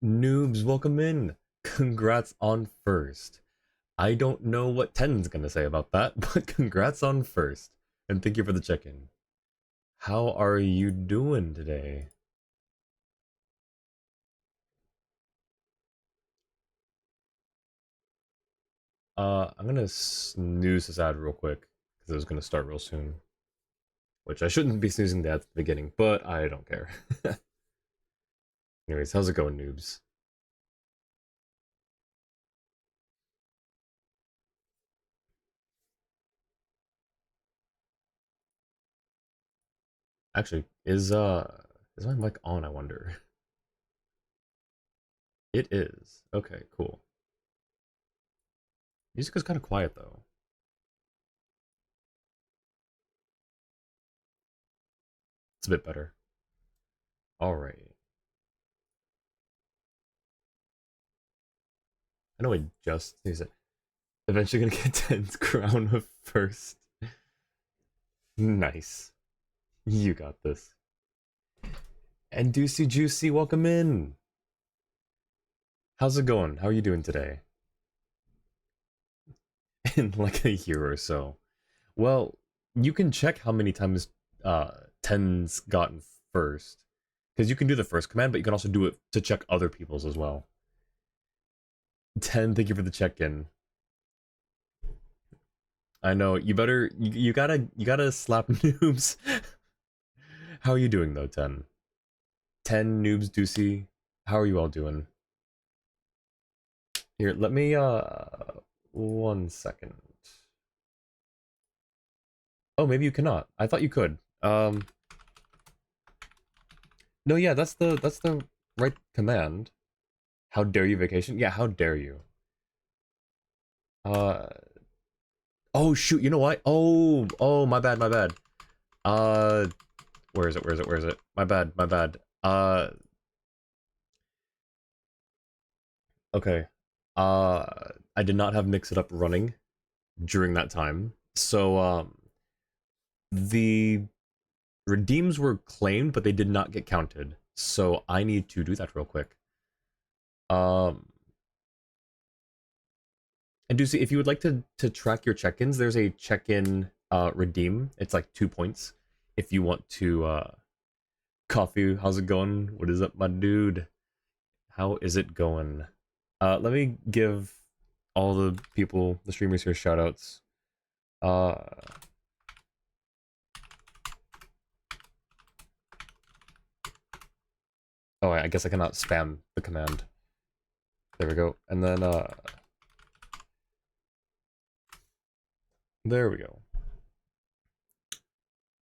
Noobs, welcome in. Congrats on first. I don't know what Ten's gonna say about that, but congrats on first. And thank you for the check-in. How are you doing today? I'm gonna snooze this ad real quick because it was gonna start real soon. Which I shouldn't be snoozing that at the beginning, but I don't care. Anyways, how's it going, noobs? Actually, is my mic on, I wonder? It is. Okay, cool. Music is kind of quiet though. It's a bit better. Alright. I know I just sneezed it. Eventually gonna get 10's crown of first. Nice. You got this. And Deucey Juicy, welcome in. How's it going? How are you doing today? In like a year or so. Well, you can check how many times 10's gotten first. Because you can do the first command, but you can also do it to check other people's as well. 10, thank you for the check-in. I know, you gotta slap noobs. How are you doing though, 10? 10 noobs, Deucey. How are you all doing? Here, let me, 1 second. Oh, maybe you cannot. I thought you could. No, yeah, that's the right command. How dare you vacation? Yeah, how dare you? Uh, oh shoot, you know what? Oh, my bad, my bad. Uh, where is it? Where is it? Where is it? My bad, my bad. Okay. Uh, I did not have Mix It Up running during that time. So, the redeems were claimed, but they did not get counted. So I need to do that real quick. Um, and do see if you would like to track your check-ins, there's a check-in redeem. It's like 2 points. If you want to coffee, how's it going? What is up, my dude? How is it going? Let me give all the people, the streamers here, shout outs. Uh oh, I guess I cannot spam the command. There we go. And then there we go.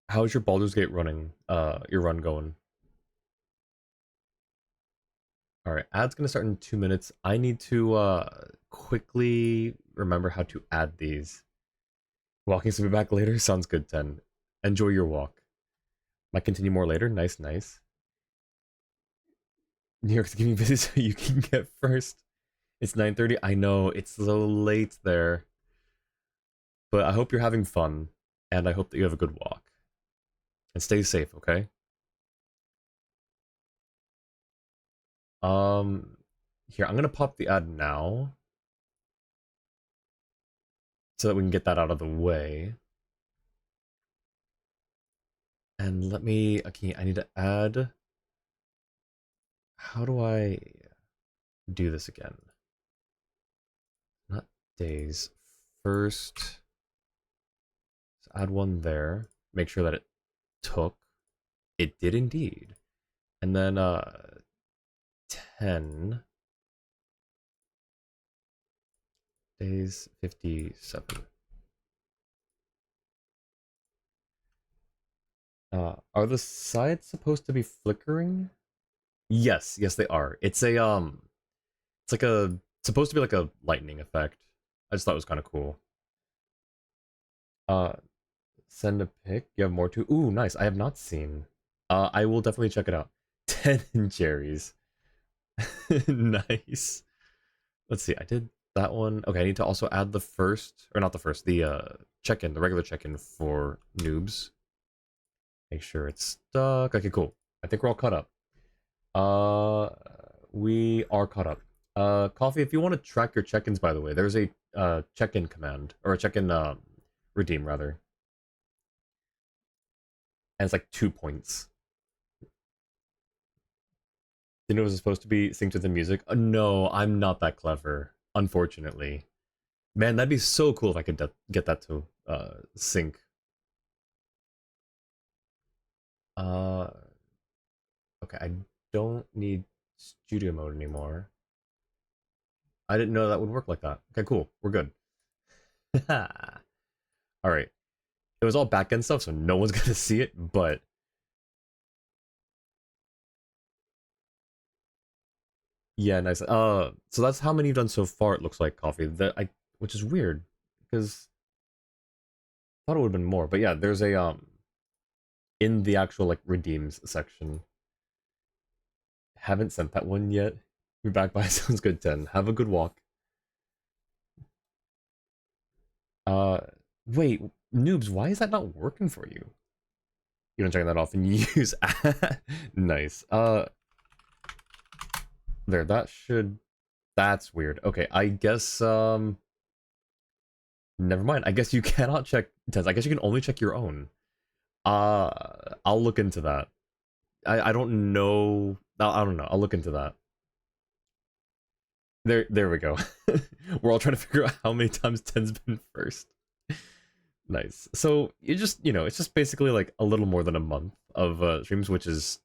How's your Baldur's Gate running? Your run going? All right, ad's gonna start in 2 minutes. I need to quickly remember how to add these. Walking some back later sounds good. 10. Enjoy your walk. Might continue more later. Nice, nice. New York's getting busy, so you can get first. It's 9:30. I know it's so late there, but I hope you're having fun, and I hope that you have a good walk. And stay safe, okay? Um, Here, I'm gonna pop the ad now so that we can get that out of the way. And let me, okay, I need to add, how do I do this again? Not days. First, add one there. Make sure that it took. It did indeed. And then 10 days 57. Are the sides supposed to be flickering? Yes, yes they are. It's like a supposed to be like a lightning effect. I just thought it was kind of cool. Uh Send a pic. You have more to. Ooh, nice. I have not seen. I will definitely check it out. 10 cherries. Nice. Let's see. I did that one. Okay, I need to also add the first, or not the first, the check-in, the regular check-in for noobs. Make sure it's stuck. Okay, cool. I think we're all caught up. Uh, We are caught up. Coffee, if you want to track your check-ins, by the way, there's a check-in command, or a check-in redeem, rather. And it's like 2 points. Didn't know it was supposed to be synced with the music. No, I'm not that clever, unfortunately. Man, that'd be so cool if I could get that to sync. Uh, okay, I don't need studio mode anymore. I didn't know that would work like that. Okay, cool. We're good. All right. It was all back-end stuff, so no one's gonna see it, but yeah, nice. So that's how many you've done so far, it looks like, Coffee. Which is weird, because I thought it would have been more. But yeah, there's a in the actual like redeems section. Haven't sent that one yet. You're back by sounds good, 10. Have a good walk. Uh, wait, noobs, why is that not working for you? You don't check that off and use nice. There, that's weird. Okay, I guess never mind. I guess you cannot check tens. I guess you can only check your own. I'll look into that. I don't know. I don't know. I'll look into that. There we go. We're all trying to figure out how many times 10's been first. Nice. So you just, it's just basically like a little more than a month of streams, which is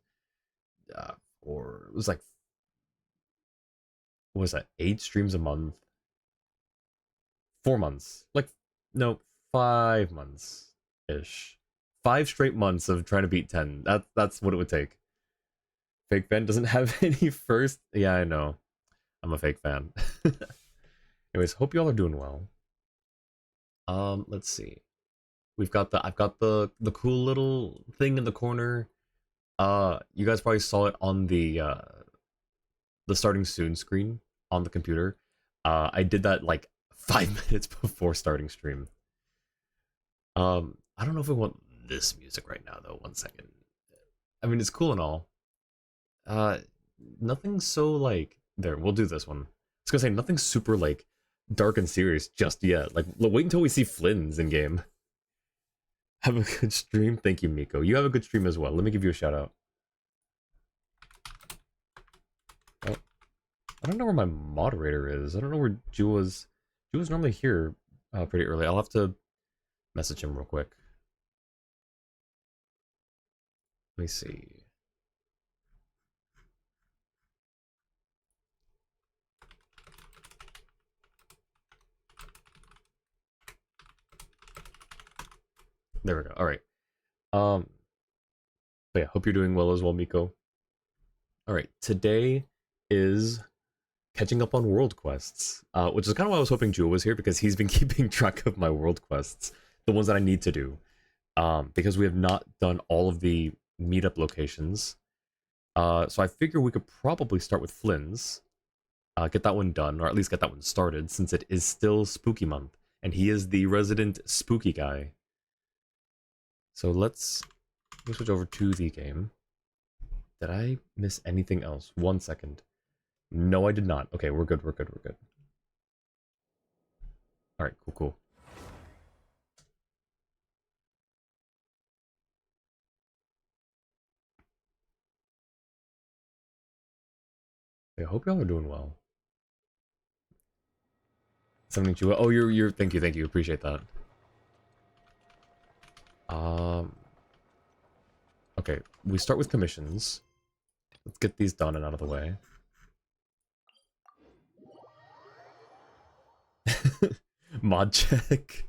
or it was like, what was that, 8 streams a month? 4 months. Like, no, 5 months ish. 5 straight months of trying to beat 10. That's what it would take. Fake fan doesn't have any first. Yeah, I know. I'm a fake fan. Anyways, hope y'all are doing well. Let's see. I've got the cool little thing in the corner. You guys probably saw it on the starting soon screen on the computer. I did that like 5 minutes before starting stream. I don't know if I want this music right now though. 1 second. I mean, it's cool and all. Uh, Nothing so like there. We'll do this one. I was gonna say nothing super like dark and serious just yet. Like, wait until we see Flynn's in game. Have a good stream. Thank you, Miko. You have a good stream as well. Let me give you a shout out. Oh, I don't know where my moderator is. I don't know where Juwa's. Juwa's normally here pretty early. I'll have to message him real quick. Let me see. There we go. All right. But yeah, hope you're doing well as well, Miko. All right. Today is catching up on world quests, which is kind of why I was hoping Jewel was here, because he's been keeping track of my world quests, the ones that I need to do, because we have not done all of the meetup locations. So I figure we could probably start with Flynn's, get that one done, or at least get that one started, since it is still spooky month, and he is the resident spooky guy. So let's switch over to the game. Did I miss anything else? 1 second. No, I did not. Okay, we're good, we're good, we're good. Alright, cool, cool. I hope y'all are doing well. Something to oh, you're thank you, appreciate that. Okay, we start with commissions. Let's get these done and out of the way. Mod check.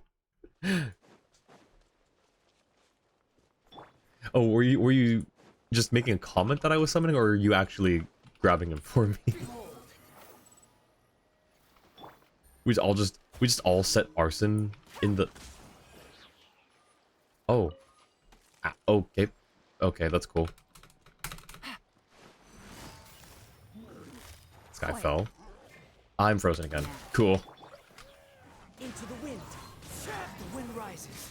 Oh, were you just making a comment that I was summoning, or are you actually grabbing him for me? we just all set arson in the. Oh. Ah, okay. Okay, that's cool. This guy fell. I'm frozen again. Cool. Into the wind. The wind rises.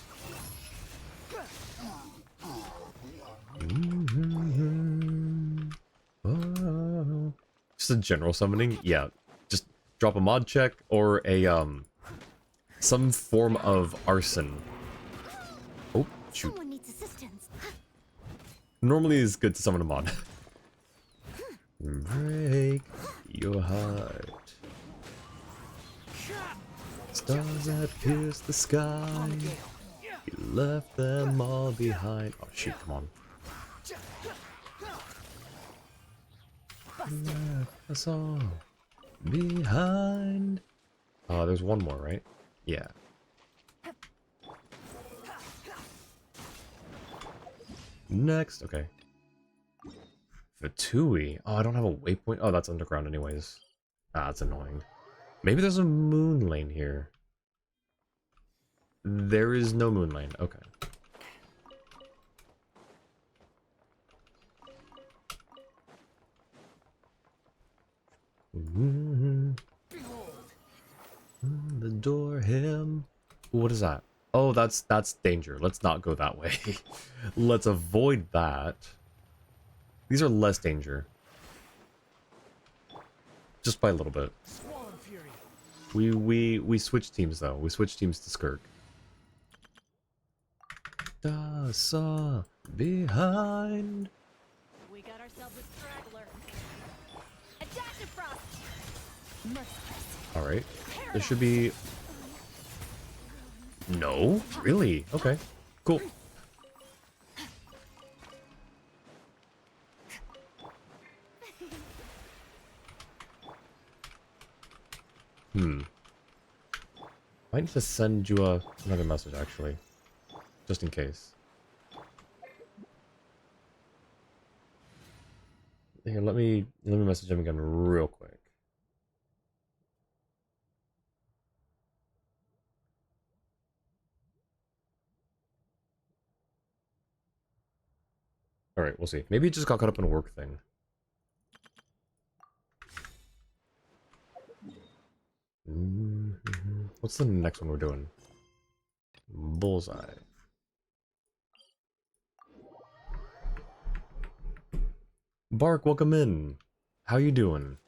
just a general summoning, yeah, just drop a mod check or a some form of arson. Oh shoot! Someone needs assistance. Normally it's good to summon a mod. Break your heart. Stars that pierce the sky. You left them all behind. Oh shoot! Come on. Left us all behind. There's one more, right? Yeah. Next, okay. Fatui. Oh, I don't have a waypoint. Oh, that's underground anyways. Ah, that's annoying. Maybe there's a moon lane here. There is no moon lane. Okay. The door him. What is that? Oh, that's danger. Let's not go that way. Let's avoid that. These are less danger. Just by a little bit. We switch teams though. We switch teams to Skirk. Da saw behind. We got ourselves a straggler. Adaptive frost. Merciless. All right. There should be. No, really? Okay, cool. Might need to send you another message actually, just in case. Here, let me message him again real quick. All right, we'll see. Maybe he just got caught up in a work thing. What's the next one we're doing? Bullseye. Bark, welcome in. How you doing?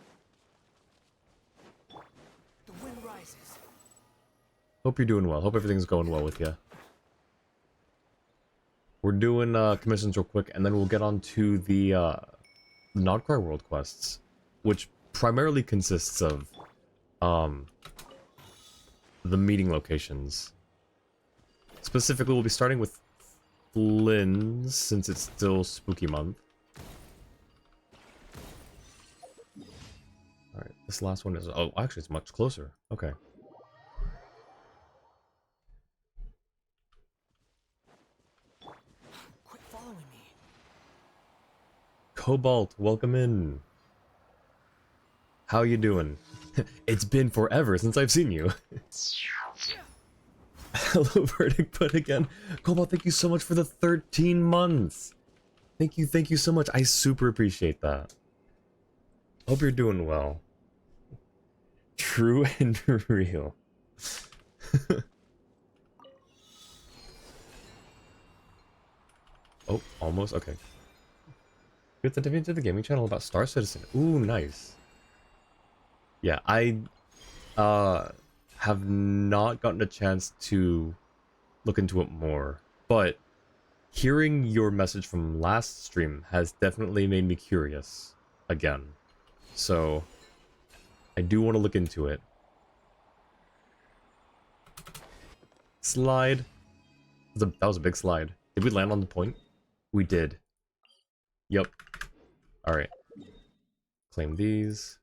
The wind rises. Hope you're doing well. Hope everything's going well with you. We're doing commissions real quick, and then we'll get on to the Nod-Krai world quests, which primarily consists of the meeting locations. Specifically, we'll be starting with Flynn's, since it's still spooky month. Alright, this last one is... Oh, actually, it's much closer. Okay. Quit following me. Cobalt, welcome in. How you doing? It's been forever since I've seen you. Hello, Verdict, but again, Cobalt, thank you so much for the 13 months. Thank you so much. I super appreciate that. Hope you're doing well. True and real. Oh, almost? Okay. It's a to the gaming channel about Star Citizen. Ooh, nice. Yeah, I have not gotten a chance to look into it more, but hearing your message from last stream has definitely made me curious again. So I do want to look into it. Slide. That was a big slide. Did we land on the point? We did. Yep. Alright. Claim these.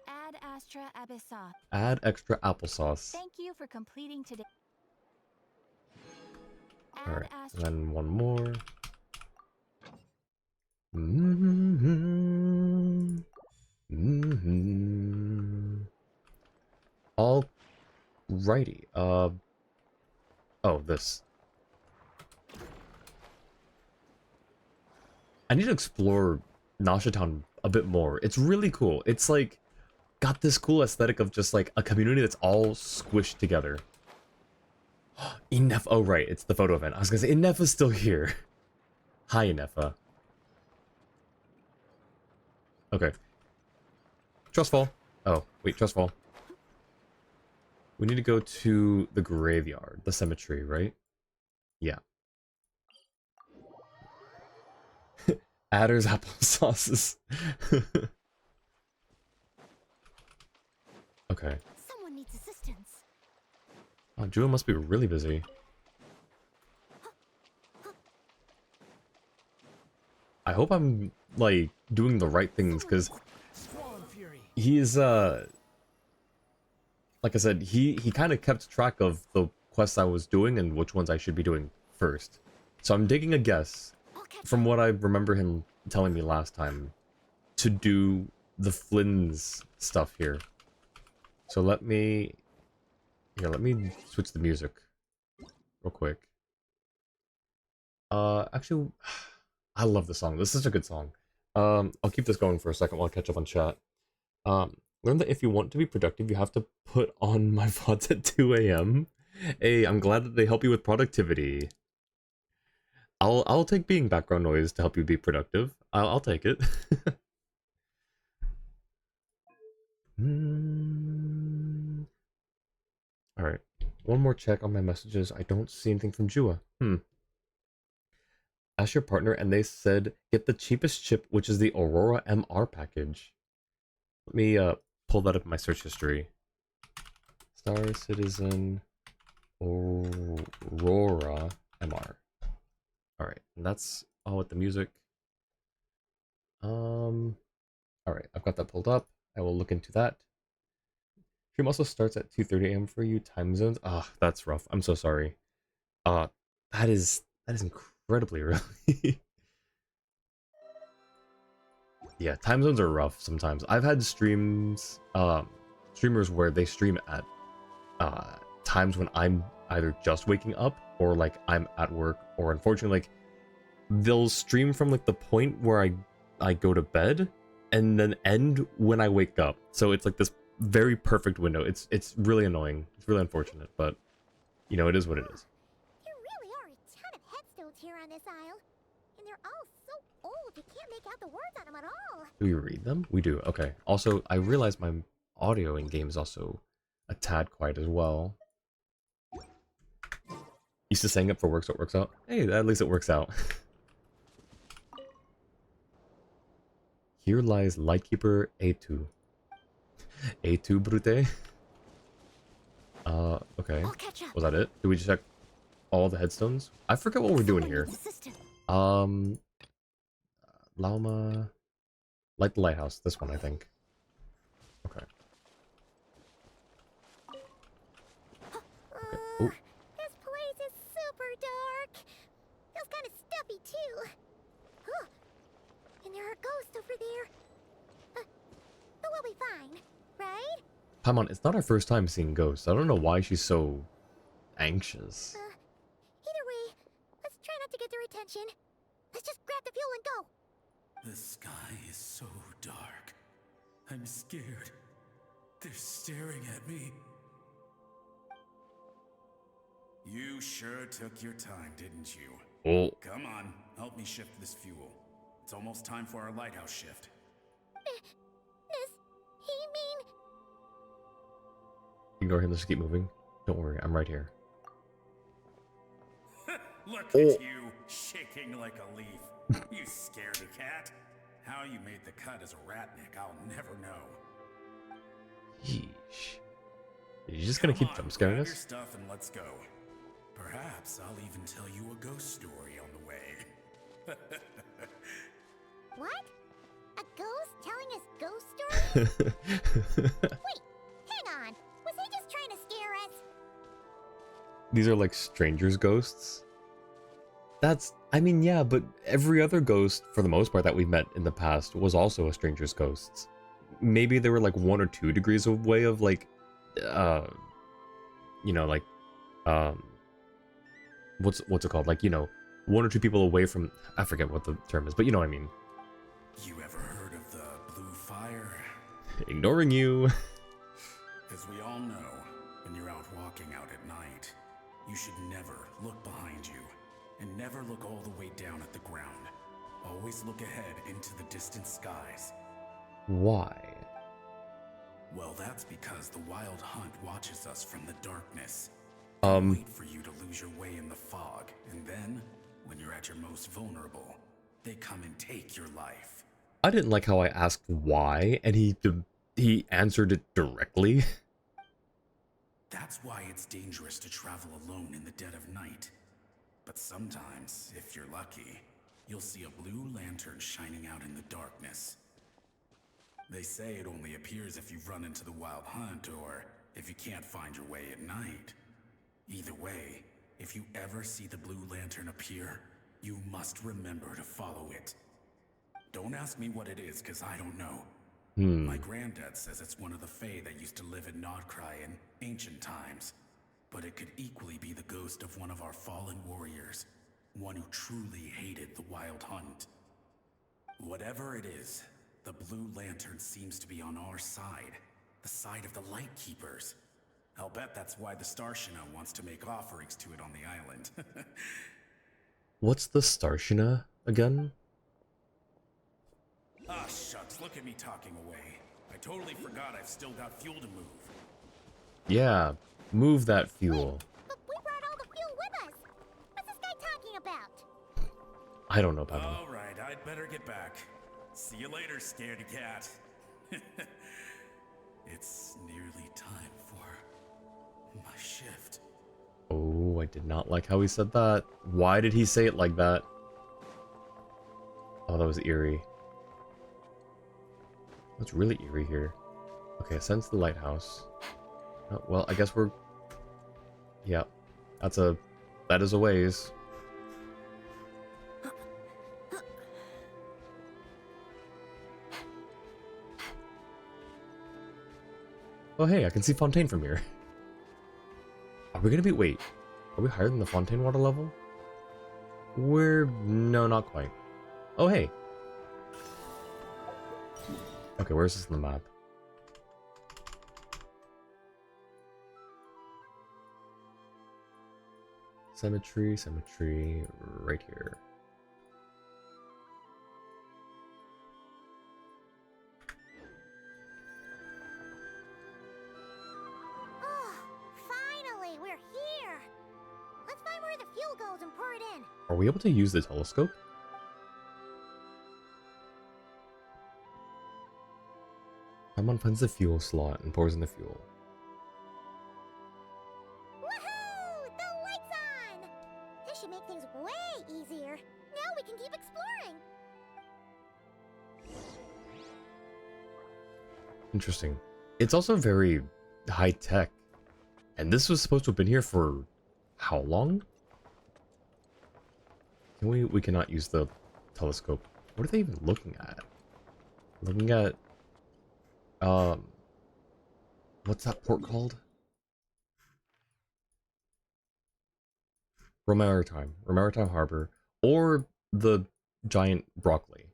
Add Astra Abyssal. Add extra applesauce. Thank you for completing today. Add Alright, and Astra. then one more. Alrighty. Oh, this. I need to explore Nasha Town a bit more. It's really cool. It's like got this cool aesthetic of just like a community that's all squished together. Inef. Oh right, it's the photo event. I was gonna say Inef is still here. Hi, Nefa. Okay. Trustfall. Oh, wait, Trustfall. We need to go to the graveyard, the cemetery, right? Yeah. Adder's applesauces. Okay. Someone needs assistance. Oh, Jewel must be really busy. I hope I'm, like, doing the right things, because Squall Fury. he is, like I said, he kind of kept track of the quests I was doing and which ones I should be doing first. So I'm taking a guess, I'll catch from up. what I remember him telling me last time, to do the Flynn's stuff here. So let me switch the music real quick. Actually, I love this song. This is such a good song. I'll keep this going for a second while I catch up on chat. Learn that if you want to be productive, you have to put on my VODs at 2 a.m. Hey, I'm glad that they help you with productivity. I'll take being background noise to help you be productive. I'll take it. Alright. One more check on my messages. I don't see anything from Jua. Ask your partner and they said get the cheapest chip, which is the Aurora MR package. Let me pull that up in my search history. Star Citizen Aurora MR. Alright, and that's all with the music. Alright, I've got that pulled up. I will look into that. Stream also starts at 2:30 a.m. for you. Time zones. Ah, that's rough. I'm so sorry. That is incredibly early. Yeah, time zones are rough sometimes. I've had streamers where they stream at times when I'm either just waking up or like I'm at work, or unfortunately like they'll stream from like the point where I go to bed and then end when I wake up. So it's like this very perfect window. It's really annoying. It's really unfortunate, but you know, it is what it is. There really are a ton of headstones here on this aisle. And they're all so old you can't make out the words on them at all. Do we read them? We do. Okay. Also, I realize my audio in game is also a tad quiet as well. Used to saying up for work so it works out. Hey, at least it works out. Here lies Lightkeeper A2. A2 Brute? Okay. I'll catch up. Was that it? Did we check all the headstones? I forget what we're doing Someone here. needs assistance. Lauma... Light the lighthouse. This one, I think. Okay. Oh. This place is super dark. Feels kind of stuffy too. Huh. And there are ghosts over there. But we'll be fine, right? Paimon, it's not our first time seeing ghosts. I don't know why she's so anxious. Either way, let's try not to get their attention. Let's just grab the fuel and go. The sky is so dark. I'm scared. They're staring at me. You sure took your time, didn't you? Oh. Come on, help me shift this fuel. It's almost time for our lighthouse shift. Does he mean... Ignore him, let's keep moving. Don't worry, I'm right here. Look Oh. at you, shaking like a leaf. You scaredy cat. How you made the cut as a ratnik, I'll never know. Yeesh. You're just gonna keep jump scaring grab your us? stuff and let's go. Perhaps I'll even tell you a ghost story on the way. What? A ghost telling us ghost stories? Wait, hang on. Was he just trying to scare us? These are like strangers' ghosts? I mean, yeah, but every other ghost, for the most part, that we've met in the past was also a stranger's ghosts. Maybe there were like 1 or 2 degrees away of like, you know, like, what's it called? Like, you know, 1 or 2 people away from, I forget what the term is, but you know what I mean. You ever heard of the blue fire? Ignoring you. As we all know, when you're out walking out at night, you should never look behind you. And never look all the way down at the ground. Always look ahead into the distant skies. Why? Well, that's because the Wild Hunt watches us from the darkness. Um. Wait for you to lose your way in the fog, and then, when you're at your most vulnerable, they come and take your life. I didn't like how I asked why, and he answered it directly. That's why it's dangerous to travel alone in the dead of night. But sometimes, if you're lucky, you'll see a blue lantern shining out in the darkness. They say it only appears if you've run into the Wild Hunt or if you can't find your way at night. Either way, if you ever see the blue lantern appear, you must remember to follow it. Don't ask me what it is, because I don't know. My granddad says it's one of the Fae that used to live in Nod-Krai in ancient times. But it could equally be the ghost of one of our fallen warriors, one who truly hated the Wild Hunt. Whatever it is, the blue lantern seems to be on our side, the side of the Light Keepers. I'll bet that's why the Starshina wants to make offerings to it on the island. What's the Starshina again? Ah, shucks, look at me talking away. I totally forgot I've still got fuel to move. Yeah, move that fuel. But we brought all the fuel with us. What's this guy talking about? I don't know about him. All right, I'd better get back. See you later, scaredy cat. It's nearly time for my shift. Oh, I did not like how he said that. Why did he say it like that? Oh, that was eerie. It's really eerie here. Okay, ascend to the lighthouse. Oh, well, I guess we're... Yeah, that is a ways. Oh, hey, I can see Fontaine from here. Are we gonna be... Wait, are we higher than the Fontaine water level? No, not quite. Oh, hey. Okay, where's this on the map? Cemetery, right here. Oh, finally, we're here. Let's find where the fuel goes and pour it in. Are we able to use the telescope? Paimon finds the fuel slot and pours in the fuel. Woohoo! The light's on! This should make things way easier. Now we can keep exploring. Interesting. It's also very high-tech. And this was supposed to have been here for how long? Can we cannot use the telescope. What are they even looking at? Looking at what's that port called? Romaritime Harbor, or the giant broccoli.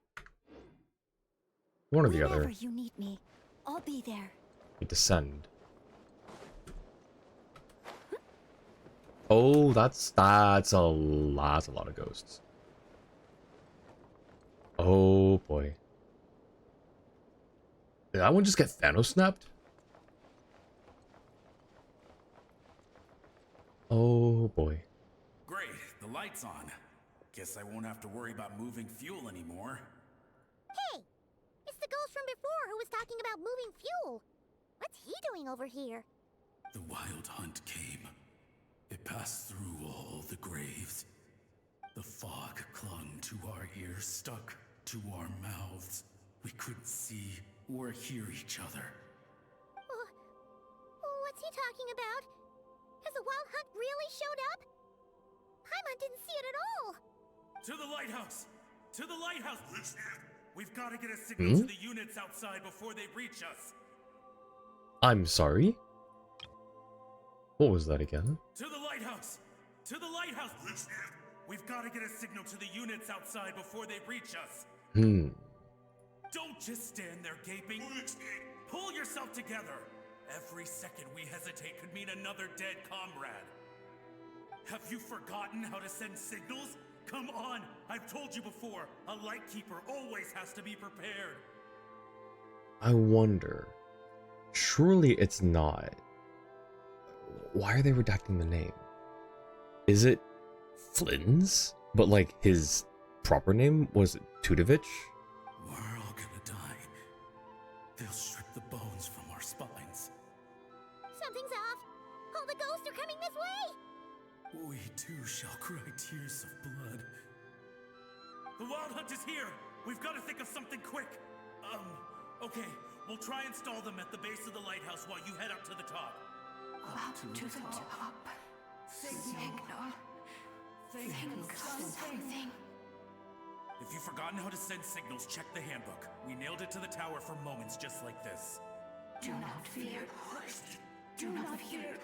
One or the other. Whenever you need me, I'll be there. We descend. Oh, that's a lot of ghosts. Oh boy. Did that one just get Thanos snapped? Oh boy. Great, the light's on. Guess I won't have to worry about moving fuel anymore. Hey, it's the ghost from before who was talking about moving fuel. What's he doing over here? The Wild Hunt came. It passed through all the graves. The fog clung to our ears, stuck to our mouths. We couldn't see or hear each other. What's he talking about? Has the Wild Hunt really showed up? Paimon didn't see it at all. To the lighthouse! To the lighthouse! We've got to get a signal to the units outside before they reach us. I'm sorry? What was that again? To the lighthouse! To the lighthouse! We've got to get a signal to the units outside before they reach us. Don't just stand there gaping. Pull yourself together. Every second we hesitate could mean another dead comrade. Have you forgotten how to send signals? Come on! I've told you before, a lightkeeper always has to be prepared. I wonder. Surely it's not. Why are they redacting the name? Is it Flynn's? But like his proper name was Tudovich? We're all gonna die. They'll strip the bones from our spines. Something's off. All the ghosts are coming this way. We too shall cry tears of blood. The Wild Hunt is here! We've got to think of something quick! Okay. We'll try and stall them at the base of the lighthouse while you head up to the top. Up to the top. Signal. Think of something. If you've forgotten how to send signals, check the handbook. We nailed it to the tower for moments just like this. Do not fear. Do not fear.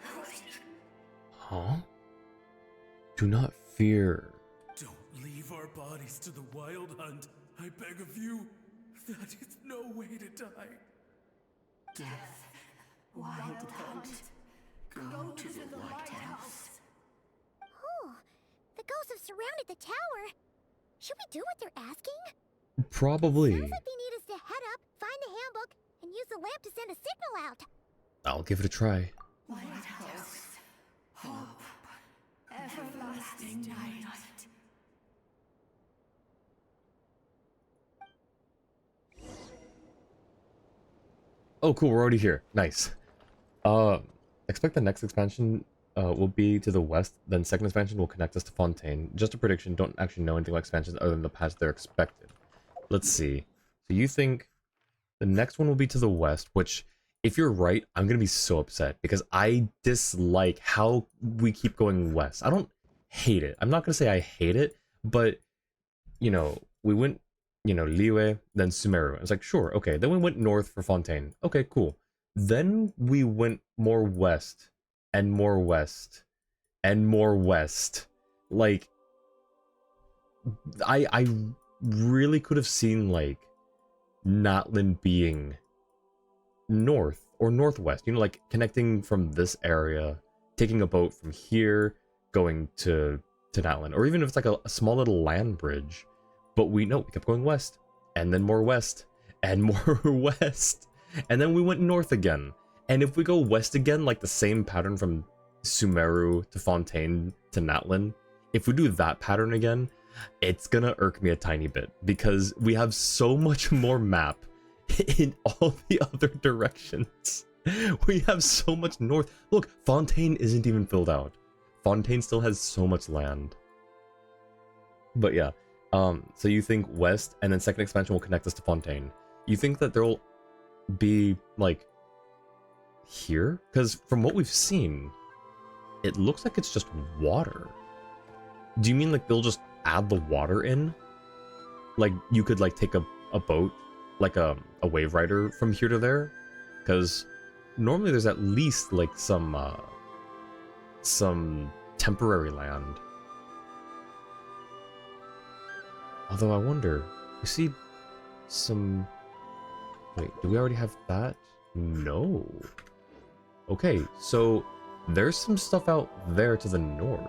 Huh? Do not fear. Don't leave our bodies to the Wild Hunt. I beg of you. That is no way to die. Death. Wild Hunt. Go to the lighthouse. Oh, the ghosts have surrounded the tower. Should we do what they're asking? Probably. Sounds like they need us to head up, find the handbook, and use the lamp to send a signal out. I'll give it a try. Lighthouse. Hope. Everlasting night. Oh, cool. We're already here. Nice. Expect the next expansion will be to the west. Then second expansion will connect us to Fontaine. Just a prediction. Don't actually know anything about expansions other than the paths they're expected. Let's see. So you think the next one will be to the west, which, if you're right, I'm going to be so upset because I dislike how we keep going west. I don't hate it. I'm not going to say I hate it, but, you know, we went, you know, Liyue, then Sumeru. It's like, sure, okay. Then we went north for Fontaine. Okay, cool. Then we went more west, and more west, and more west. Like, I really could have seen, like, Natlan being north or northwest, you know, like connecting from this area, taking a boat from here, going to Natlan, or even if it's like a small little land bridge. But we kept going west, and then more west, and more west, and then we went north again. And if we go west again, like the same pattern from Sumeru to Fontaine to Natlan, if we do that pattern again, it's gonna irk me a tiny bit because we have so much more map in all the other directions. We have so much north. Look, Fontaine isn't even filled out. Fontaine still has so much land. But yeah, so you think west, and then second expansion will connect us to Fontaine. You think that there'll be, like, here? Because from what we've seen, it looks like it's just water. Do you mean, like, they'll just add the water in? Like, you could, like, take a boat, like a wave rider from here to there? Because normally there's at least, like, some temporary land. Although I wonder, we see some... Wait, do we already have that? No. Okay, so there's some stuff out there to the north.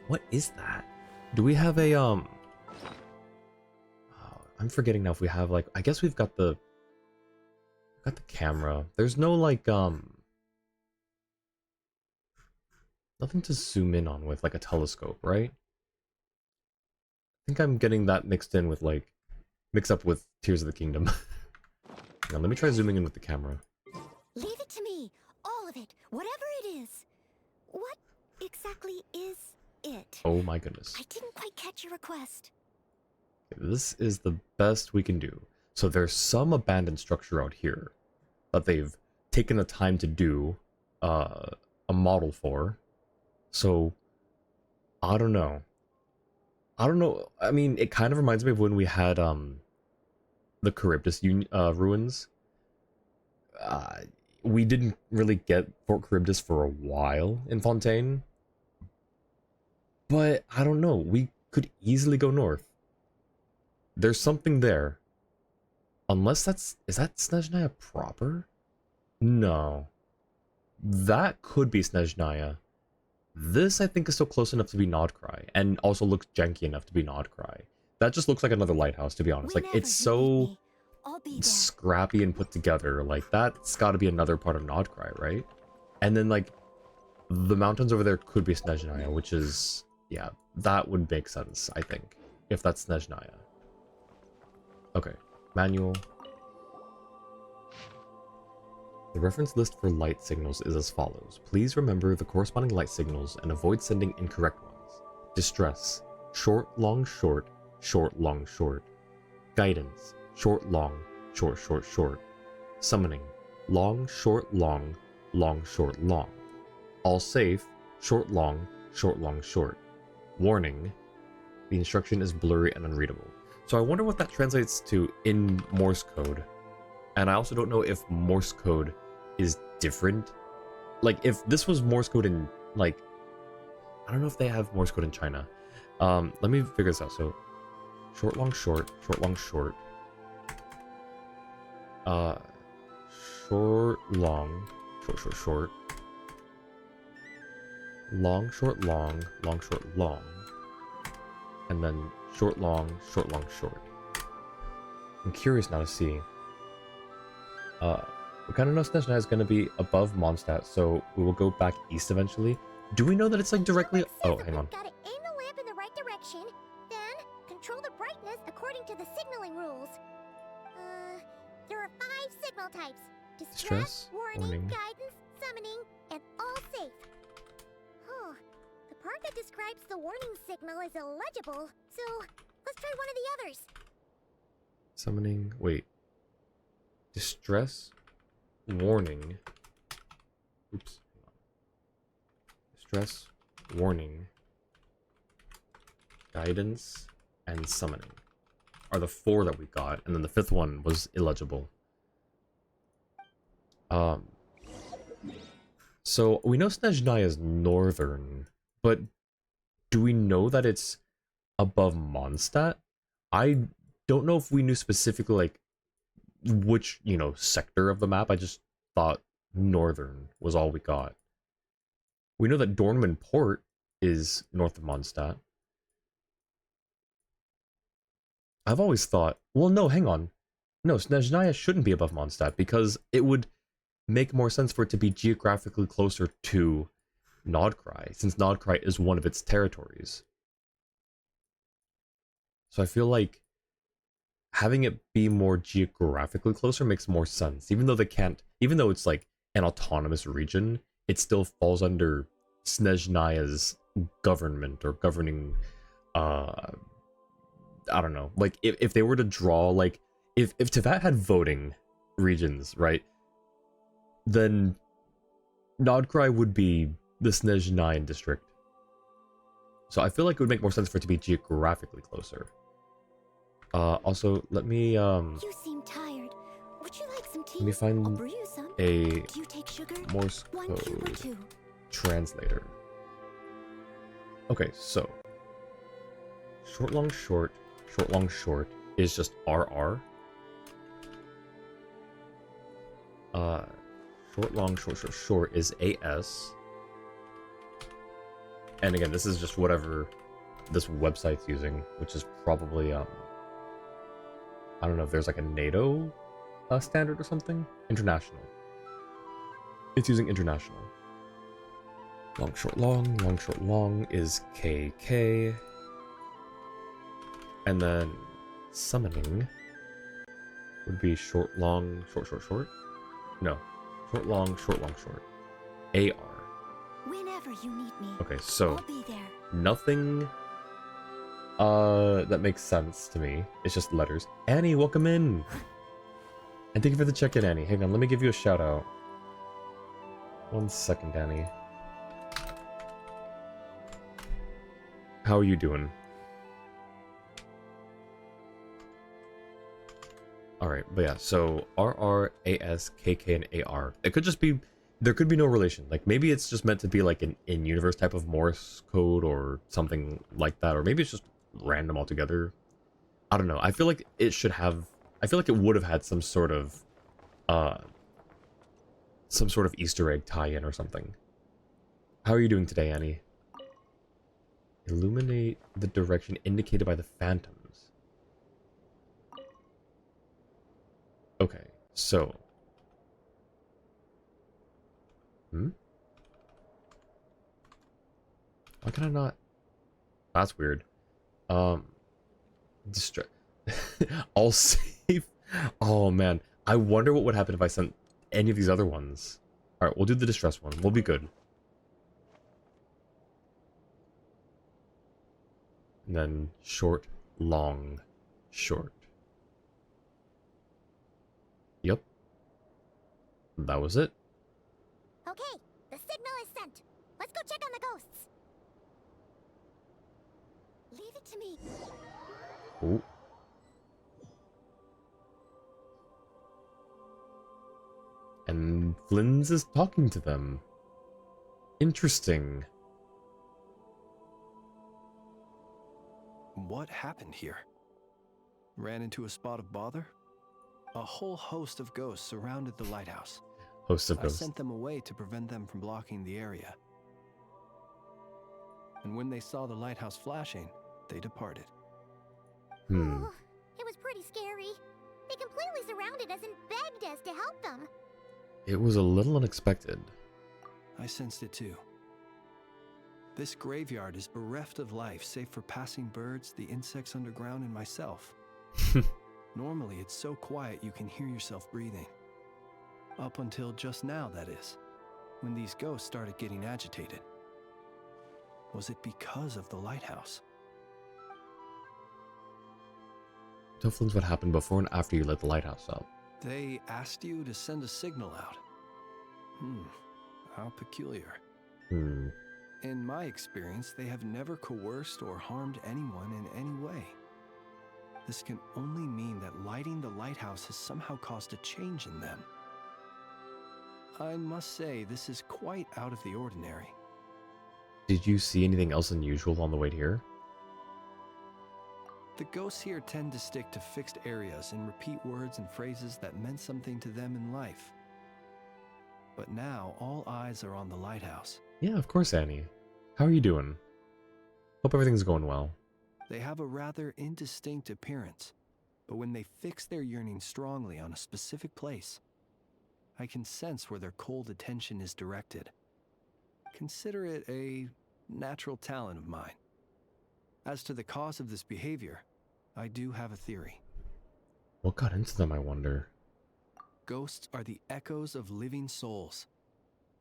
What is that? Do we have a, oh, I'm forgetting now if we have, like, I guess we've got the camera. There's no, like, nothing to zoom in on with, like, a telescope, right? I think I'm getting that mixed in with, like, mixed up with Tears of the Kingdom. Now, let me try zooming in with the camera. Leave it to me. All of it. Whatever it is. What exactly is it? Oh my goodness. I didn't quite catch your request. This is the best we can do. So there's some abandoned structure out here that they've taken the time to do a model for. So, I don't know. I don't know. I mean, it kind of reminds me of when we had the Charybdis ruins. We didn't really get Fort Charybdis for a while in Fontaine. But, I don't know. We could easily go north. There's something there. Unless is that Snezhnaya proper? No. that could be Snezhnaya. This, I think, is still close enough to be Nod-Krai, and also looks janky enough to be Nod-Krai. That just looks like another lighthouse, to be honest. Like, it's so I'll be there. scrappy and put together. Like, that's gotta be another part of Nod-Krai, right? And then, like, the mountains over there could be Snezhnaya, which is... yeah, that would make sense, I think, if that's Snezhnaya. Okay, manual. The reference list for light signals is as follows. Please remember the corresponding light signals and avoid sending incorrect ones. Distress, short, long, short, short, long, short. Guidance, short, long, short, short, short. Summoning, long, short, long, long, short, long. All safe, short, long, short. Warning, the instruction is blurry and unreadable. So I wonder what that translates to in Morse code. And I also don't know if Morse code is different. Like, if this was Morse code in, like, I don't know if they have Morse code in China. Let me figure this out. So, short, long, short, short, long, short. Short, long, short, short, short. Long, short, long, long, short, long. And then short, long, short, long, short. I'm curious now to see. We kind of know Snezhnaya is going to be above Mondstadt, so we will go back east eventually. Do we know that it's like directly... oh, hang on. Gotta aim the lamp in the right direction, then control the brightness according to the signaling rules. There are 5 signal types. Distress, warning, guidance, summoning, and all safe. Huh. The part that describes the warning signal is illegible, so let's try one of the others. Summoning... wait. Distress, warning. Oops. Distress, warning, guidance, and summoning are the 4 that we got, and then the 5th one was illegible. So we know Snezhnaya is northern, but do we know that it's above Mondstadt? I don't know if we knew specifically, like, which, you know, sector of the map. I just thought northern was all we got. We know that Dornman Port is north of Mondstadt. I've always thought, well, no, hang on. No, Snezhnaya shouldn't be above Mondstadt because it would make more sense for it to be geographically closer to Nod-Krai, since Nod-Krai is one of its territories. So I feel like having it be more geographically closer makes more sense. Even though they can't, even though it's like an autonomous region, it still falls under Snezhnaya's government or governing, I don't know. Like, if they were to draw, like, if Teyvat had voting regions, right, then Nod-Krai would be the Snezhnayan district. So I feel like it would make more sense for it to be geographically closer. Also, let me, You seem tired. Would you like some tea? let me find I'll brew you some. a Do you take sugar? Morse 1 cube or code 2? translator. Okay, so short, long, short, short, long, short is just RR. Short, long, short, short, short is AS. And again, this is just whatever this website's using, which is probably, I don't know if there's like a NATO standard or something. International. It's using international. Long, short, long is KK. And then summoning would be short, long, short, short, short. No. Short, long, short, long, short. AR. Whenever you need me. Okay, so I'll be there. nothing that makes sense to me. It's just letters. Annie, welcome in. And thank you for the check-in, Annie. Hang on, let me give you a shout out. 1 second, Annie. How are you doing? Alright, but yeah, so RR, AS, KK, and AR. It could just be, there could be no relation. Like, maybe it's just meant to be like an in-universe type of Morse code or something like that. Or maybe it's just random altogether. I don't know. I feel like it should have, I feel like it would have had some sort of, some sort of Easter egg tie-in or something. How are you doing today, Annie? Illuminate the direction indicated by the phantoms. Okay, so... Why can I not... That's weird. Distract... All safe? Oh, man. I wonder what would happen if I sent any of these other ones. Alright, we'll do the distress one. We'll be good. And then short, long, short. Yep. That was it. Okay, the signal is sent. Let's go check on the ghosts. Leave it to me. Oh. And Flynn's is talking to them. Interesting. What happened here? Ran into a spot of bother? A whole host of ghosts surrounded the lighthouse. Host of I ghosts. sent them away to prevent them from blocking the area. And when they saw the lighthouse flashing, they departed. Oh, it was pretty scary. They completely surrounded us and begged us to help them. It was a little unexpected. I sensed it too. This graveyard is bereft of life save for passing birds, the insects underground, and myself. Normally, it's so quiet you can hear yourself breathing. Up until just now, that is, when these ghosts started getting agitated. Was it because of the lighthouse? Tell Flynn's what happened before and after you lit the lighthouse up. They asked you to send a signal out. How peculiar. In my experience, they have never coerced or harmed anyone in any way. This can only mean that lighting the lighthouse has somehow caused a change in them. I must say, this is quite out of the ordinary. Did you see anything else unusual on the way here? The ghosts here tend to stick to fixed areas and repeat words and phrases that meant something to them in life. But now, all eyes are on the lighthouse. Yeah, of course, Annie. How are you doing? Hope everything's going well. They have a rather indistinct appearance, but when they fix their yearning strongly on a specific place, I can sense where their cold attention is directed. Consider it a natural talent of mine. As to the cause of this behavior, I do have a theory. What got into them, I wonder? Ghosts are the echoes of living souls,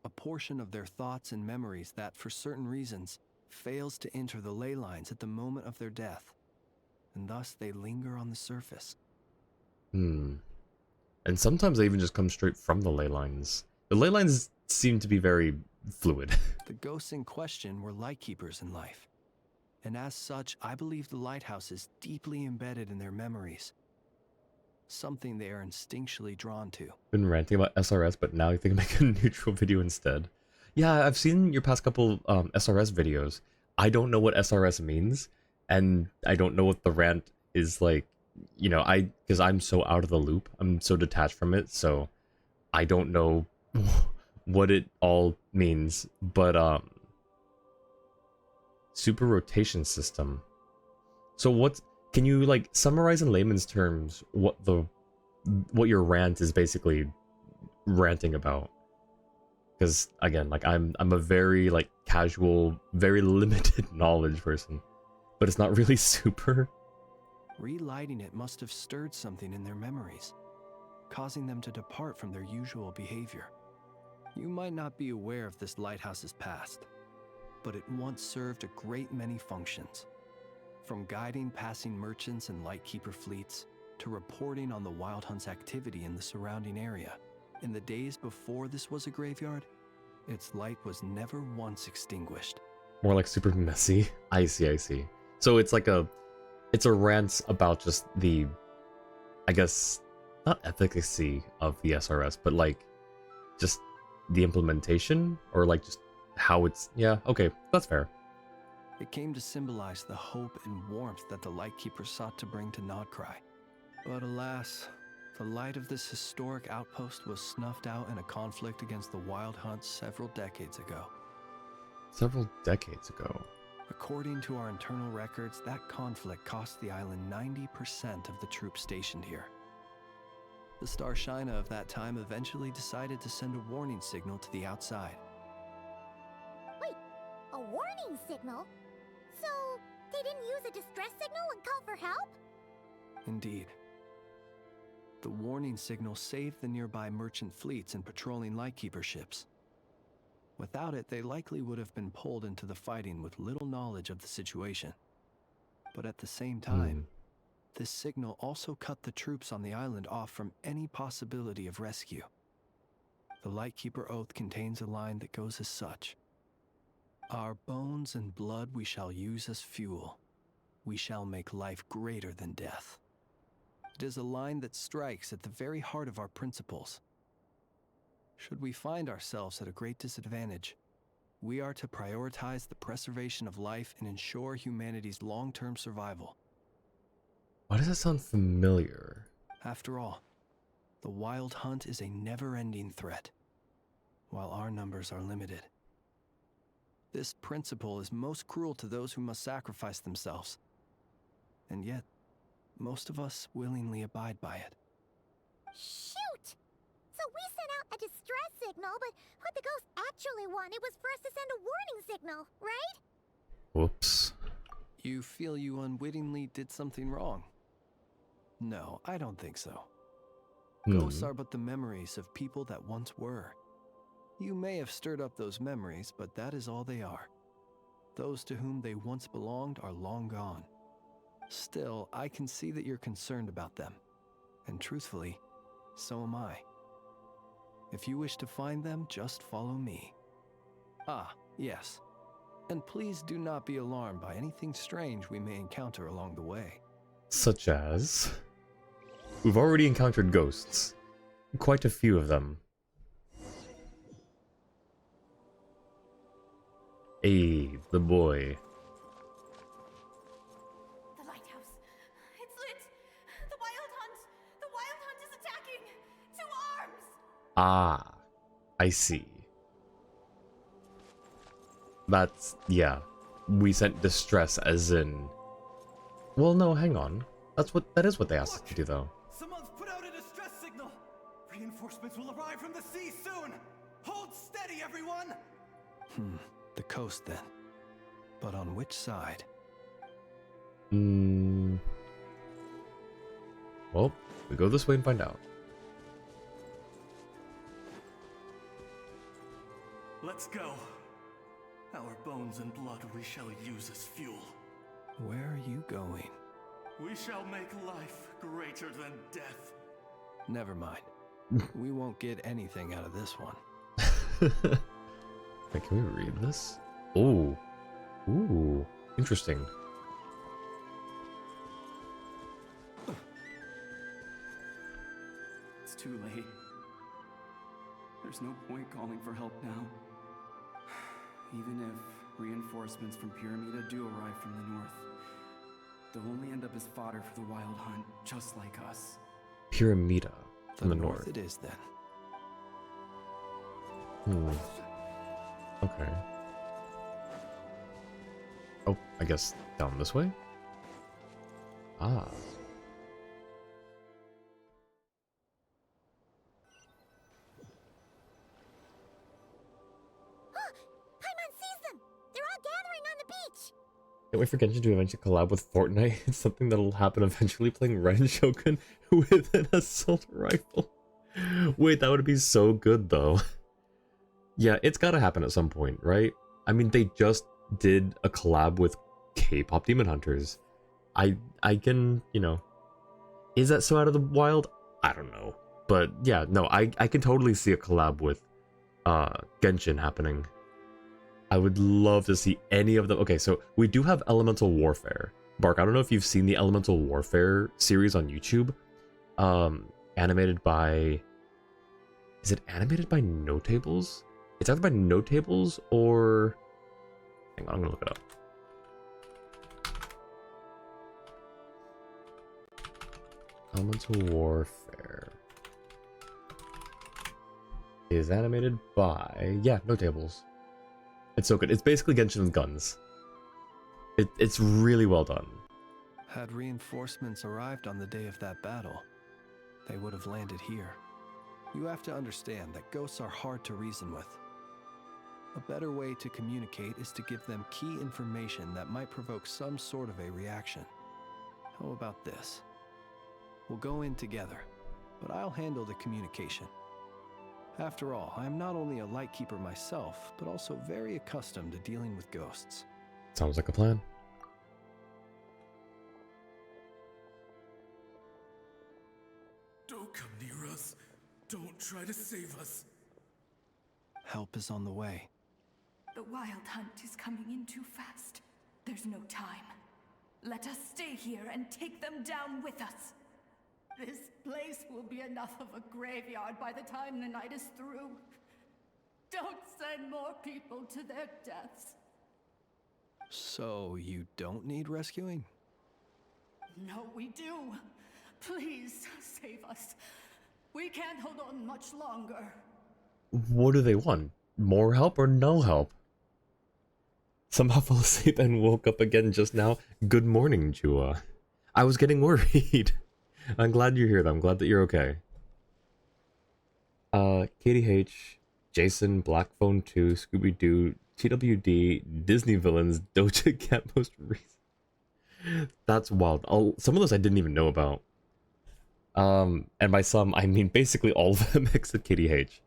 a portion of their thoughts and memories that, for certain reasons, fails to enter the ley lines at the moment of their death, and thus they linger on the surface. And sometimes they even just come straight from the ley lines. The ley lines seem to be very fluid. The ghosts in question were lightkeepers in life, and as such, I believe the lighthouse is deeply embedded in their memories. Something they are instinctually drawn to. Been ranting about SRS, but now you think make a neutral video instead. Yeah, I've seen your past couple SRS videos. I don't know what SRS means, and I don't know what the rant is like. You know, because I'm so out of the loop. I'm so detached from it, so I don't know what it all means. But super rotation system. So can you like summarize in layman's terms what your rant is basically ranting about? Because again, like I'm a very like casual, very limited knowledge person, but it's not really super. Relighting it must have stirred something in their memories, causing them to depart from their usual behavior. You might not be aware of this lighthouse's past, but it once served a great many functions. From guiding passing merchants and lightkeeper fleets, to reporting on the Wild Hunt's activity in the surrounding area. In the days before this was a graveyard, its light was never once extinguished. More like super messy. I see. So it's like it's a rant about just the, I guess, not efficacy of the SRS, but like just the implementation, or like just how it's, yeah, okay, that's fair. It came to symbolize the hope and warmth that the Lightkeeper sought to bring to Nod-Krai. But alas, The light of this historic outpost was snuffed out in a conflict against the Wild Hunt several decades ago. Several decades ago. According to our internal records, that conflict cost the island 90% of the troops stationed here. The Starshina of that time eventually decided to send a warning signal to the outside. Wait, a warning signal? So, they didn't use a distress signal and call for help? Indeed. The warning signal saved the nearby merchant fleets and patrolling lightkeeper ships. Without it, they likely would have been pulled into the fighting with little knowledge of the situation. But at the same time, this signal also cut the troops on the island off from any possibility of rescue. The Lightkeeper Oath contains a line that goes as such. Our bones and blood we shall use as fuel. We shall make life greater than death. It is a line that strikes at the very heart of our principles. Should we find ourselves at a great disadvantage, we are to prioritize the preservation of life and ensure humanity's long-term survival. Why does that sound familiar? After all, the Wild Hunt is a never-ending threat, while our numbers are limited. This principle is most cruel to those who must sacrifice themselves. And yet, most of us willingly abide by it. Shoot! So we sent out a distress signal, but what the ghost actually wanted was for us to send a warning signal, right? Whoops. You feel you unwittingly did something wrong? No, I don't think so. Ghosts are but the memories of people that once were. You may have stirred up those memories, but that is all they are. Those to whom they once belonged are long gone. Still, I can see that you're concerned about them. And truthfully, so am I. If you wish to find them, just follow me. Ah, yes. And please do not be alarmed by anything strange we may encounter along the way. Such as? We've already encountered ghosts. Quite a few of them. Hey, the boy. The lighthouse. It's lit. The Wild Hunt. The Wild Hunt is attacking. To arms. Ah, I see. That's, yeah. We sent distress as in... Well, no, hang on. That is what they asked us to do, though. Someone's put out a distress signal! Reinforcements will arrive from the sea soon! Hold steady, everyone! The coast then. But on which side? Well, we go this way and find out. Let's go. Our bones and blood we shall use as fuel. Where are you going? We shall make life greater than death. Never mind. We won't get anything out of this one. Wait, can we read this? Oh. Ooh. Interesting. It's too late. There's no point calling for help now. Even if reinforcements from Pyramida do arrive from the north, they'll only end up as fodder for the Wild Hunt, just like us. Pyramida from the north. It is then. Okay. Oh, I guess down this way? Ah. Paimon sees them! They're all gathering on the beach! Can't wait for Genshin to eventually collab with Fortnite. It's something that'll happen eventually, playing Ren Shogun with an assault rifle. Wait, that would be so good though. Yeah, it's gotta happen at some point, right? I mean, they just did a collab with K-pop Demon Hunters. I can, you know... Is that so out of the wild? I don't know. But yeah, no, I can totally see a collab with Genshin happening. I would love to see any of them. Okay, so we do have Elemental Warfare. Bark, I don't know if you've seen the Elemental Warfare series on YouTube. Animated by... Is it animated by Notables? It's either by Notables or... Hang on, I'm gonna look it up. Elemental Warfare. Where is animated by, yeah, No Tables. It's so good. It's basically Genshin with guns. It's really well done. Had reinforcements arrived on the day of that battle, they would have landed here. You have to understand that ghosts are hard to reason with. A better way to communicate is to give them key information that might provoke some sort of a reaction. How about this? We'll go in together, but I'll handle the communication. After all, I am not only a lightkeeper myself, but also very accustomed to dealing with ghosts. Sounds like a plan. Don't come near us. Don't try to save us. Help is on the way. The Wild Hunt is coming in too fast. There's no time. Let us stay here and take them down with us. This place will be enough of a graveyard by the time the night is through. Don't send more people to their deaths. So you don't need rescuing? No, we do. Please save us. We can't hold on much longer. What do they want? More help or no help? Somehow fell asleep and woke up again just now. Good morning, Jua. I was getting worried. I'm glad you're here, though. I'm glad that you're okay. KDH, Jason, Blackphone 2, Scooby-Doo, TWD, Disney Villains, Doja Cat most recent. That's wild. Some of those I didn't even know about. And by some, I mean basically all of them except KDH.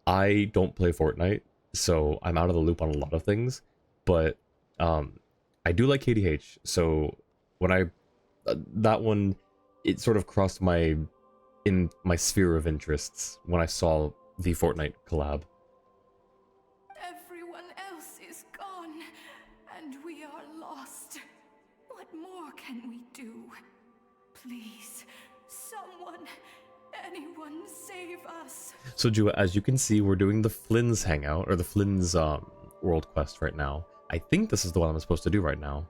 I don't play Fortnite, so I'm out of the loop on a lot of things. But I do like KDH, so when I that one, it sort of crossed in my sphere of interests when I saw the Fortnite collab. Everyone else is gone, and we are lost. What more can we do? Please, someone, anyone save us. So Jua, as you can see, we're doing the Flynn's hangout, or the Flynn's world quest right now. I think this is the one I'm supposed to do right now.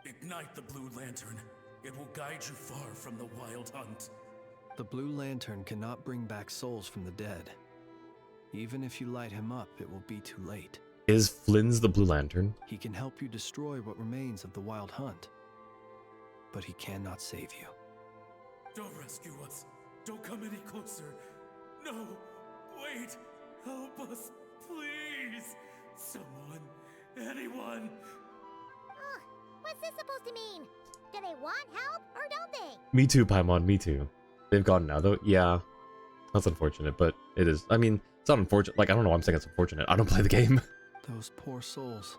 Ignite the blue lantern. It will guide you far from the Wild Hunt. The blue lantern cannot bring back souls from the dead. Even if you light him up, it will be too late. Is Flynn's the blue lantern? He can help you destroy what remains of the Wild Hunt, but he cannot save you. Don't rescue us. Don't come any closer. No, wait. Help us, please. Someone, anyone. What's this supposed to mean? Do they want help or don't they? Me too, Paimon, me too. They've gone now, though. Yeah, that's unfortunate, but it is. I mean, it's not unfortunate. Like, I don't know why I'm saying it's unfortunate. I don't play the game. Those poor souls.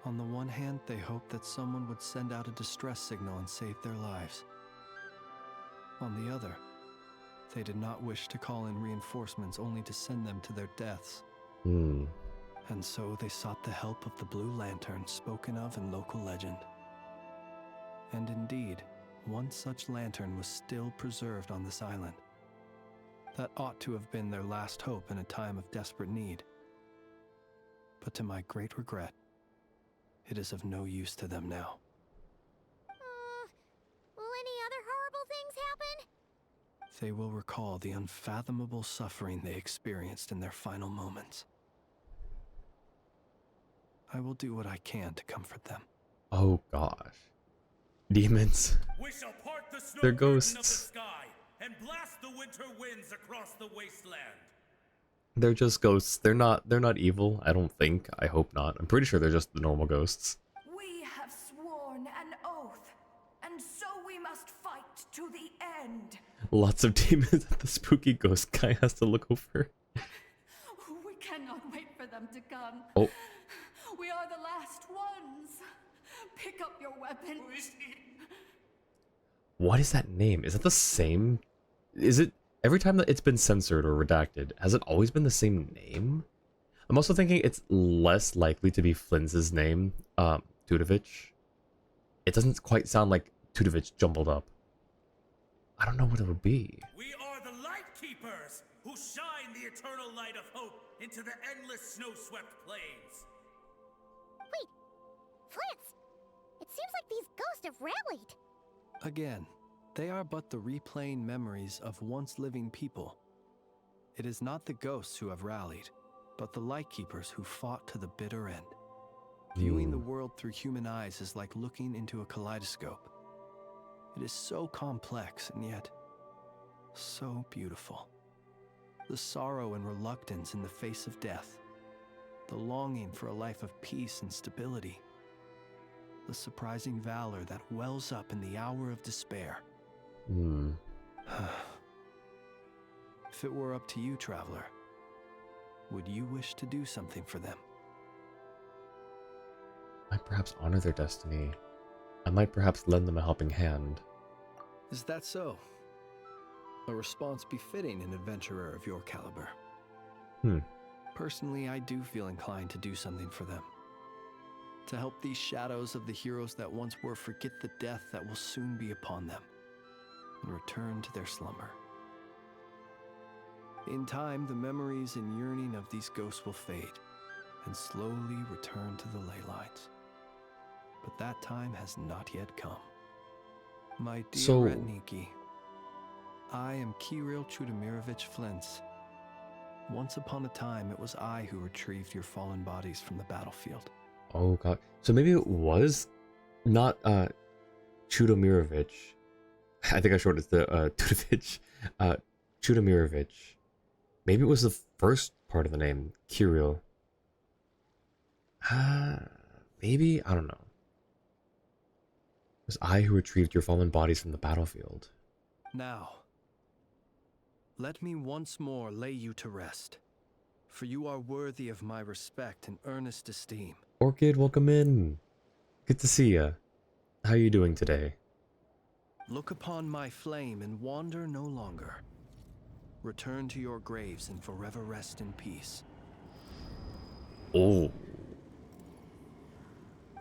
On the one hand, they hoped that someone would send out a distress signal and save their lives. On the other, they did not wish to call in reinforcements only to send them to their deaths. Hmm. And so they sought the help of the Blue Lantern spoken of in local legend. And indeed, one such lantern was still preserved on this island. That ought to have been their last hope in a time of desperate need. But to my great regret, it is of no use to them now. Will any other horrible things happen? They will recall the unfathomable suffering they experienced in their final moments. I will do what I can to comfort them. Oh gosh. Demons. We shall part the snow They're curtain ghosts. of the sky and blast the winter winds across the wasteland. They're just ghosts. They're not evil, I don't think. I hope not. I'm pretty sure they're just the normal ghosts. We have sworn an oath, and so we must fight to the end. Lots of demons that the spooky ghost guy has to look over. We cannot wait for them to come. Oh. We are the last ones. Pick up your weapon. What is that name? Is it the same? Is it every time that it's been censored or redacted, has it always been the same name? I'm also thinking it's less likely to be Flynn's name, Tudovich. It doesn't quite sound like Tudovich jumbled up. I don't know what it would be. We are the Light Keepers who shine the eternal light of hope into the endless snow-swept plains. Wait, Flitz! It seems like these ghosts have rallied. Again, They are but the replaying memories of once living people. It is not the ghosts who have rallied, but the Lightkeepers who fought to the bitter end. Viewing the world through human eyes is like looking into a kaleidoscope. It is so complex and yet so beautiful. The sorrow and reluctance in the face of death, the longing for a life of peace and stability, the surprising valor that wells up in the hour of despair. If it were up to you, traveler, would you wish to do something for them? I might perhaps honor their destiny. I might perhaps lend them a helping hand. Is that so? A response befitting an adventurer of your caliber. Personally, I do feel inclined to do something for them. To help these shadows of the heroes that once were forget the death that will soon be upon them, and return to their slumber. In time, the memories and yearning of these ghosts will fade, and slowly return to the ley lines. But that time has not yet come. My dear Retniki, I am Kirill Chudamirovich Flintz. Once upon a time, it was I who retrieved your fallen bodies from the battlefield. Oh god. So maybe it was not Chudamirovich. I think I shortened it to Tudovich. Chudamirovich. Maybe it was the first part of the name, Kirill. Maybe? I don't know. It was I who retrieved your fallen bodies from the battlefield. Now, let me once more lay you to rest, for you are worthy of my respect and earnest esteem. Orchid, welcome in. Good to see ya. How are you doing today? Look upon my flame and wander no longer. Return to your graves and forever rest in peace. Oh.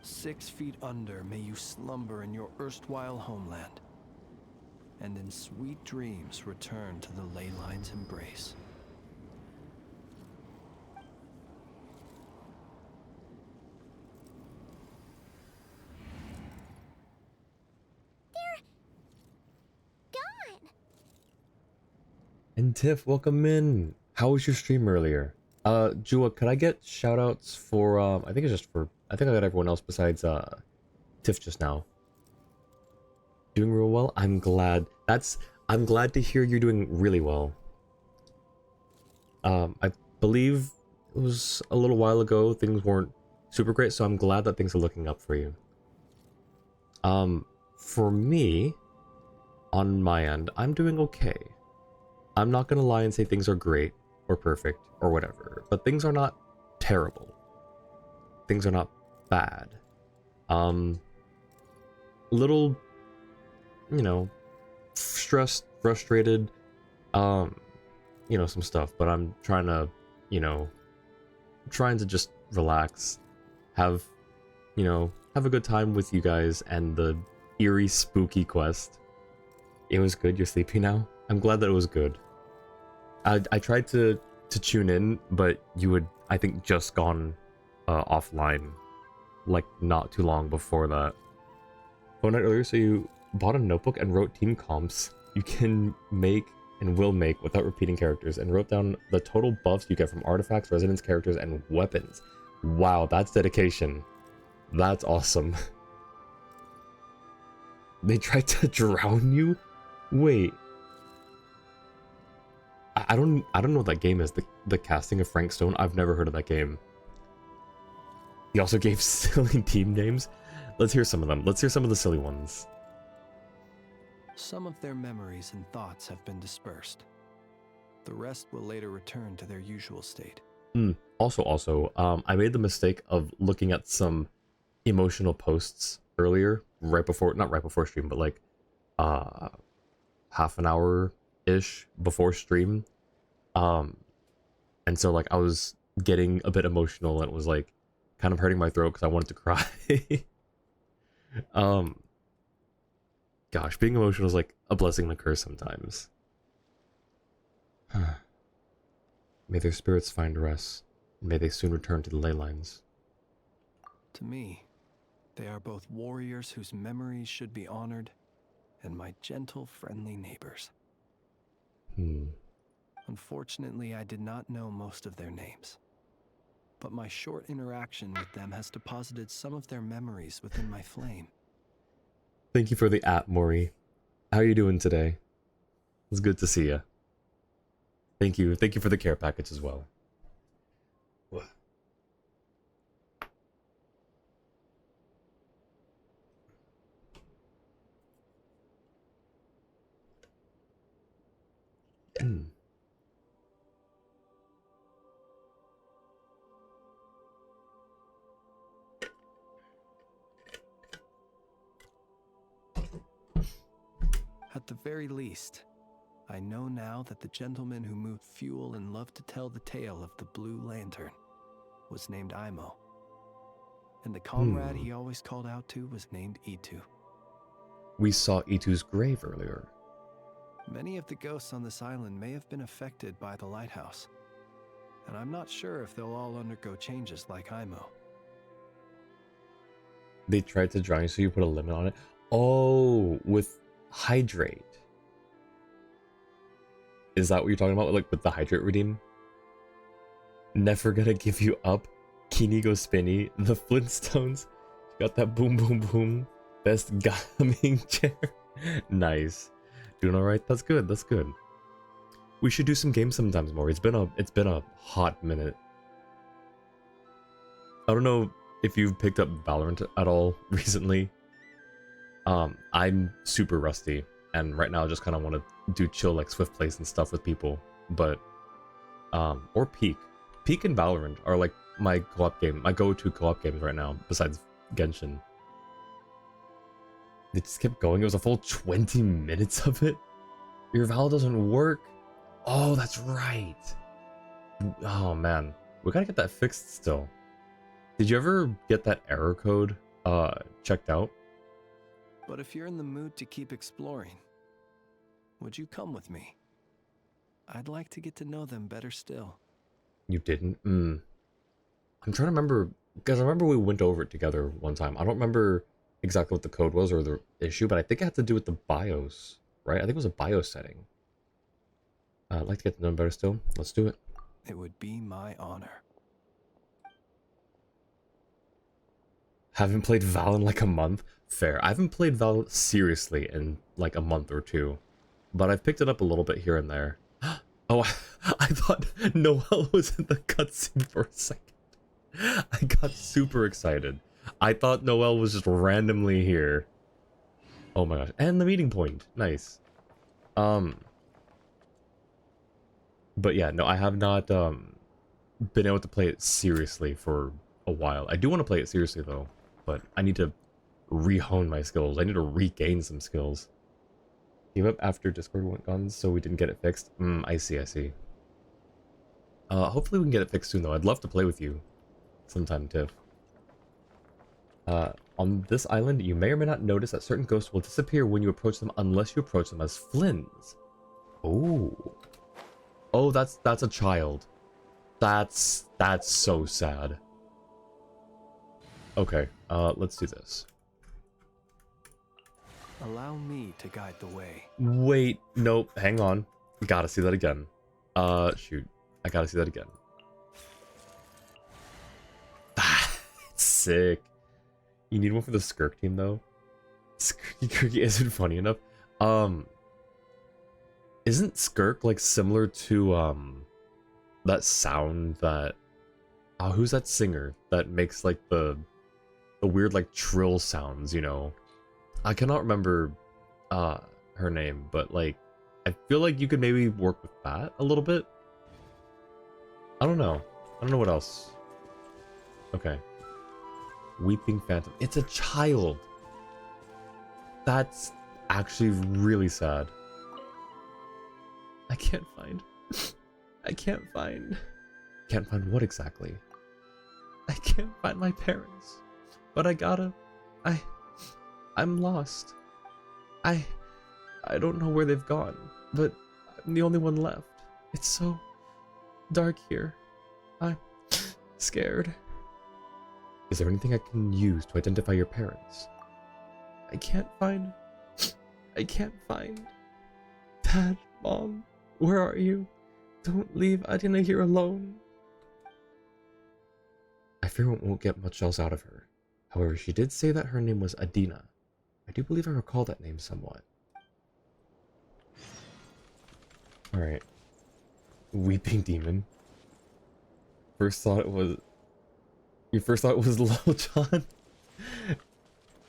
6 feet under may you slumber in your erstwhile homeland, and in sweet dreams return to the ley line's embrace. And Tiff, welcome in. How was your stream earlier? Jua, could I get shoutouts for I think I got everyone else besides Tiff just now. Doing real well? I'm glad. I'm glad to hear you're doing really well. I believe it was a little while ago things weren't super great, so I'm glad that things are looking up for you. For me, on my end, I'm doing okay. I'm not gonna lie and say things are great or perfect or whatever, but things are not terrible. Things are not bad. Little, you know, stressed, frustrated, you know, some stuff, but I'm trying to, you know, just relax, have a good time with you guys and the eerie, spooky quest. It was good. You're sleepy now? I'm glad that it was good. I tried to tune in, but you had, I think, just gone offline, like, not too long before that. Phone night earlier, so you bought a notebook and wrote team comps you can make and will make without repeating characters, and wrote down the total buffs you get from artifacts, residence characters, and weapons. Wow, that's dedication. That's awesome. They tried to drown you? Wait. I don't know what that game is. The casting of Frank Stone. I've never heard of that game. He also gave silly team names. Let's hear some of them. Let's hear some of the silly ones. Some of their memories and thoughts have been dispersed. The rest will later return to their usual state. Also, I made the mistake of looking at some emotional posts earlier, not right before stream, but like half an hour-ish before stream. And so like I was getting a bit emotional, and it was like kind of hurting my throat because I wanted to cry. Gosh, being emotional is like a blessing and a curse sometimes. May their spirits find rest, and may they soon return to the ley lines. To me, they are both warriors whose memories should be honored, and my gentle, friendly neighbors. Hmm. Unfortunately, I did not know most of their names. But my short interaction with them has deposited some of their memories within my flame. Thank you for the app, Maury. How are you doing today? It's good to see you. Thank you. Thank you for the care package as well. At the very least, I know now that the gentleman who moved fuel and loved to tell the tale of the Blue Lantern was named Imo. And the comrade he always called out to was named Itu. We saw Itu's grave earlier. Many of the ghosts on this island may have been affected by the lighthouse, and I'm not sure if they'll all undergo changes like Imo. They tried to drown you, so you put a limit on it. Oh, with hydrate. Is that what you're talking about? Like with the hydrate redeem? Never gonna give you up. Kinigo Spinny. The Flintstones. Got that boom boom boom. Best gaming chair. Nice. Doing alright? That's good. That's good. We should do some games sometimes more. It's been a hot minute. I don't know if you've picked up Valorant at all recently. I'm super rusty, and right now I just kind of want to do chill like Swift plays and stuff with people. But or Peak and Valorant are like my go-to co-op games right now, besides Genshin. They just kept going. It was a full 20 minutes of it. Your Val doesn't work. Oh, that's right. Oh man, we gotta get that fixed still. Did you ever get that error code checked out? But if you're in the mood to keep exploring, would you come with me? I'd like to get to know them better still. You didn't? I'm trying to remember, because I remember we went over it together one time. I don't remember exactly what the code was or the issue, but I think it had to do with the BIOS, right? I think it was a BIOS setting. I'd like to get to know them better still. Let's do it. It would be my honor. Haven't played Val in like a month? Fair. I haven't played Val seriously in like a month or two, but I've picked it up a little bit here and there. Oh, I thought Noelle was in the cutscene for a second. I got super excited. I thought Noelle was just randomly here. Oh my gosh. And the meeting point. Nice. But yeah, no, I have not been able to play it seriously for a while. I do want to play it seriously though, but I need to re-hone my skills. I need to regain some skills. Gave up after Discord went gone, so we didn't get it fixed. I see, I see. Hopefully we can get it fixed soon though. I'd love to play with you sometime, Tiff. On this island, you may or may not notice that certain ghosts will disappear when you approach them unless you approach them as Flins. Oh. Oh, that's a child. That's so sad. Okay, let's do this. Allow me to guide the way. Wait, nope, hang on. Gotta see that again. Shoot. I gotta see that again. Sick. You need one for the Skirk team, though? Skirky isn't funny enough. Isn't Skirk, like, similar to, that sound that... who's that singer that makes, like, the weird, like, trill sounds, you know? I cannot remember, her name, but, like, I feel like you could maybe work with that a little bit. I don't know. I don't know what else. Okay. Weeping Phantom. It's a child. That's actually really sad. I can't find. I can't find. Can't find what exactly? I can't find my parents. But I gotta. I'm lost. I don't know where they've gone, but I'm the only one left. It's so dark here. I'm scared. Is there anything I can use to identify your parents? I can't find I can't find. Dad, Mom, where are you? Don't leave Adina here alone. I fear we won't get much else out of her. However, she did say that her name was Adina. I do believe I recall that name somewhat. Alright. Weeping Demon. First thought it was... Your first thought was Lil John?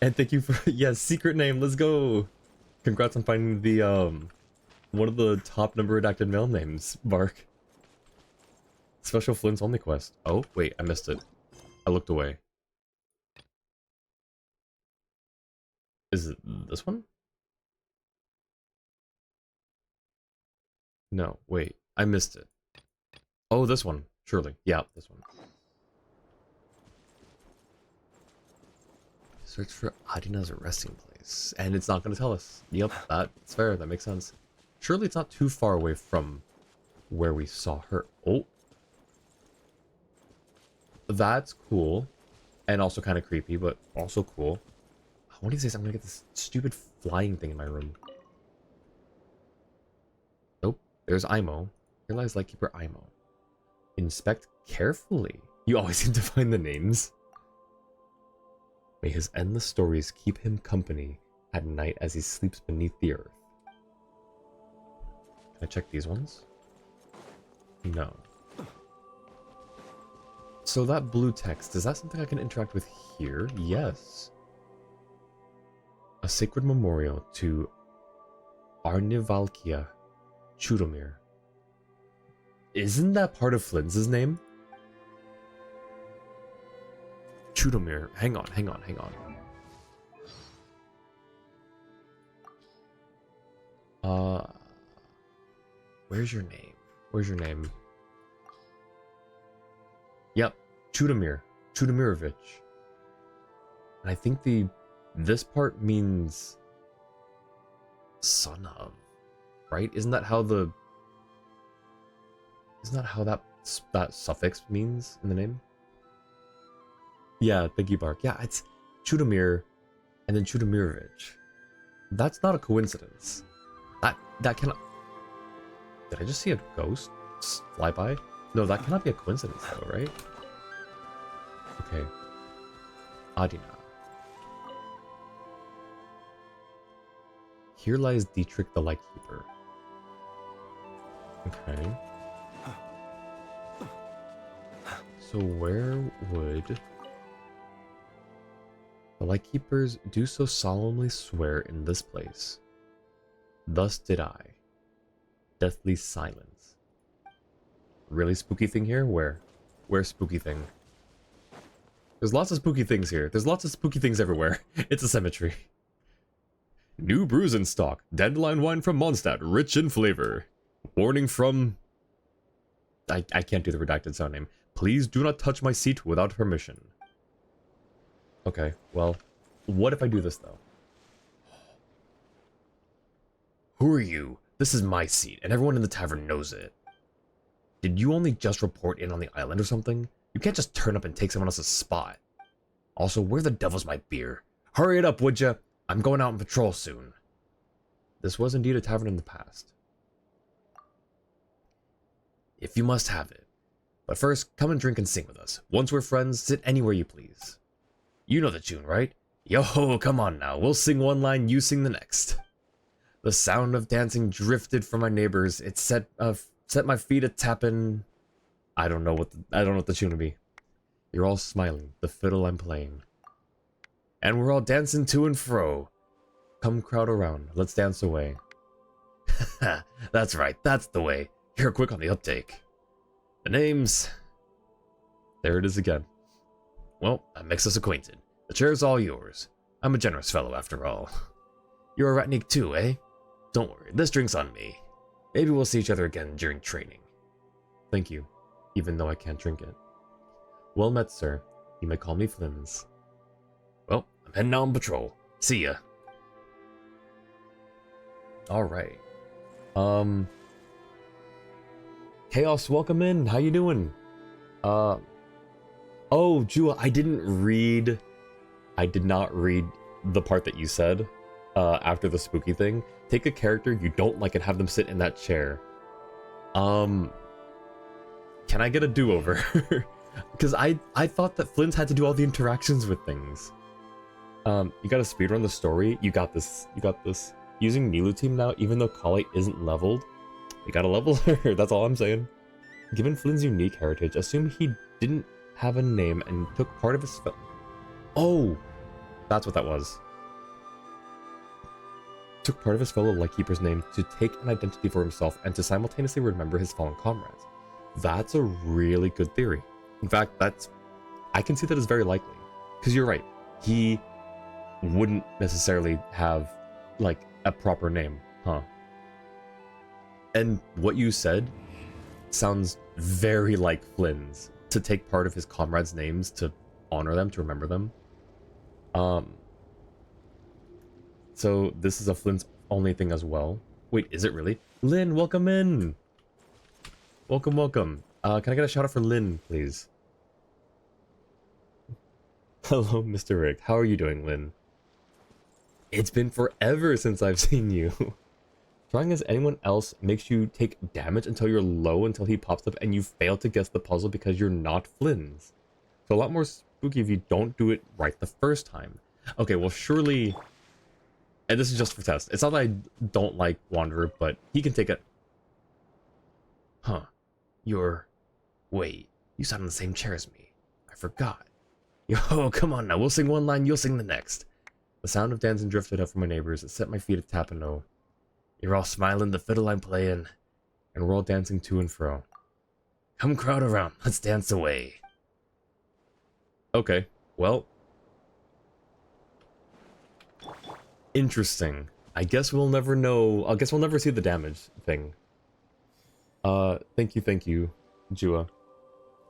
And thank you for... Yeah, secret name, let's go! Congrats on finding the, one of the top number redacted male names, Bark. Special Flint's only quest. Oh, wait, I missed it. I looked away. Is it this one? No, wait, I missed it. Oh, this one, surely. Yeah, this one. Search for Adina's resting place. And it's not going to tell us. Yep, that's fair, that makes sense. Surely it's not too far away from where we saw her. Oh. That's cool. And also kind of creepy, but also cool. One of these days I'm going to get this stupid flying thing in my room. Nope. There's Imo. Here lies Lightkeeper Imo. Inspect carefully. You always seem to find the names. May his endless stories keep him company at night as he sleeps beneath the earth. Can I check these ones? No. So that blue text, is that something I can interact with here? Yes. A sacred memorial to Arnivalkia Chudomir. Isn't that part of Flynn's name? Chudomir. Hang on. Where's your name? Yep, Chudomirovich. And I think this part means son of, right? Isn't that how that suffix means in the name? Yeah, thank you, Bark. Yeah, it's Chudomir and then Chudomirovich. That's not a coincidence. That cannot... Did I just see a ghost fly by? No, that cannot be a coincidence though, right? Okay. Adina. Here lies Dietrich the Lightkeeper. Okay. So where would... The Lightkeepers do so solemnly swear in this place. Thus did I. Deathly silence. Really spooky thing here? Where? Where's spooky thing? There's lots of spooky things here. There's lots of spooky things everywhere. It's a cemetery. New brews in stock. Dandelion wine from Mondstadt, rich in flavor. Warning from... I can't do the redacted sound name. Please do not touch my seat without permission. Okay, well, what if I do this though? Who are you? This is my seat, and everyone in the tavern knows it. Did you only just report in on the island or something? You can't just turn up and take someone else's spot. Also, where the devil's my beer? Hurry it up, would ya? I'm going out on patrol soon. This was indeed a tavern in the past. If you must have it. But first, come and drink and sing with us. Once we're friends, sit anywhere you please. You know the tune, right? Yo, come on now. We'll sing one line, you sing the next. The sound of dancing drifted from my neighbors. It set my feet a tapping. I don't know what the tune would be. You're all smiling. The fiddle I'm playing. And we're all dancing to and fro. Come crowd around. Let's dance away. That's right. That's the way. You're quick on the uptake. The names. There it is again. Well, that makes us acquainted. The chair's all yours. I'm a generous fellow after all. You're a Ratnik too, eh? Don't worry, this drink's on me. Maybe we'll see each other again during training. Thank you, even though I can't drink it. Well met, sir. You may call me Flynn's. Well, I'm heading out on patrol. See ya. Alright. Chaos, welcome in. How you doing? Oh, Jua, I did not read the part that you said. after the spooky thing, take a character you don't like and have them sit in that chair. Can I get a do-over? Because I thought that Flynn's had to do all the interactions with things. You gotta speedrun the story. You got this. You got this. Using Nilu team now, even though Kale isn't leveled, you gotta level her. That's all I'm saying. Given Flynn's unique heritage, assume he didn't have a name and took part of his spell. Oh, that's what that was. Took part of his fellow Lightkeeper's name to take an identity for himself and to simultaneously remember his fallen comrades. That's a really good theory. In fact, I can see that as very likely. Because you're right, he wouldn't necessarily have, like, a proper name, huh? And what you said sounds very like Flynn's, to take part of his comrades' names to honor them, to remember them. So this is a Flynn's only thing as well. Wait, is it really? Lynn, welcome in! Welcome, welcome. Can I get a shout out for Lynn, please? Hello, Mr. Rick. How are you doing, Lynn? It's been forever since I've seen you. Trying as anyone else makes you take damage until you're low until he pops up and you fail to guess the puzzle because you're not Flynn's. So a lot more spooky if you don't do it right the first time. Okay, well surely... And this is just for test. It's not that I don't like Wanderer, but he can take it. Huh. Wait, you sat on the same chair as me. I forgot. Yo, come on now, we'll sing one line, you'll sing the next. The sound of dancing drifted up from my neighbors. It set my feet a tapping. You're all smiling, the fiddle I'm playing, and we're all dancing to and fro. Come crowd around, let's dance away. Okay, well. Interesting. I guess we'll never know. I guess we'll never see the damage thing. Thank you, Jua.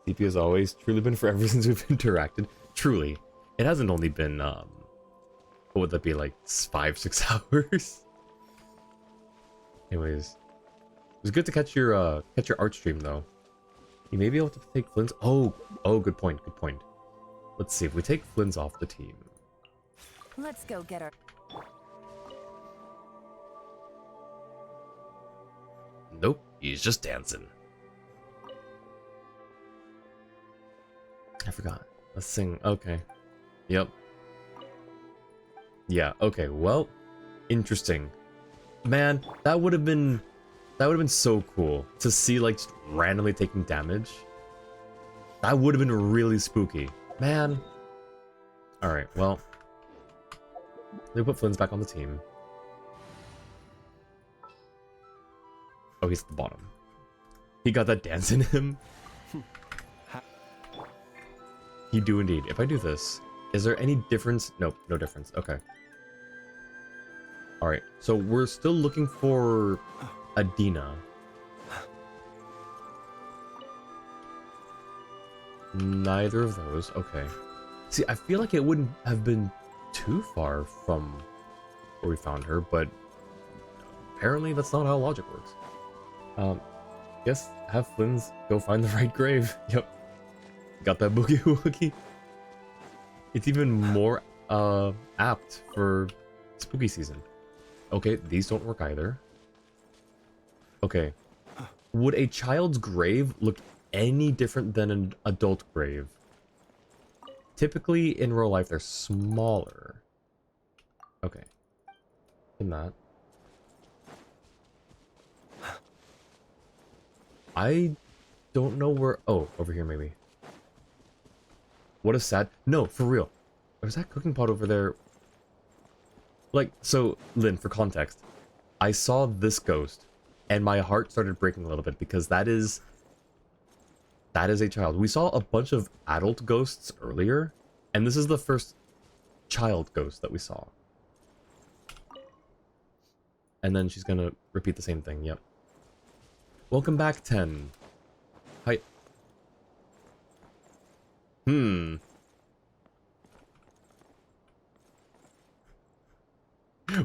CP as always, truly been forever since we've interacted. Truly. It hasn't only been, what would that be, like 5-6 hours? Anyways. It was good to catch your art stream though. You may be able to take Flynn's. Oh, good point. Let's see if we take Flynn's off the team. Let's go get her. Nope, he's just dancing. I forgot. Let's sing. Okay. Yep. Yeah, okay, well, interesting. Man, that would have been so cool to see, like, just randomly taking damage. That would have been really spooky. Man. Alright, well. They put Flynn's back on the team. Oh, he's at the bottom. He got that dance in him. He do indeed. If I do this, is there any difference? Nope, no difference. Okay. Alright, so we're still looking for Adina. Neither of those. Okay. See, I feel like it wouldn't have been too far from where we found her, but apparently that's not how logic works. Guess have Flynn's go find the right grave. Yep. Got that boogie woogie. It's even more apt for spooky season. Okay, these don't work either. Okay. Would a child's grave look any different than an adult grave? Typically in real life they're smaller. Okay. In that. I don't know where... Oh, over here maybe. What a sad... No, for real. There's that cooking pot over there. Like, so, Lynn, for context. I saw this ghost, and my heart started breaking a little bit, because that is a child. We saw a bunch of adult ghosts earlier, and this is the first child ghost that we saw. And then she's gonna repeat the same thing, yep. Welcome back, 10. Hi.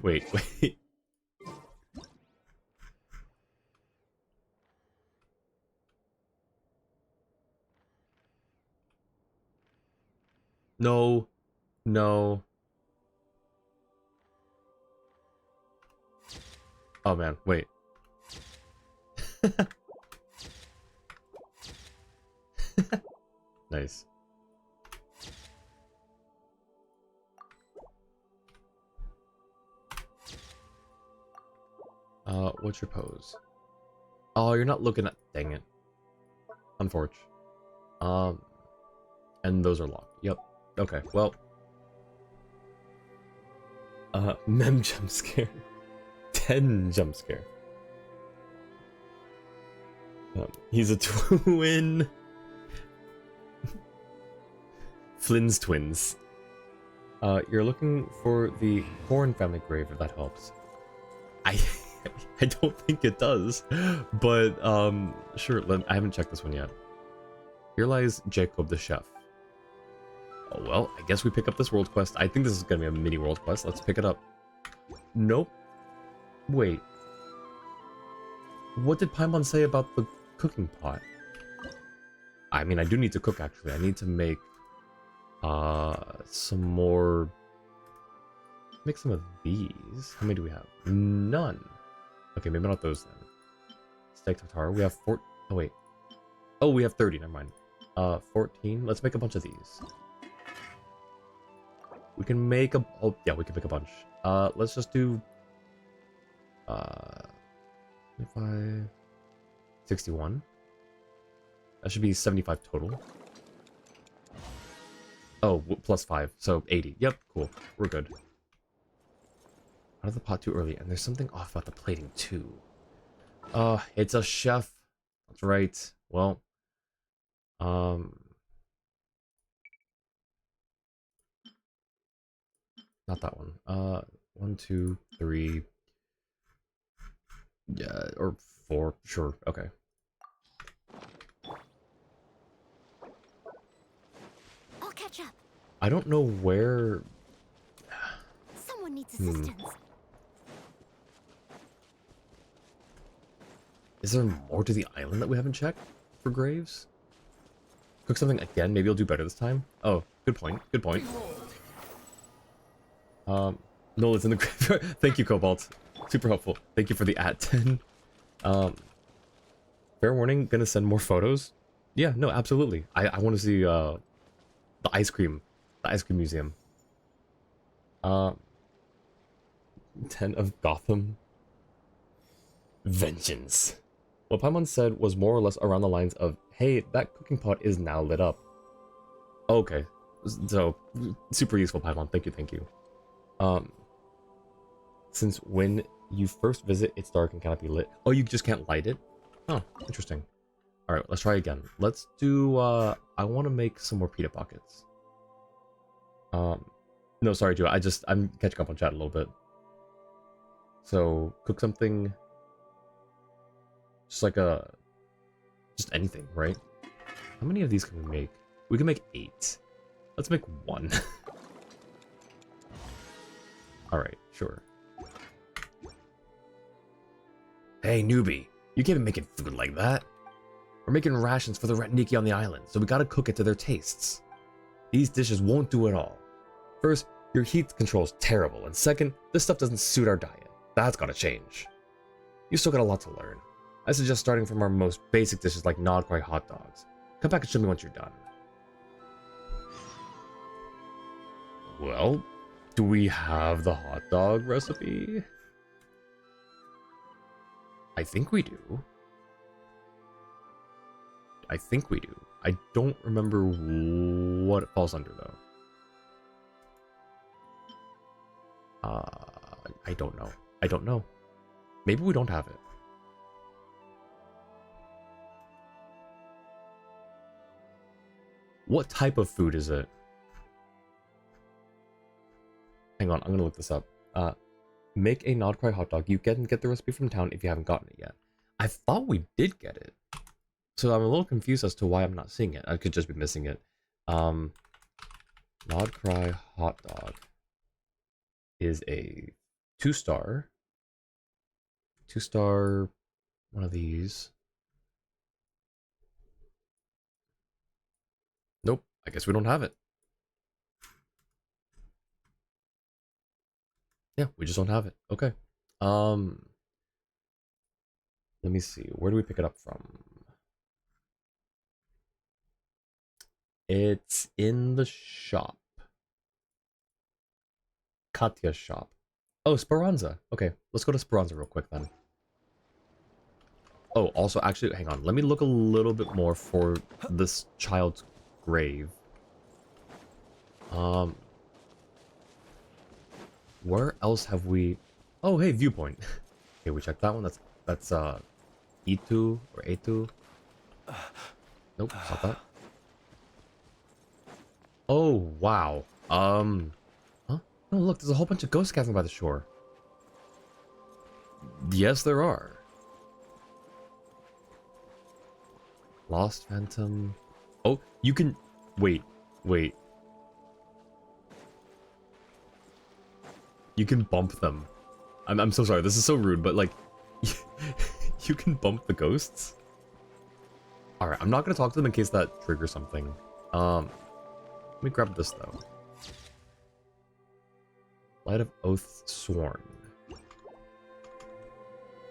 Wait. No. Oh man, wait. Nice. What's your pose? Oh, you're not looking at. Dang it. Unfortunate. And those are locked. Yep. Okay. Well. Mem jump scare. 10 jump scare. He's a twin. Flynn's twins. You're looking for the Horn family grave, if that helps. I don't think it does, but sure. I haven't checked this one yet. Here lies Jacob the chef. Oh well, I guess we pick up this world quest. I think this is gonna be a mini world quest. Let's pick it up. Nope. Wait. What did Paimon say about the cooking pot? I mean, I do need to cook actually. I need to make some more. Make some of these. How many do we have? None. Okay, maybe not those then. Steak tartare. We have 4. Oh wait. Oh, we have 30. Never mind. 14. Let's make a bunch of these. We can make a. Oh yeah, we can make a bunch. Let's just do. 25. 61. That should be 75 total. Oh, plus 5, so 80. Yep, cool. We're good. Out of the pot too early, and there's something off about the plating too. It's a chef. That's right. Well, not that one. 1, 2, 3. Yeah, or 4. Sure. Okay. I'll catch up. I don't know where. Someone needs assistance. Is there more to the island that we haven't checked for graves? Cook something again. Maybe you'll do better this time. Oh, good point. Good point. No, it's in the graveyard. Thank you, Cobalt. Super helpful. Thank you for the @10. Fair warning. Gonna send more photos. Yeah. No. Absolutely. I want to see the ice cream museum. 10 of Gotham. Vengeance. What Paimon said was more or less around the lines of, hey, that cooking pot is now lit up. Okay. So, super useful, Paimon. Thank you. Since when you first visit, it's dark and cannot be lit. Oh, you just can't light it? Oh, interesting. Alright, let's try again. Let's do, I want to make some more pita pockets. No, sorry, Joe. I'm catching up on chat a little bit. So, cook something. Just like just anything, right? How many of these can we make? We can make 8. Let's make 1. Alright, sure. Hey, newbie. You can't be making food like that. We're making rations for the Retniki on the island, so we gotta cook it to their tastes. These dishes won't do it all. First, your heat control's terrible, and second, this stuff doesn't suit our diet. That's gotta change. You still got a lot to learn. I suggest starting from our most basic dishes like Nod-Krai hot dogs. Come back and show me once you're done. Well, do we have the hot dog recipe? I think we do. I don't remember what it falls under, though. I don't know. Maybe we don't have it. What type of food is it? Hang on, I'm gonna look this up. Make a Nod-Krai hot dog. You can get the recipe from town if you haven't gotten it yet. I thought we did get it. So I'm a little confused as to why I'm not seeing it. I could just be missing it. Nod-Krai hot dog is a 2-star. 2-star, one of these. Nope, I guess we don't have it. Yeah, we just don't have it. Okay. Let me see. Where do we pick it up from? It's in the shop. Katya's shop. Oh, Speranza. Okay, let's go to Speranza real quick then. Oh, also, actually, hang on. Let me look a little bit more for this child's grave. Where else have we... Oh, hey, viewpoint. Okay, we checked that one. That's E2 or A2. Nope, it's not that. Oh, wow. Huh? Oh, look, there's a whole bunch of ghosts gathering by the shore. Yes, there are. Lost Phantom. Oh, you can... Wait. You can bump them. I'm so sorry, this is so rude, but like... you can bump the ghosts? Alright, I'm not gonna talk to them in case that triggers something. Let me grab this, though. Light of Oath Sworn.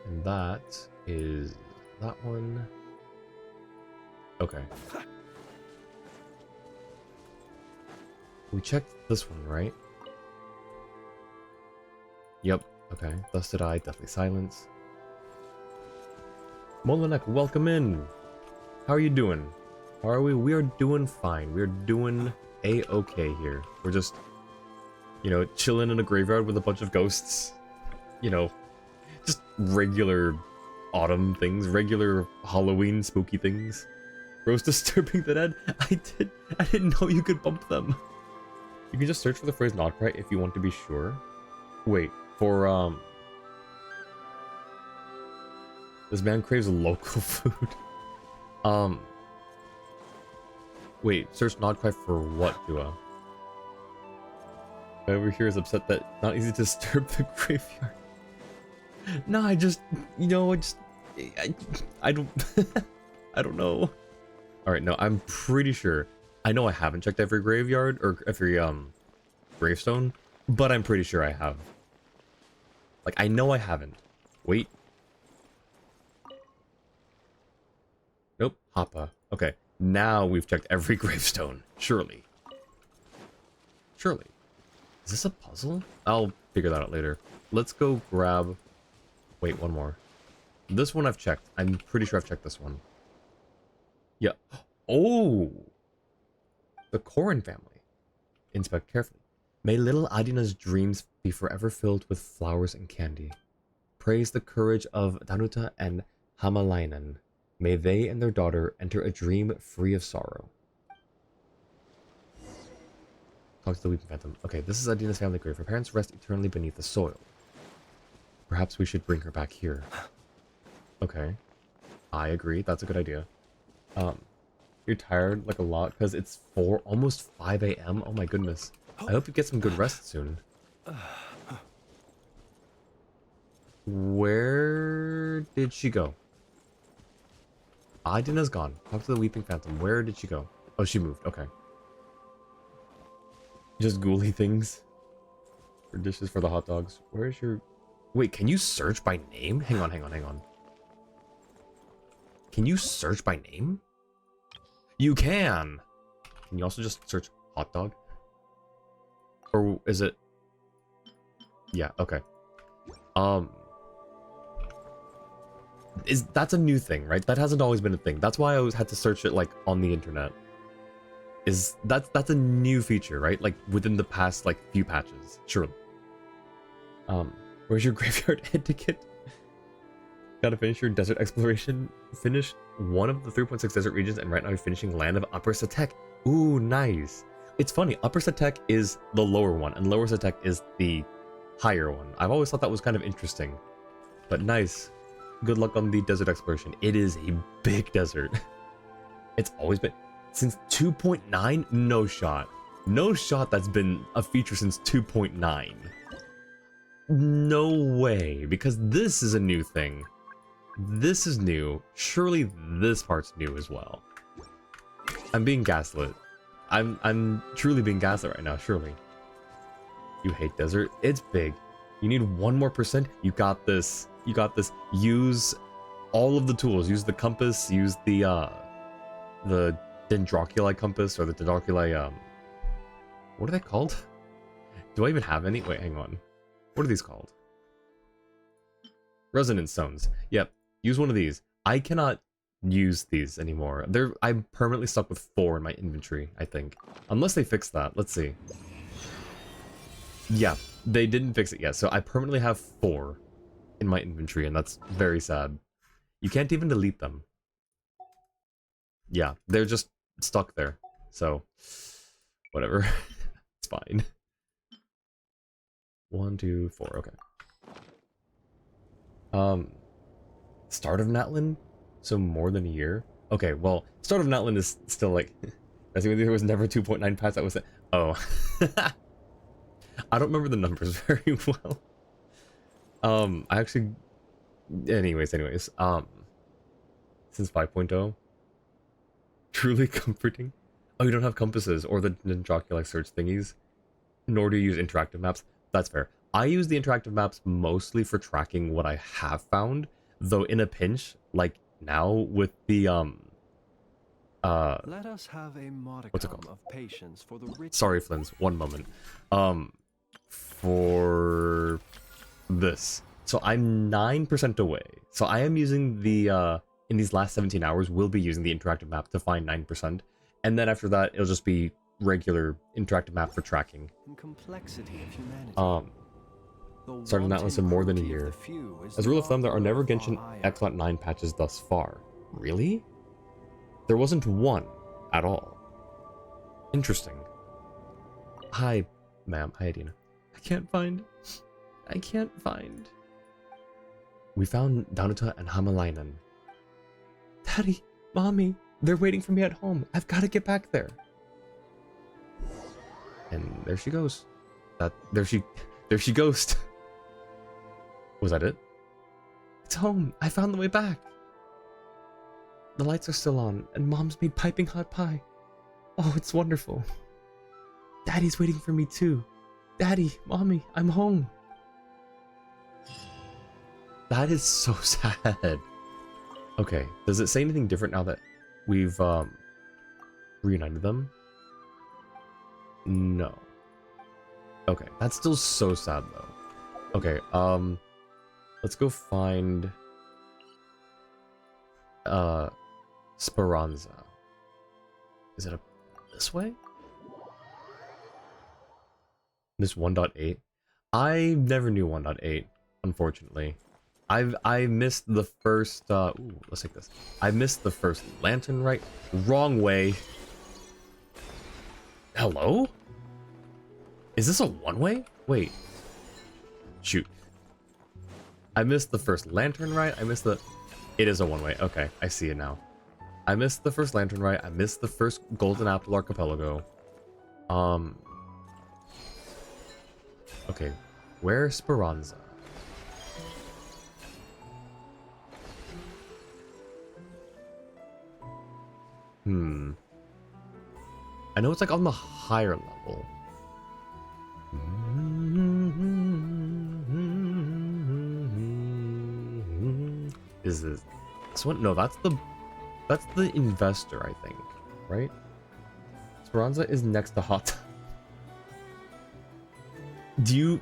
And that is... that one... Okay. We checked this one, right? Yep. Okay. Thus did I. Deathly Silence. Molinek, welcome in! How are you doing? How are we? We are doing fine. We're doing A-okay here. We're just, you know, chilling in a graveyard with a bunch of ghosts. You know, just regular autumn things, regular Halloween spooky things. Rose disturbing the dead? I didn't know you could bump them. You can just search for the phrase Nod-Krai if you want to be sure. Wait, for this man craves local food. Wait, search Nod-Krai for what, Dua? Over here is upset that not easy to disturb the graveyard. No, I just, you know, I don't, I don't know. All right, no, I'm pretty sure. I know I haven't checked every graveyard or every gravestone, but I'm pretty sure I have. Like, I know I haven't. Wait. Nope, Hoppa. Okay, now we've checked every gravestone. Surely. Surely. Is this a puzzle? I'll figure that out later. Let's go grab... Wait, one more. This one I've checked. I'm pretty sure I've checked this one. Yeah. Oh! The Korin family. Inspect carefully. May little Adina's dreams be forever filled with flowers and candy. Praise the courage of Danuta and Hamalainen. May they and their daughter enter a dream free of sorrow. Talk to the Weeping Phantom. Okay, this is Adina's family grave. Her parents rest eternally beneath the soil. Perhaps we should bring her back here. Okay. I agree. That's a good idea. You're tired like a lot because it's almost 5 a.m. Oh my goodness. I hope you get some good rest soon. Where did she go? Adina's gone. Talk to the Weeping Phantom. Where did she go? Oh, she moved. Okay. Just ghouly things. For dishes for the hot dogs. Where's your... Wait, can you search by name? Hang on. Can you search by name? You can! Can you also just search hot dog? Or is it... Yeah, okay. That's a new thing, right? That hasn't always been a thing. That's why I always had to search it, like, on the internet. That's a new feature, right? Like, within the past, like, few patches. Surely. Where's your graveyard etiquette? Gotta finish your desert exploration. Finish one of the 3.6 desert regions, and right now you're finishing Land of Upper Satek. Ooh, nice. It's funny, Upper Satek is the lower one, and Lower Satek is the higher one. I've always thought that was kind of interesting. But nice. Good luck on the desert exploration. It is a big desert. It's always been... Since 2.9? No shot. No shot that's been a feature since 2.9. No way, because this is a new thing. This is new. Surely this part's new as well. I'm being gaslit. I'm truly being gaslit right now, surely. You hate desert? It's big. You need 1 more %? You got this. You got this. Use all of the tools. Use the compass, use the Dendroculi compass, or the Dendroculi, what are they called? Do I even have any? Wait, hang on. What are these called? Resonance stones. Yep, use one of these. I cannot use these anymore. I'm permanently stuck with 4 in my inventory, I think. Unless they fix that. Let's see. Yeah, they didn't fix it yet, so I permanently have 4 in my inventory, and that's very sad. You can't even delete them. Yeah, they're just stuck there. So, whatever. It's fine. 1, 2, 4, okay. Start of Natlan? So more than a year? Okay, well, Start of Natlan is still like... I think there was never 2.9 patch that was... Oh. I don't remember the numbers very well. I actually... Anyways. Since 5.0. Truly comforting. Oh, you don't have compasses or the Nod-Krai search thingies? Nor do you use interactive maps? That's fair. I use the interactive maps mostly for tracking what I have found, though in a pinch, like now with the Let us have a what's it modicum called? of patience for the rich. Sorry, Flins, one moment. For this. So I'm 9% away. So I am using the in these last 17 hours, we'll be using the interactive map to find 9%. And then after that, it'll just be regular interactive map for tracking. Complexity of humanity. Starting that list in more than a year. As a rule of thumb, there are never Genshin Excellent 9 patches thus far. Really? There wasn't one at all. Interesting. Hi, ma'am. Hi, Adina. I can't find. We found Danuta and Hamalainen. Daddy, Mommy, they're waiting for me at home. I've got to get back there. And there she goes. There she goes. Was that it? It's home. I found the way back. The lights are still on, and Mom's made piping hot pie. Oh, it's wonderful. Daddy's waiting for me too. Daddy, Mommy, I'm home. That is so sad. Okay, does it say anything different now that we've reunited them? No. Okay, that's still so sad though. Okay, let's go find Speranza. Is it this way? This 1.8? I never knew 1.8, unfortunately. I missed the first ooh, let's take this. I missed the first lantern, right? Wrong way. Hello? Is this a one-way? Wait. Shoot. I missed the first lantern, right? I missed the... It is a one-way. Okay, I see it now. I missed the first lantern, right? I missed the first Golden Apple Archipelago. Okay. Where's Speranza? I know it's like on the higher level. Is this one? No, that's the investor, I think, right? Speranza is next to Hot. Do you?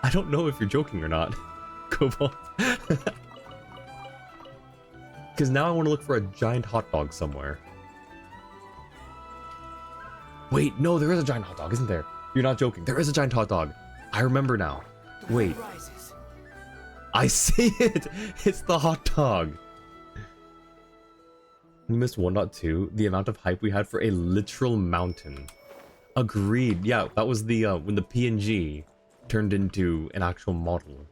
I don't know if you're joking or not, Cobalt. Because now I want to look for a giant hot dog somewhere. Wait, no, there is a giant hot dog, isn't there? You're not joking. There is a giant hot dog. I remember now. Wait. I see it! It's the hot dog. We missed 1.2. The amount of hype we had for a literal mountain. Agreed. Yeah, that was the when the PNG turned into an actual model.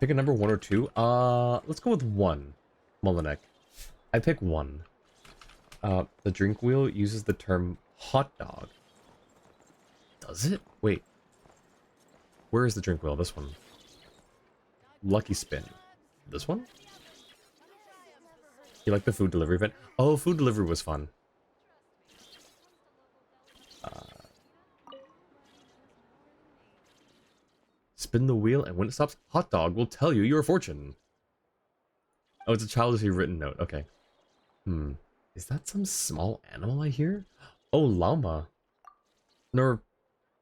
Pick a number 1 or 2. Let's go with 1. Molinek. I pick 1. The drink wheel uses the term hot dog. Does it? Wait. Where is the drink wheel? This one. Lucky spin. This one? You like the food delivery event? Oh, food delivery was fun. Spin the wheel, and when it stops, hot dog will tell you your fortune. Oh, it's a childishly written note. Okay. Is that some small animal I hear? Oh, llama. No,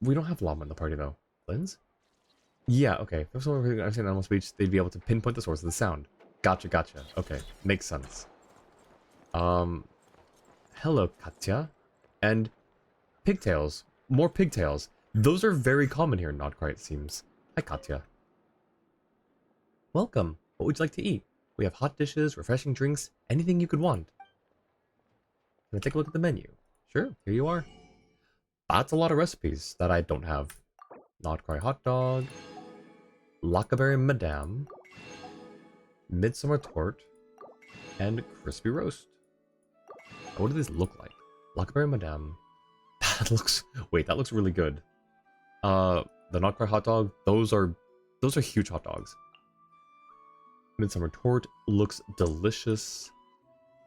we don't have llama in the party though. Lens? Yeah, okay. If someone really understands animal speech, they'd be able to pinpoint the source of the sound. Gotcha, gotcha. Okay, makes sense. Hello, Katya. And pigtails. More pigtails. Those are very common here in Nod-Krai, it seems. Hi, Katya. Welcome. What would you like to eat? We have hot dishes, refreshing drinks, anything you could want. Can I take a look at the menu? Sure, here you are. That's a lot of recipes that I don't have. Nod-Krai hot dog, Lockaberry Madame, Midsummer Tort, and Crispy Roast. What do these look like? Lockaberry Madame. That looks... Wait, that looks really good. The Nod-Krai hot dog, those are huge hot dogs. Midsummer Tort looks delicious.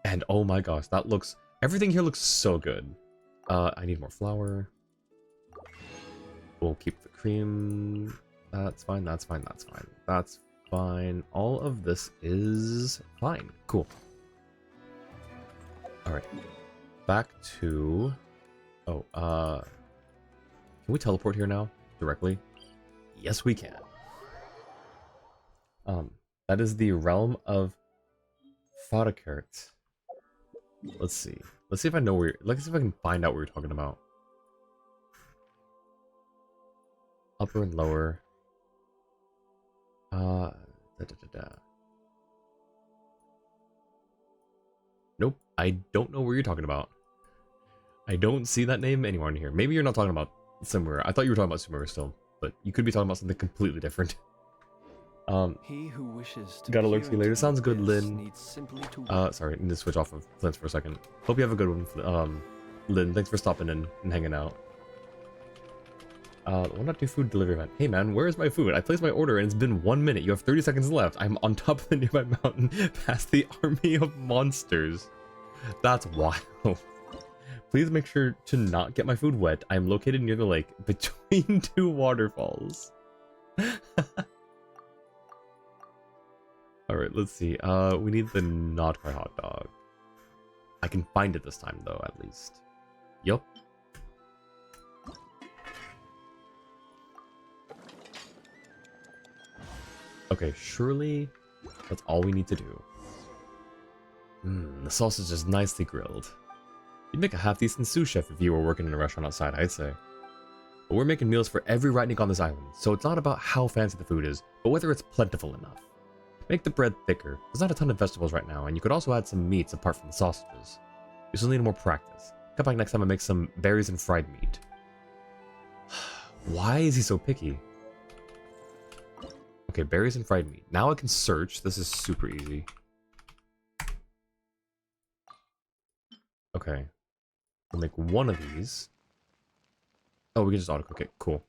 And oh my gosh, that looks... Everything here looks so good. I need more flour. We'll keep the cream. That's fine, that's fine, that's fine. That's fine. All of this is fine. Cool. Alright. Back to... Oh, can we teleport here now? Directly? Yes, we can. That is the realm of Farakert. Let's see. Let's see if I know where... Let's see if I can find out what you're talking about. Upper and lower. Nope, I don't know where you're talking about. I don't see that name anywhere in here. Maybe you're not talking about Simura. I thought you were talking about Simura still, but you could be talking about something completely different. He who wishes to gotta peer lurk to you into later. the Sounds good, abyss Lynn. needs simply to Sorry, I need to switch off of Flint's for a second. Hope you have a good one, Lynn. Thanks for stopping in and hanging out. Why not do food delivery event? Hey man, where is my food? I placed my order and it's been 1 minute. You have 30 seconds left. I'm on top of the nearby mountain past the army of monsters. That's wild. Please make sure to not get my food wet. I'm located near the lake between 2 waterfalls. Alright, let's see. We need the Nod-Krai hot dog. I can find it this time though, at least. Yup. Okay, surely that's all we need to do. The sausage is nicely grilled. You'd make a half-decent sous chef if you were working in a restaurant outside, I'd say. But we're making meals for every ratnik on this island, so it's not about how fancy the food is, but whether it's plentiful enough. Make the bread thicker. There's not a ton of vegetables right now, and you could also add some meats apart from the sausages. You still need more practice. Come back next time and make some berries and fried meat. Why is he so picky? Okay, berries and fried meat. Now I can search. This is super easy. Okay. We'll make one of these. Oh, we can just auto-cook it. Cool.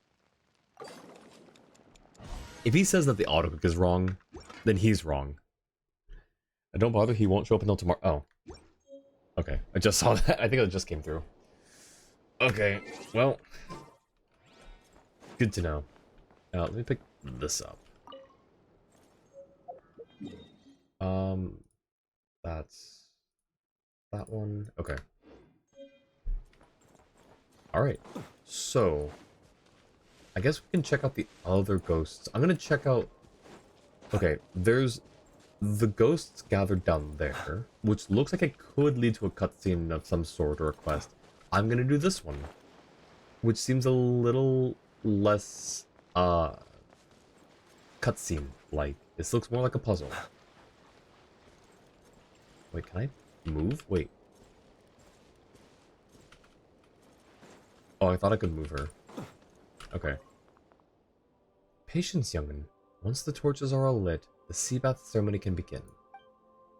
If he says that the auto-cook is wrong, then he's wrong. And don't bother, he won't show up until tomorrow. Oh. Okay, I just saw that. I think it just came through. Okay, well. Good to know. Let me pick this up. That's that one. Okay. Alright. So I guess we can check out the other ghosts. I'm gonna check out... Okay, there's the ghosts gathered down there, which looks like it could lead to a cutscene of some sort or a quest. I'm gonna do this one, which seems a little less cutscene-like. This looks more like a puzzle. Wait, can I move? Wait. Oh, I thought I could move her. Okay. Patience, young'un. Once the torches are all lit, the sea bath ceremony can begin.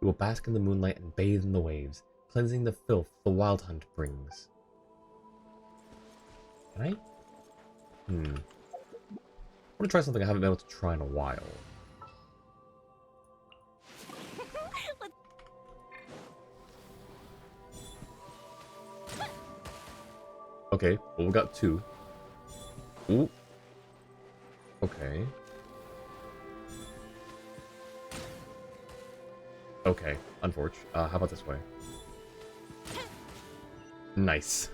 We will bask in the moonlight and bathe in the waves, cleansing the filth the wild hunt brings. Can I? I want to try something I haven't been able to try in a while. Okay, well we got 2. Ooh. Okay. Okay, unfortunate. How about this way? Nice.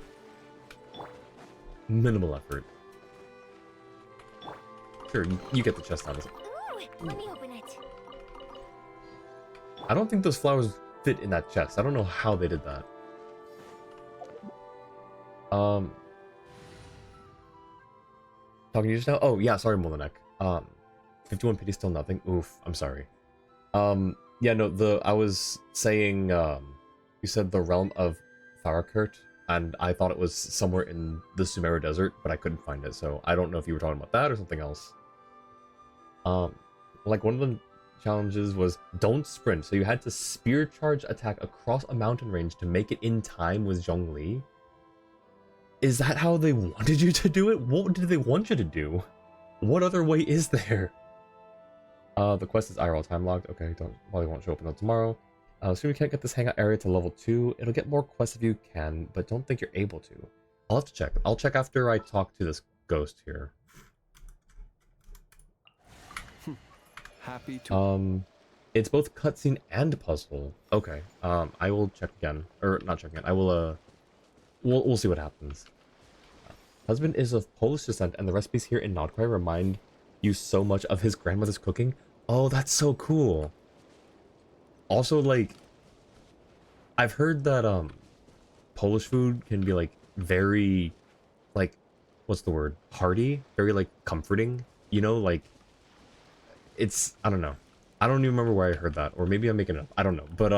Minimal effort. Sure, you get the chest out of it. Ooh, let me open it. I don't think those flowers fit in that chest. I don't know how they did that. Talking to you just now? Oh, yeah, sorry, Molinek. 51 pity, still nothing. Oof, I'm sorry. Yeah, no, I was saying, you said the realm of Farakurt, and I thought it was somewhere in the Sumeru Desert, but I couldn't find it, so I don't know if you were talking about that or something else. Like, one of the challenges was don't sprint, so you had to spear charge attack across a mountain range to make it in time with Zhongli. Is that how they wanted you to do it? What did they want you to do? What other way is there? The quest is IRL time logged. Okay, probably won't show up until tomorrow. So we can't get this hangout area to level 2. It'll get more quests if you can, but don't think you're able to. I'll have to check. I'll check after I talk to this ghost here. Happy to... It's both cutscene and puzzle. Okay, I will check again. Or, not check again. I will, we'll see what happens. Husband is of Polish descent, and the recipes here in Nod-Krai remind you so much of his grandmother's cooking. Oh, that's so cool. Also, like, I've heard that, Polish food can be, like, very, like, what's the word? Hearty? Very, like, comforting. You know, like, it's, I don't know. I don't even remember where I heard that. Or maybe I'm making it up. I don't know. But,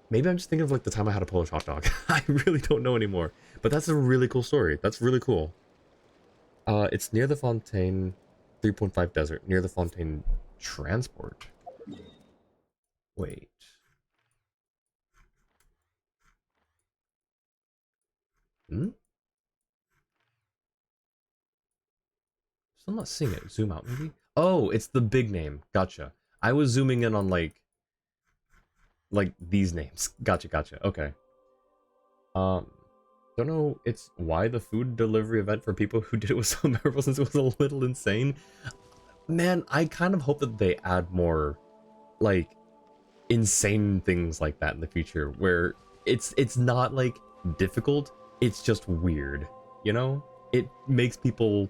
maybe I'm just thinking of, like, the time I had a Polish hot dog. I really don't know anymore. But that's a really cool story. That's really cool. It's near the Fontaine 3.5 desert. Near the Fontaine transport. Wait. Still not seeing it. Zoom out, maybe? Oh, it's the big name. Gotcha. I was zooming in on, like these names. Gotcha. Okay. Don't know it's why the food delivery event for people who did it was so memorable since it was a little insane. Man, I kind of hope that they add more, like, insane things like that in the future, where it's not, like, difficult, it's just weird, you know? It makes people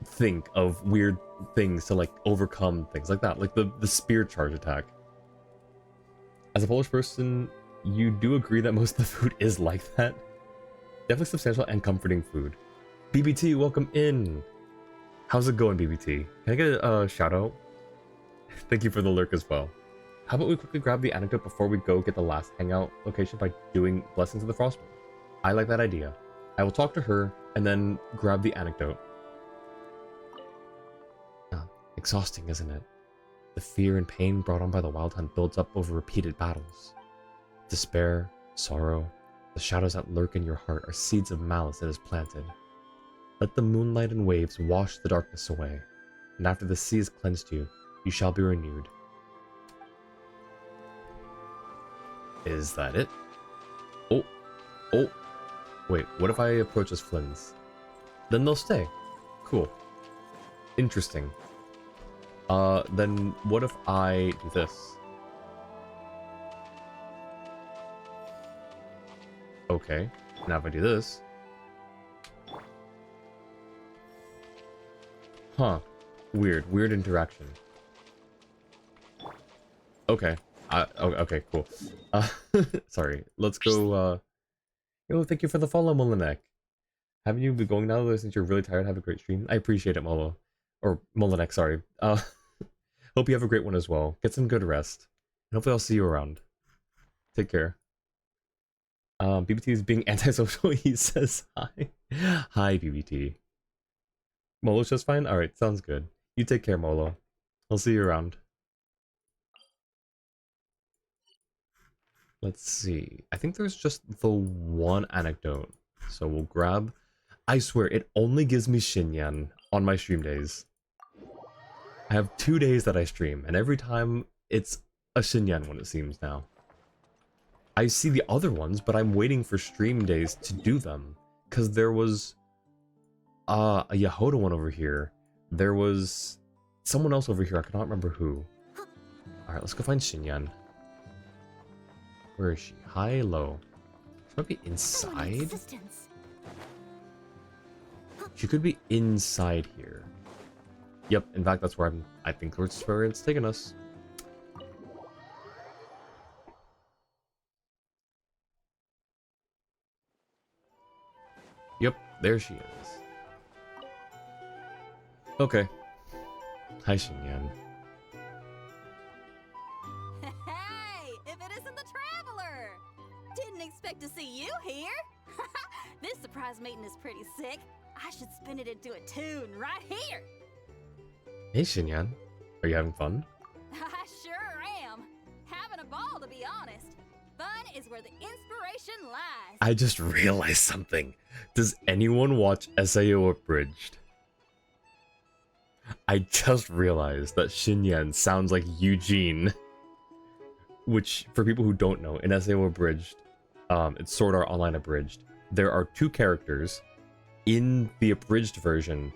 think of weird things to, like, overcome things like that, like the spear charge attack. As a Polish person, you do agree that most of the food is like that? Definitely substantial and comforting food. BBT, welcome in! How's it going, BBT? Can I get a shout out? Thank you for the lurk as well. How about we quickly grab the anecdote before we go get the last hangout location by doing Blessings of the Frostmourne? I like that idea. I will talk to her and then grab the anecdote. Exhausting, isn't it? The fear and pain brought on by the Wild Hunt builds up over repeated battles. Despair, sorrow, the shadows that lurk in your heart are seeds of malice that is planted. Let the moonlight and waves wash the darkness away, and after the sea has cleansed you, you shall be renewed. Is that it? Oh. Wait, what if I approach as Flynn's? Then they'll stay. Cool. Interesting. Then what if I do this? Okay, now if I do this... Huh. Weird interaction. Okay. Okay, cool. Sorry. Let's go, Yo, thank you for the follow, Molinek. Haven't you been going now, though, since you're really tired? Have a great stream. I appreciate it, Molo. Or Molinek, sorry. Hope you have a great one as well. Get some good rest. And hopefully I'll see you around. Take care. BBT is being antisocial. He says hi. Hi, BBT. Molo's just fine? Alright, sounds good. You take care, Molo. I'll see you around. Let's see. I think there's just the one anecdote. So we'll grab... I swear, it only gives me Xinyan on my stream days. I have 2 days that I stream, and every time it's a Xinyan one, it seems now. I see the other ones, but I'm waiting for stream days to do them. Because there was... a Yahoda one over here. There was someone else over here. I cannot remember who. Alright, let's go find Xinyan. Where is she? High, low. She might be inside. She could be inside here. Yep, in fact, that's where I think that's where it's taking us. Yep, there she is. Okay. Hi, Xinyan. Hey, if it isn't the Traveler! Didn't expect to see you here. This surprise meeting is pretty sick. I should spin it into a tune right here. Hey, Xinyan. Are you having fun? I sure am. Having a ball, to be honest. Fun is where the inspiration lies. I just realized something. Does anyone watch SAO Abridged? I just realized that Xinyan sounds like Eugene. Which, for people who don't know, in SAO Abridged, it's Sword Art Online Abridged, there are two characters. In the abridged version,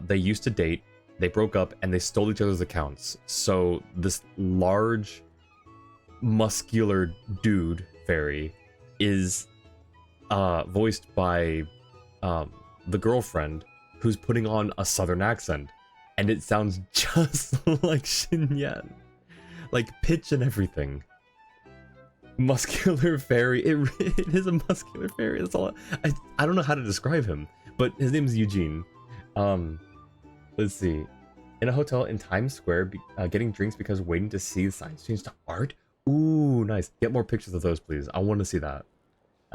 they used to date, they broke up, and they stole each other's accounts. So this large, muscular dude, fairy, is voiced by the girlfriend, who's putting on a southern accent. And it sounds just like Xinyan. Like, pitch and everything. Muscular fairy. It is a muscular fairy. That's all. I don't know how to describe him, but his name is Eugene. Let's see. In a hotel in Times Square, getting drinks because waiting to see the signs change to art. Ooh, nice. Get more pictures of those, please. I want to see that.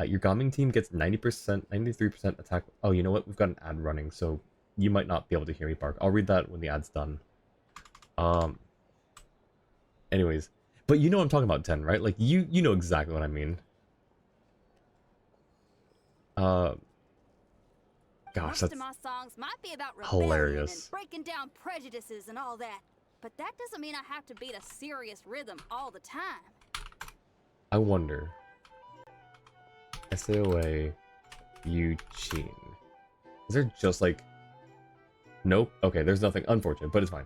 Your gaming team gets 90%, 93% attack. Oh, you know what? We've got an ad running, so you might not be able to hear me bark. I'll read that when the ad's done. Anyways. But you know what I'm talking about, 10, right? Like, you know exactly what I mean. Gosh, Most that's of my songs might be about hilarious. and breaking down prejudices and all that, but that doesn't mean I have to beat a serious rhythm all the time. I wonder. SAOA Eugene. Is there just like... Nope. Okay, there's nothing. Unfortunate, but it's fine.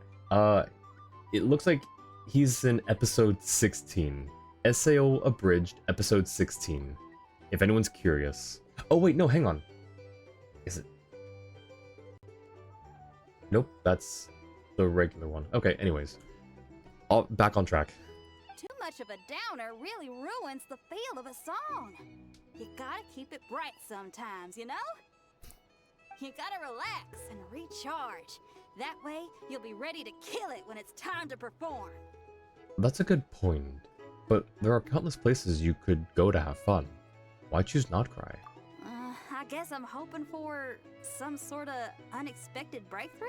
It looks like he's in episode 16. SAO Abridged, episode 16. If anyone's curious. Oh, wait, no, hang on. Is it? Nope, that's the regular one. Okay, anyways. Back on track. Too much of a downer really ruins the feel of a song. You gotta keep it bright sometimes, you know? You gotta relax and recharge. That way, you'll be ready to kill it when it's time to perform. That's a good point. But there are countless places you could go to have fun. Why choose Nod-Krai? I guess I'm hoping for some sort of unexpected breakthrough?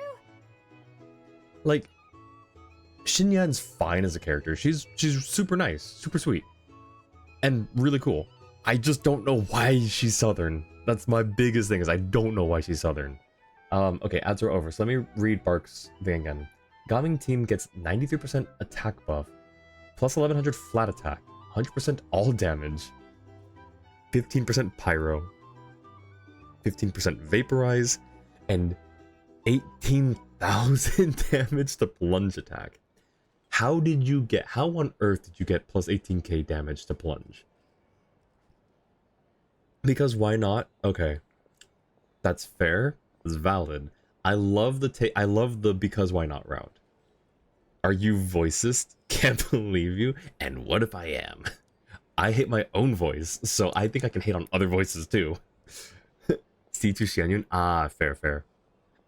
Like, Xinyan's fine as a character. She's super nice, super sweet, and really cool. I just don't know why she's Southern. That's my biggest thing, is I don't know why she's Southern. Okay, ads are over, so let me read Bark's thing again. Gaming team gets 93% attack buff, plus 1100 flat attack, 100% all damage, 15% pyro, 15% vaporize, and 18,000 damage to plunge attack. How on earth did you get plus 18k damage to plunge? Because why not? Okay. That's fair. It's valid. I love the because why not route. Are you voicist? Can't believe you. And what if I am? I hate my own voice, so I think I can hate on other voices too. C2 Xianyun? Ah, fair.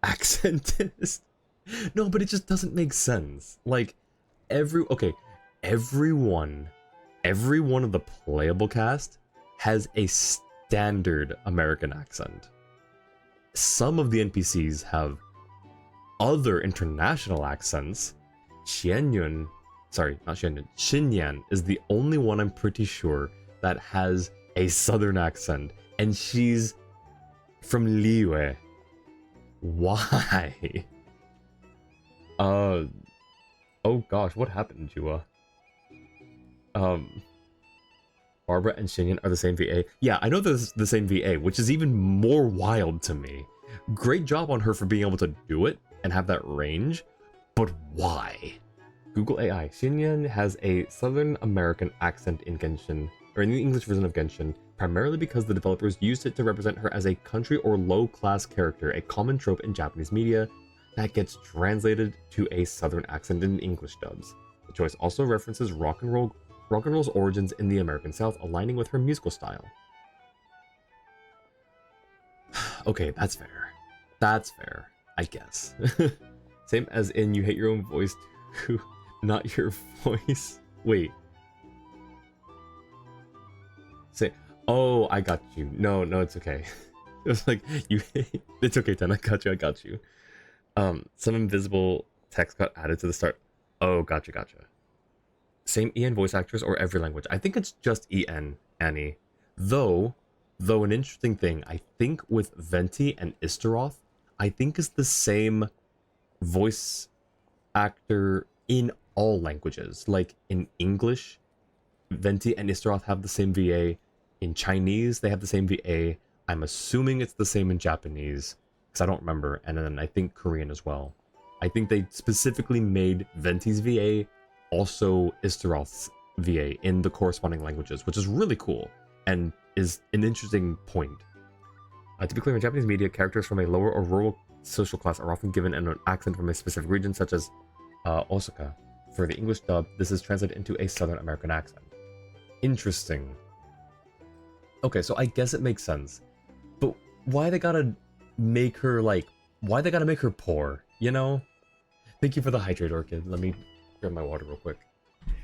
Accentist? No, but it just doesn't make sense. Like, every one of the playable cast has a standard American accent. Some of the NPCs have other international accents. Xinyan is the only one I'm pretty sure that has a southern accent, and she's from Liyue. Why? Oh gosh, what happened, Jua? Barbara and Xinyan are the same VA. Yeah, I know they're the same VA, which is even more wild to me. Great job on her for being able to do it and have that range, but why? Google AI. Xinyan has a Southern American accent in Genshin, or in the English version of Genshin, primarily because the developers used it to represent her as a country or low-class character, a common trope in Japanese media that gets translated to a Southern accent in English dubs. The choice also references rock and roll's origins in the American South, aligning with her musical style. Okay, that's fair. That's fair, I guess. Same as in you hate your own voice too, not your voice. Wait. Say, oh, I got you. No, it's okay. It was like, you hate, it's okay, Ten, I got you. Some invisible text got added to the start. Oh, gotcha. Same EN voice actors or every language? I think it's just EN, Annie. Though an interesting thing, I think with Venti and Istaroth, I think is the same voice actor in all languages. Like in English, Venti and Istaroth have the same VA. In Chinese, they have the same VA. I'm assuming it's the same in Japanese, because I don't remember. And then I think Korean as well. I think they specifically made Venti's VA also Istaroth's VA in the corresponding languages, which is really cool and is an interesting point. To be clear, in Japanese media, characters from a lower or rural social class are often given an accent from a specific region, such as Osaka. For the English dub, this is translated into a Southern American accent. Interesting. Okay, so I guess it makes sense. But why they gotta make her, like, why they gotta make her poor, you know? Thank you for the hydrate, Orchid. Let me grab my water real quick.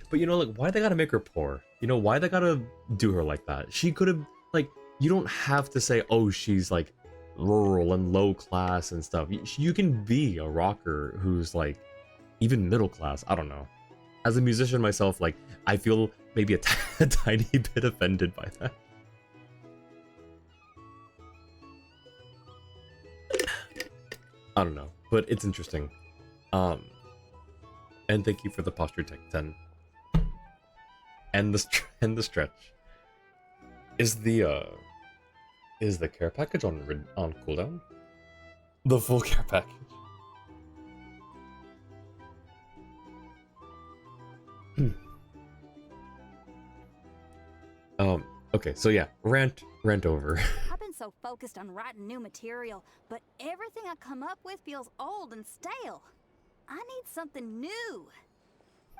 But you know, like, why they gotta make her poor? You know, why they gotta do her like that? She could have, like, you don't have to say, oh, she's, like, rural and low class and stuff. You can be a rocker who's, like, even middle class. I don't know. As a musician myself, like, I feel maybe a tiny bit offended by that. I don't know, but it's interesting. And thank you for the posture tech 10. And the stretch. Is the care package on cooldown? The full care package. Okay, so yeah, rant over. I've been so focused on writing new material, but everything I come up with feels old and stale. I need something new.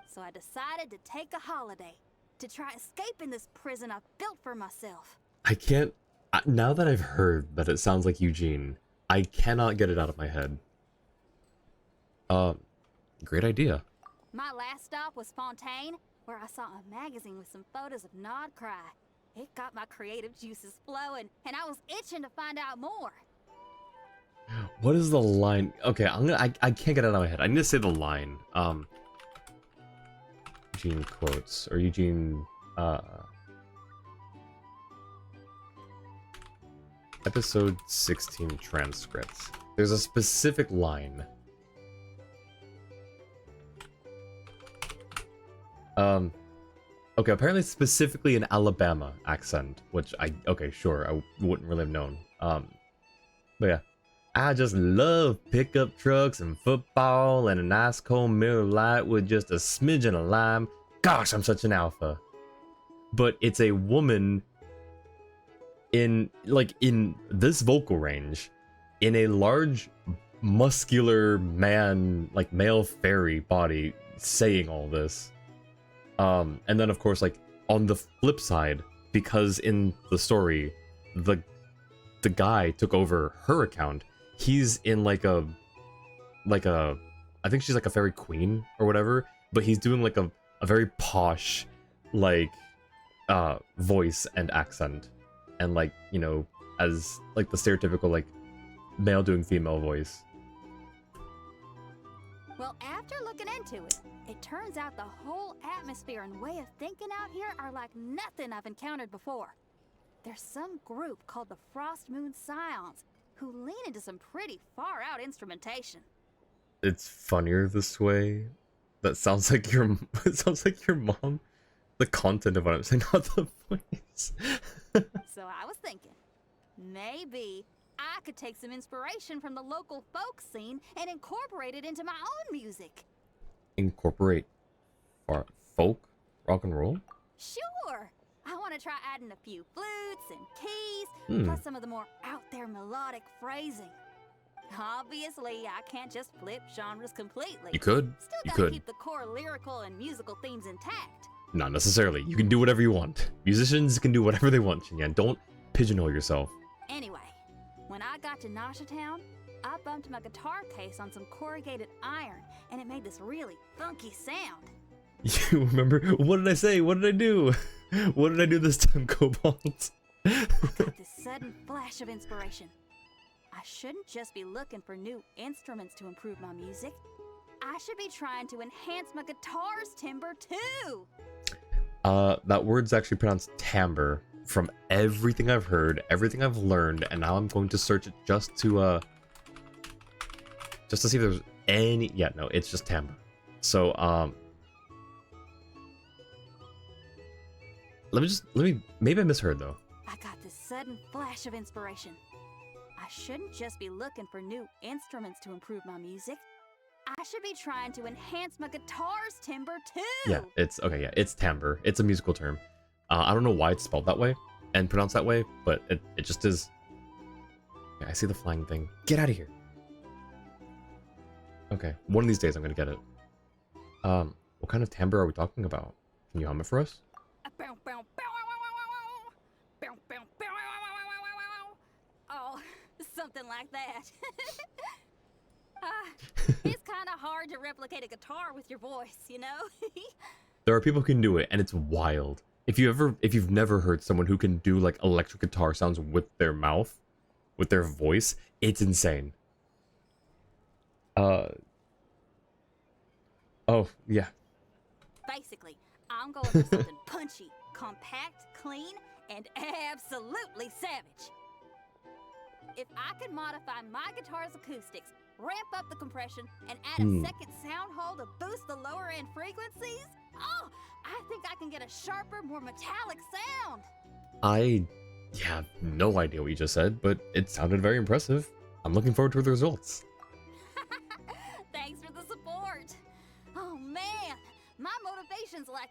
So I decided to take a holiday to try escaping this prison I've built for myself. I can't, now that I've heard that it sounds like Eugene, I cannot get it out of my head. Great idea. My last stop was Fontaine, where I saw a magazine with some photos of Nod-Krai. It got my creative juices flowing, and I was itching to find out more. What is the line? Okay, I can't get it out of my head. I need to say the line. Eugene quotes, or Eugene, episode 16 transcripts. There's a specific line. Okay, apparently specifically an Alabama accent, which okay, sure, I wouldn't really have known. But yeah. I just love pickup trucks and football and a nice cold Miller Lite with just a smidgen of lime. Gosh, I'm such an alpha. But it's a woman in this vocal range, in a large, muscular man, like male fairy body saying all this. And then of course, like on the flip side, because in the story, the guy took over her account. He's in like a I think she's like a fairy queen or whatever, but he's doing like a very posh like voice and accent, and like, you know, as like the stereotypical like male doing female voice. Well, after looking into it, it turns out the whole atmosphere and way of thinking out here are like nothing I've encountered before. There's some group called the Frost Moon Scions who lean into some pretty far-out instrumentation. It's funnier this way. That sounds like your it sounds like your mom. The content of what I'm saying, not the voice. So I was thinking, maybe I could take some inspiration from the local folk scene and incorporate it into my own music. Incorporate folk rock and roll? Sure. I want to try adding a few flutes and keys, plus some of the more out there melodic phrasing. Obviously, I can't just flip genres completely. You could. Still You gotta could. keep the core lyrical and musical themes intact. Not necessarily. You can do whatever you want. Musicians can do whatever they want, Xinyan. Don't pigeonhole yourself. Anyway, when I got to Nasha Town, I bumped my guitar case on some corrugated iron, and it made this really funky sound. You remember? What did I say? What did I do? What did I do this time, Cobalt? I got this sudden flash of inspiration. I shouldn't just be looking for new instruments to improve my music. I should be trying to enhance my guitar's timbre too. That word's actually pronounced timbre from everything I've heard, everything I've learned, and now I'm going to search it just to see if there's any. Yeah, no, it's just timbre. So let me maybe I misheard though. I got this sudden flash of inspiration. I shouldn't just be looking for new instruments to improve my music. I should be trying to enhance my guitar's timbre too. Yeah, it's okay. Yeah, it's timbre. It's a musical term. I don't know why it's spelled that way and pronounced that way, but it just is. Yeah, I see the flying thing. Get out of here. Okay, one of these days I'm gonna get it. What kind of timbre are we talking about? Can you hum it for us? Oh, something like that. It's kind of hard to replicate a guitar with your voice, you know? There are people who can do it, and it's wild. If you've never heard someone who can do like electric guitar sounds with their mouth, with their voice, it's insane. Oh, yeah. Basically, I'm going for something punchy, compact, clean, and absolutely savage. If I could modify my guitar's acoustics, ramp up the compression, and add a second sound hole to boost the lower end frequencies, oh, I think I can get a sharper, more metallic sound. I have no idea what you just said, but it sounded very impressive. I'm looking forward to the results. Thanks for the support. Oh man, my motivation's like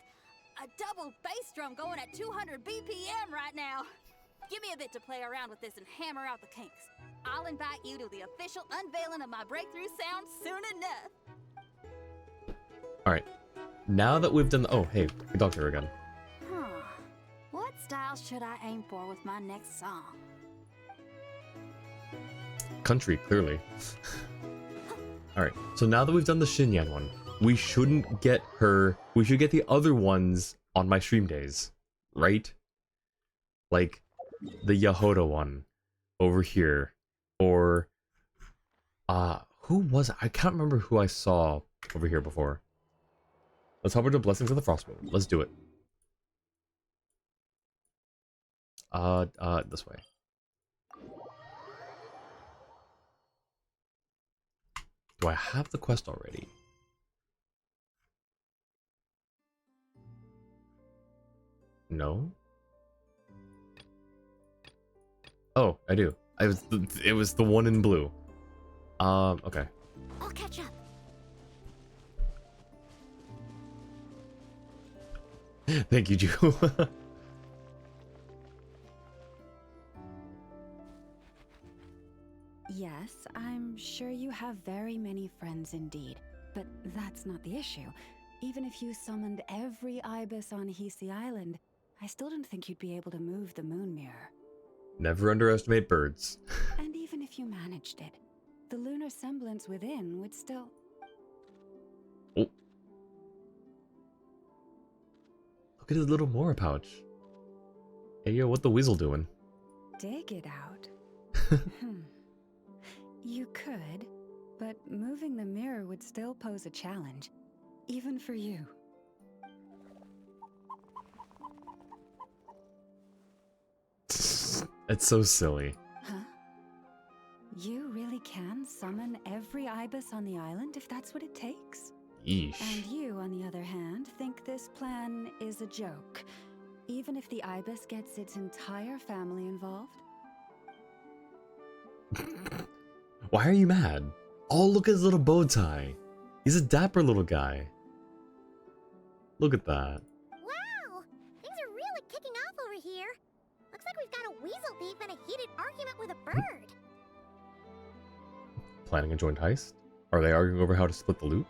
a double bass drum going at 200 BPM right now. Give me a bit to play around with this and hammer out the kinks. I'll invite you to the official unveiling of my breakthrough sound soon enough. Alright, now that we've done oh, hey, we talked to her again. What style should I aim for with my next song? Country, clearly. Alright, so now that we've done the Xinyan one, we shouldn't get her, we should get the other ones on my stream days, right? Like, the Yahoda one over here, or who was it? I can't remember who I saw over here before. Let's hop into Blessings of the Frostbolt. Let's do it. This way. Do I have the quest already? No. Oh, I do. It was the one in blue. Okay. I'll catch up. Thank you, Ju. Yes, I'm sure you have very many friends indeed, but that's not the issue. Even if you summoned every ibis on Hisi Island, I still don't think you'd be able to move the moon mirror. Never underestimate birds. And even if you managed it, the lunar semblance within would still... Oh. Look at his little Mora pouch. Hey, yo, what the weasel doing? Dig it out. You could, but moving the mirror would still pose a challenge, even for you. It's so silly. Huh? You really can summon every ibis on the island if that's what it takes? Yeesh. And you, on the other hand, think this plan is a joke, even if the ibis gets its entire family involved? Why are you mad? Oh, look at his little bow tie. He's a dapper little guy. Look at that. Wow! Things are really kicking off over here. Looks like we've got a weasel thief and a heated argument with a bird. Planning a joint heist? Are they arguing over how to split the loot?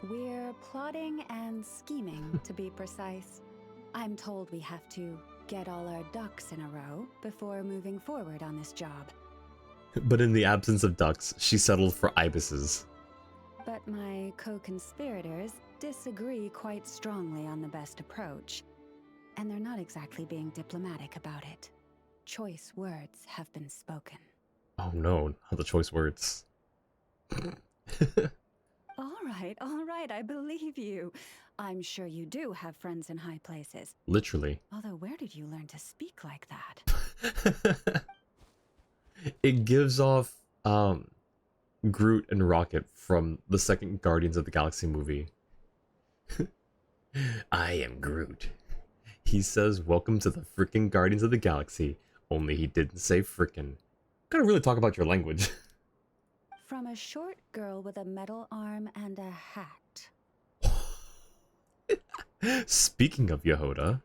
We're plotting and scheming, to be precise. I'm told we have to get all our ducks in a row before moving forward on this job. But in the absence of ducks, she settled for ibises. But my co-conspirators disagree quite strongly on the best approach, and they're not exactly being diplomatic about it. Choice words have been spoken. Oh no, not the choice words. All right, I believe you. I'm sure you do have friends in high places. Literally. Although, where did you learn to speak like that? It gives off Groot and Rocket from the second Guardians of the Galaxy movie. I am Groot. He says, welcome to the frickin' Guardians of the Galaxy, only he didn't say frickin'. Gotta really talk about your language. From a short girl with a metal arm and a hat. Speaking of Yehoda.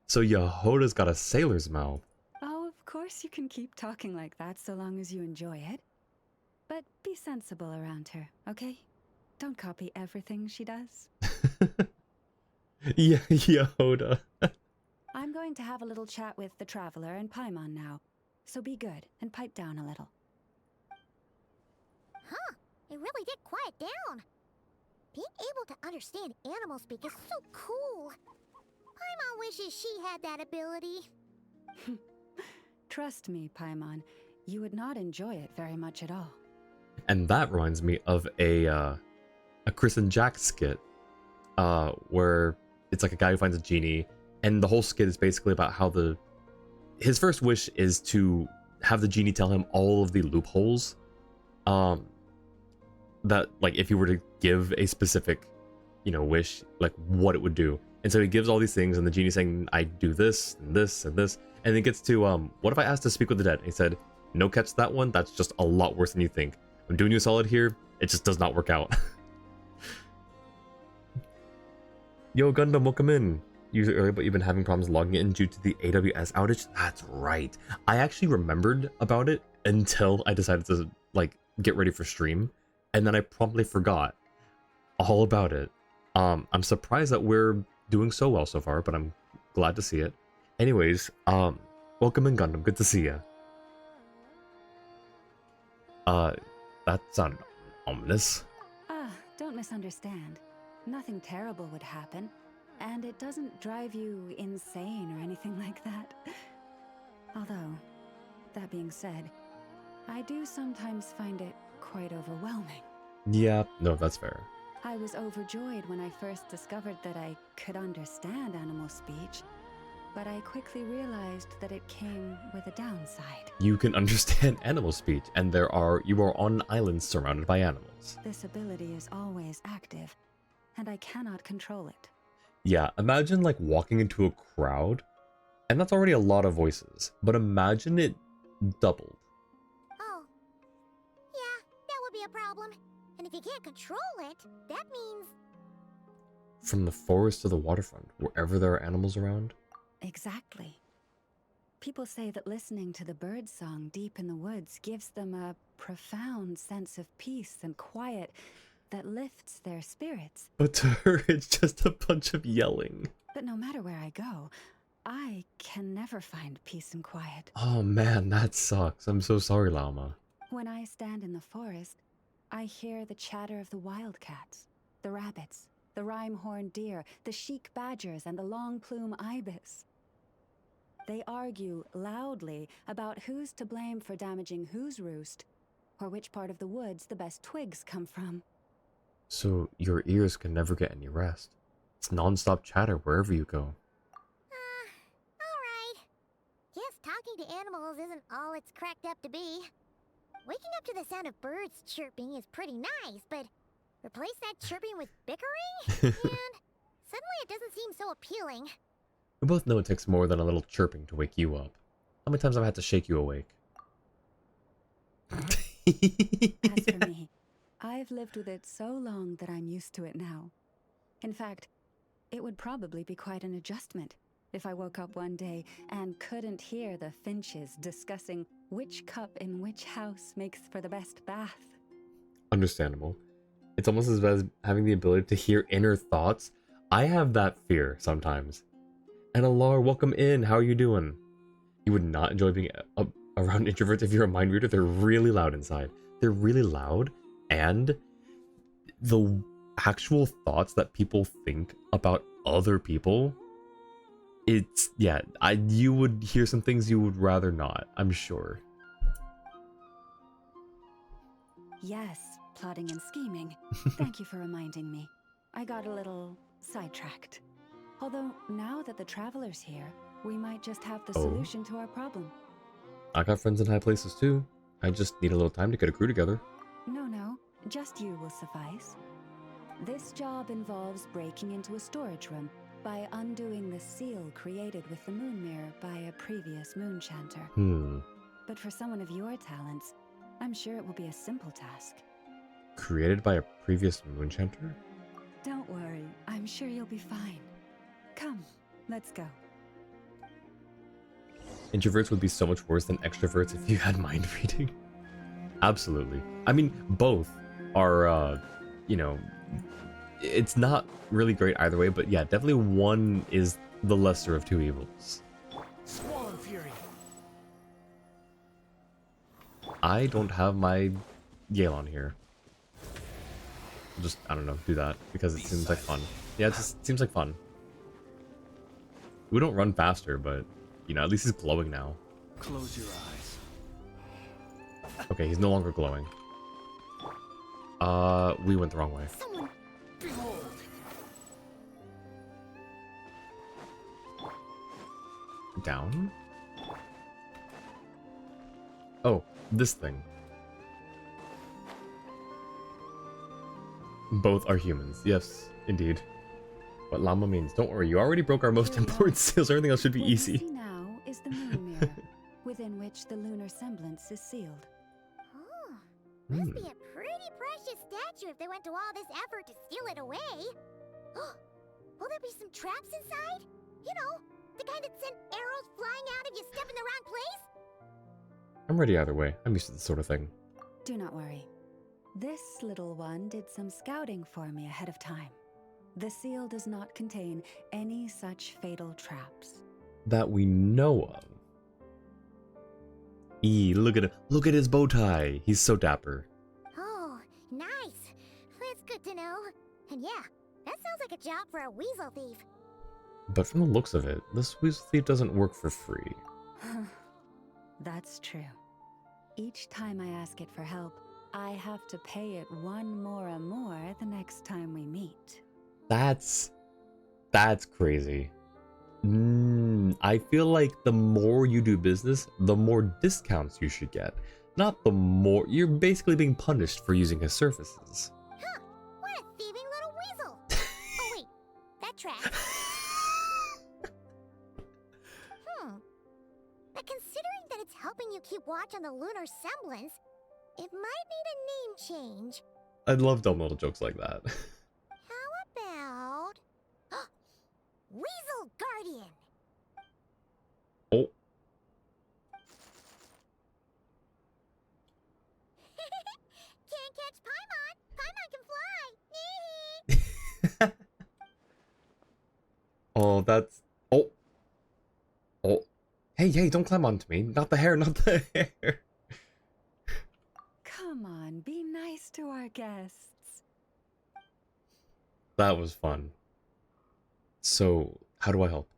So Yehoda's got a sailor's mouth. Oh, of course you can keep talking like that so long as you enjoy it. But be sensible around her, okay? Don't copy everything she does. Yeah, Yehoda. I'm going to have a little chat with the Traveler and Paimon now. So be good and pipe down a little. Huh, it really did quiet down. Being able to understand animal speak is so cool. Paimon wishes she had that ability. Trust me, Paimon, you would not enjoy it very much at all. And that reminds me of a Chris and Jack skit, where it's like a guy who finds a genie, and the whole skit is basically about how his first wish is to have the genie tell him all of the loopholes, that like if he were to give a specific, wish, like what it would do. And so he gives all these things, and the genie's saying, I do this and this and this, and it gets to what if I asked to speak with the dead? And he said, no catch that one. That's just a lot worse than you think. I'm doing you a solid here. It just does not work out. Yo, Gundam, welcome in. Usually early, but you've been having problems logging in due to the AWS outage? That's right. I actually remembered about it until I decided to, get ready for stream. And then I promptly forgot all about it. I'm surprised that we're doing so well so far, but I'm glad to see it. Anyways, welcome in, Gundam. Good to see ya. That sounded ominous. Don't misunderstand. Nothing terrible would happen, and it doesn't drive you insane or anything like that. Although, that being said, I do sometimes find it quite overwhelming. Yeah, no, that's fair. I was overjoyed when I first discovered that I could understand animal speech, but I quickly realized that it came with a downside. You can understand animal speech, and you are on an island surrounded by animals. This ability is always active, and I cannot control it. Yeah, imagine walking into a crowd, and that's already a lot of voices, but imagine it doubled. Oh. Yeah, that would be a problem. And if you can't control it, that means... From the forest to the waterfront, wherever there are animals around? Exactly. People say that listening to the bird song deep in the woods gives them a profound sense of peace and quiet that lifts their spirits. But to her, it's just a bunch of yelling. But no matter where I go, I can never find peace and quiet. Oh man, that sucks. I'm so sorry, Llama. When I stand in the forest, I hear the chatter of the wildcats, the rabbits, the rhyme-horned deer, the chic badgers, and the long-plume ibis. They argue loudly about who's to blame for damaging whose roost, or which part of the woods the best twigs come from. So your ears can never get any rest. It's non-stop chatter wherever you go. Alright. Guess talking to animals isn't all it's cracked up to be. Waking up to the sound of birds chirping is pretty nice, but replace that chirping with bickering? And suddenly it doesn't seem so appealing. We both know it takes more than a little chirping to wake you up. How many times have I had to shake you awake? As for me, I've lived with it so long that I'm used to it now. In fact, it would probably be quite an adjustment if I woke up one day and couldn't hear the finches discussing which cup in which house makes for the best bath. Understandable. It's almost as bad as having the ability to hear inner thoughts. I have that fear sometimes. And Alar, welcome in. How are you doing? You would not enjoy being around introverts if you're a mind reader. They're really loud inside. They're really loud, and the actual thoughts that people think about other people, it's, yeah, you would hear some things you would rather not, I'm sure. Yes, plotting and scheming. Thank you for reminding me. I got a little sidetracked. Although, now that the Traveler's here, we might just have the solution to our problem. I got friends in high places too. I just need a little time to get a crew together. No, just you will suffice. This job involves breaking into a storage room by undoing the seal created with the moon mirror by a previous moon chanter. But for someone of your talents, I'm sure it will be a simple task. Created by a previous moon chanter? Don't worry, I'm sure you'll be fine. Come, let's go. Introverts would be so much worse than extroverts if you had mind reading. Absolutely. I mean, both are, you know, it's not really great either way, but yeah, definitely one is the lesser of two evils. Swarm Fury. I don't have my Gale on here. I'll just, I don't know, do that because it seems like fun. Yeah, it just seems like fun. We don't run faster, but, you know, at least he's glowing now. Close your eyes. Okay, he's no longer glowing. We went the wrong way. Someone, Behold. Down? Oh, this thing. Both are humans. Yes, indeed. What llama means. Don't worry, you already broke our most important seals. Everything else should be What you easy. see now is the moon mirror, within which the lunar semblance is sealed. Oh, must be a pretty precious statue if they went to all this effort to steal it away. Will there be some traps inside? You know, the kind that send arrows flying out if you step in the wrong place? I'm ready either way. I'm used to this sort of thing. Do not worry. This little one did some scouting for me ahead of time. The seal does not contain any such fatal traps. That we know of. Look at his bow tie. He's so dapper. Oh, nice. That's good to know. And yeah, that sounds like a job for a weasel thief. But from the looks of it, this weasel thief doesn't work for free. That's true. Each time I ask it for help, I have to pay it one more the next time we meet. That's crazy. I feel like the more you do business, the more discounts you should get. Not the more... You're basically being punished for using his services. Huh, what a thieving little weasel. Oh wait, that tracks. But considering that it's helping you keep watch on the lunar semblance, it might need a name change. I love dumb little jokes like that. How about... Weasel Guardian! Oh. Can't catch Paimon! Paimon can fly! Oh, that's... Oh. Oh. Hey, don't climb onto me. Not the hair, not the hair. Come on, be nice to our guests. That was fun. So, how do I help?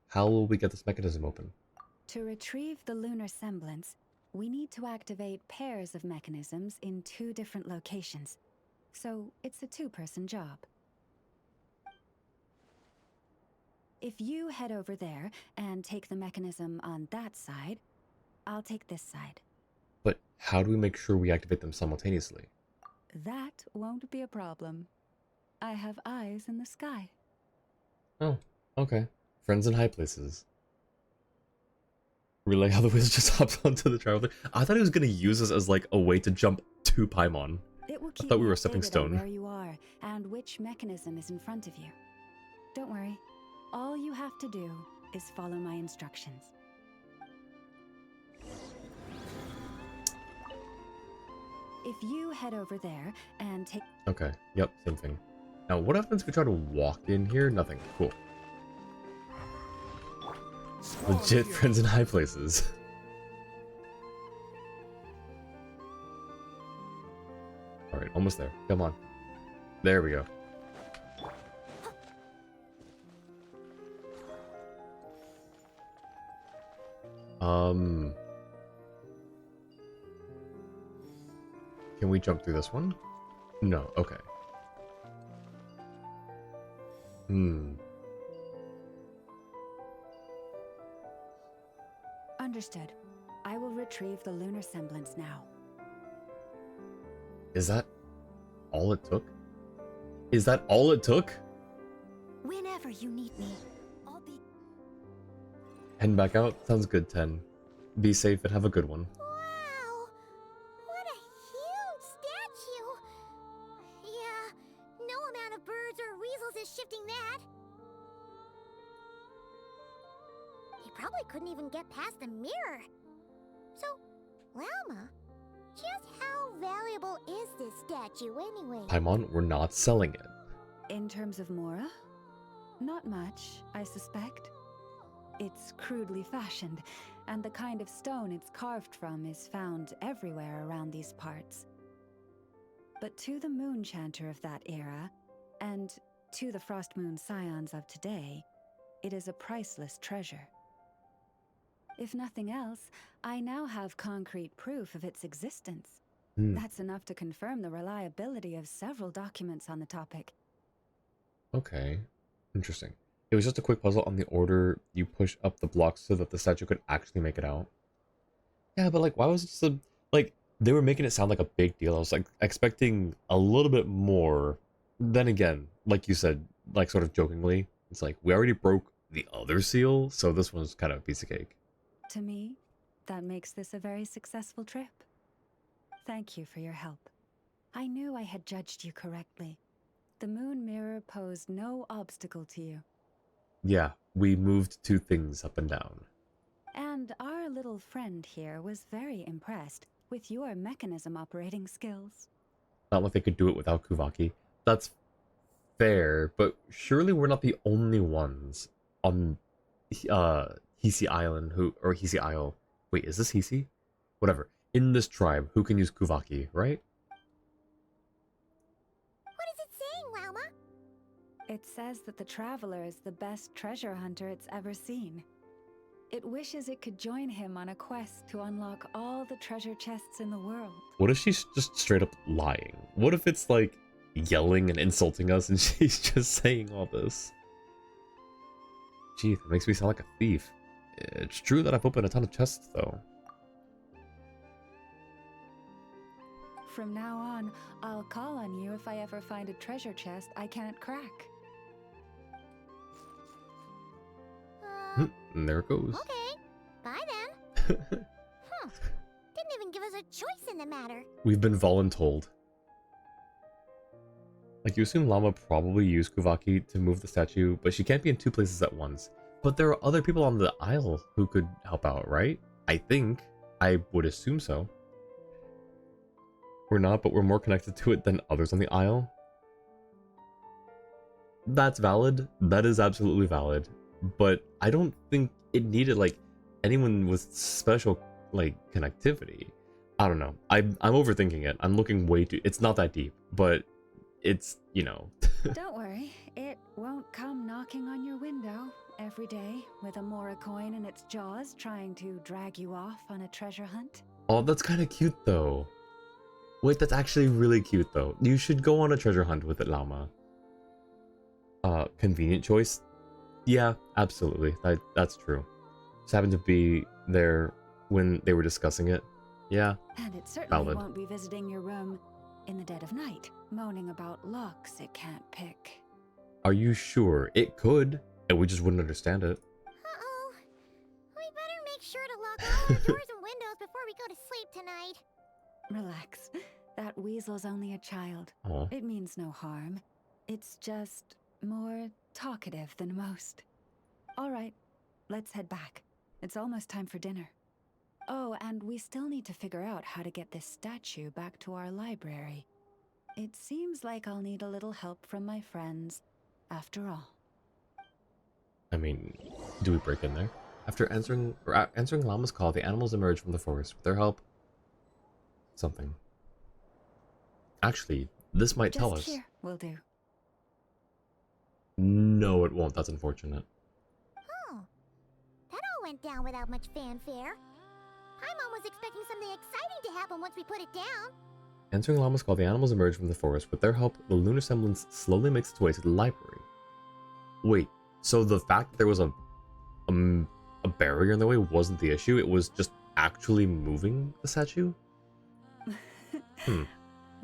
How will we get this mechanism open? To retrieve the lunar semblance, we need to activate pairs of mechanisms in 2 different locations. So, it's a 2-person job. If you head over there and take the mechanism on that side, I'll take this side. But how do we make sure we activate them simultaneously? That won't be a problem. I have eyes in the sky. Oh, okay. Friends in high places. Really, how the wizard just hops onto the traveler? I thought he was gonna use this as like a way to jump to Paimon. It will I keep thought we me were a stepping updated on stone. where you are and which mechanism is in front of you. Don't worry. All you have to do is follow my instructions. If you head over there and take... Okay, yep, same thing. Now, what happens if we try to walk in here? Nothing. Cool. Legit friends in high places. Alright, almost there. Come on. There we go. Can we jump through this one? No, okay. Understood. I will retrieve the lunar semblance now. Is that all it took? Is that all it took? Whenever you need me, I'll be... Heading back out? Sounds good, 10. Be safe and have a good one. Wow! What a huge statue! Yeah, no amount of birds or weasels is shifting that. He probably couldn't even get past the mirror. So, Llama, just how valuable is this statue anyway? Paimon, we're not selling it. In terms of Mora? Not much, I suspect. It's crudely fashioned, and the kind of stone it's carved from is found everywhere around these parts. But to the moon chanter of that era, and to the Frost Moon scions of today, it is a priceless treasure. If nothing else, I now have concrete proof of its existence. That's enough to confirm the reliability of several documents on the topic. Okay. Interesting. It was just a quick puzzle on the order you push up the blocks so that the statue could actually make it out. Yeah, but like, why was it just a... Like, they were making it sound like a big deal. I was like expecting a little bit more. Then again, like you said, like sort of jokingly, it's like, we already broke the other seal, so this one's kind of a piece of cake. To me, that makes this a very successful trip. Thank you for your help. I knew I had judged you correctly. The moon mirror posed no obstacle to you. Yeah, we moved 2 things up and down. And our little friend here was very impressed with your mechanism operating skills. Not like they could do it without Kuvaki. That's fair, but surely we're not the only ones on Hisi Island or Hisi Isle. Wait, is this Hisi? Whatever. In this tribe who can use Kuvaki, right? What is it saying, Llama? It says that the Traveler is the best treasure hunter it's ever seen. It wishes it could join him on a quest to unlock all the treasure chests in the world. What if she's just straight up lying? What if it's like yelling and insulting us and she's just saying all this? Gee, that makes me sound like a thief. It's true that I've opened a ton of chests though. From now on, I'll call on you if I ever find a treasure chest I can't crack. And there it goes. Okay, bye then. Didn't even give us a choice in the matter. We've been voluntold. Like, you assume Llama probably used Kuvaki to move the statue, but she can't be in 2 places at once. But there are other people on the isle who could help out, right? I think. I would assume so. We're not, but we're more connected to it than others on the isle. That's valid. That is absolutely valid. But I don't think it needed, like, anyone with special, like, connectivity. I don't know. I'm overthinking it. I'm looking way too... It's not that deep, but it's, you know... Don't worry. It won't come knocking on your window every day with a Mora coin in its jaws trying to drag you off on a treasure hunt. Oh, that's kind of cute, though. Wait, that's actually really cute, though. You should go on a treasure hunt with it, Llama. Convenient choice? Yeah, absolutely. That's true. Just happened to be there when they were discussing it. Yeah, And it certainly valid. won't be visiting your room in the dead of night, moaning about locks it can't pick. Are you sure? It could, and we just wouldn't understand it. Uh-oh. We better make sure to lock doors and windows before we go to sleep tonight. Relax. That weasel's only a child. Aw. It means no harm. It's just more talkative than most. All right, let's head back. It's almost time for dinner. Oh, and we still need to figure out how to get this statue back to our library. It seems like I'll need a little help from my friends, after all. I mean, do we break in there? After answering Llama's call, the animals emerge from the forest. With their help, something. Actually, this might tell us. Just here will do. No, it won't. That's unfortunate. Oh, that all went down without much fanfare. Paimon was expecting something exciting to happen once we put it down. Answering Llama's call, the animals emerge from the forest. With their help, the lunar semblance slowly makes its way to the library. Wait, so the fact that there was a barrier in the way wasn't the issue? It was just actually moving the statue?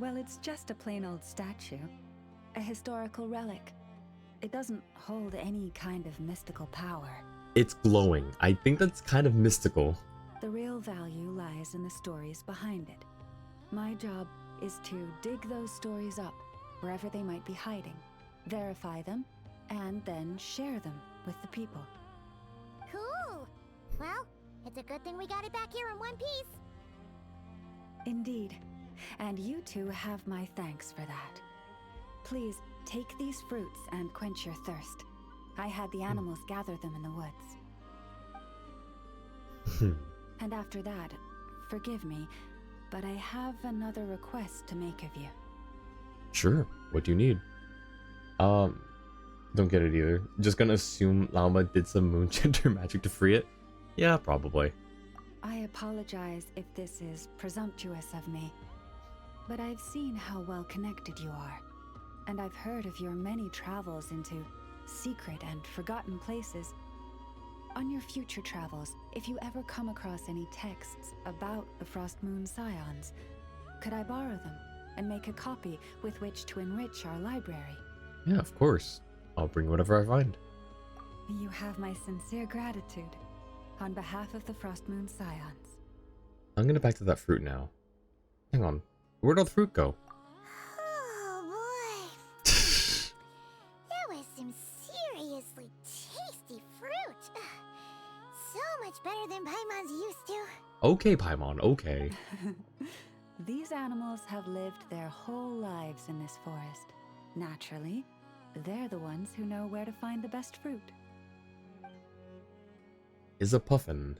Well, it's just a plain old statue. A historical relic. It doesn't hold any kind of mystical power. It's glowing. I think that's kind of mystical. The real value lies in the stories behind it. My job is to dig those stories up, wherever they might be hiding, verify them, and then share them with the people. Cool. Well, it's a good thing we got it back here in one piece. Indeed. And you two have my thanks for that. Please, take these fruits and quench your thirst. I had the animals gather them in the woods. And after that, forgive me, but I have another request to make of you. Sure. What do you need? Don't get it either. Just gonna assume Llama did some Moonshender magic to free it? Yeah, probably. I apologize if this is presumptuous of me, but I've seen how well connected you are, and I've heard of your many travels into secret and forgotten places. On your future travels, if you ever come across any texts about the Frost Moon Scions, could I borrow them and make a copy with which to enrich our library? Yeah, of course. I'll bring whatever I find. You have my sincere gratitude. On behalf of the Frost Moon Scions. I'm gonna back to that fruit now. Hang on. Where'd all the fruit go? Oh boy. That was some seriously tasty fruit. So much better than Paimon's used to. Okay, Paimon, okay. These animals have lived their whole lives in this forest. Naturally, they're the ones who know where to find the best fruit. Is a puffin.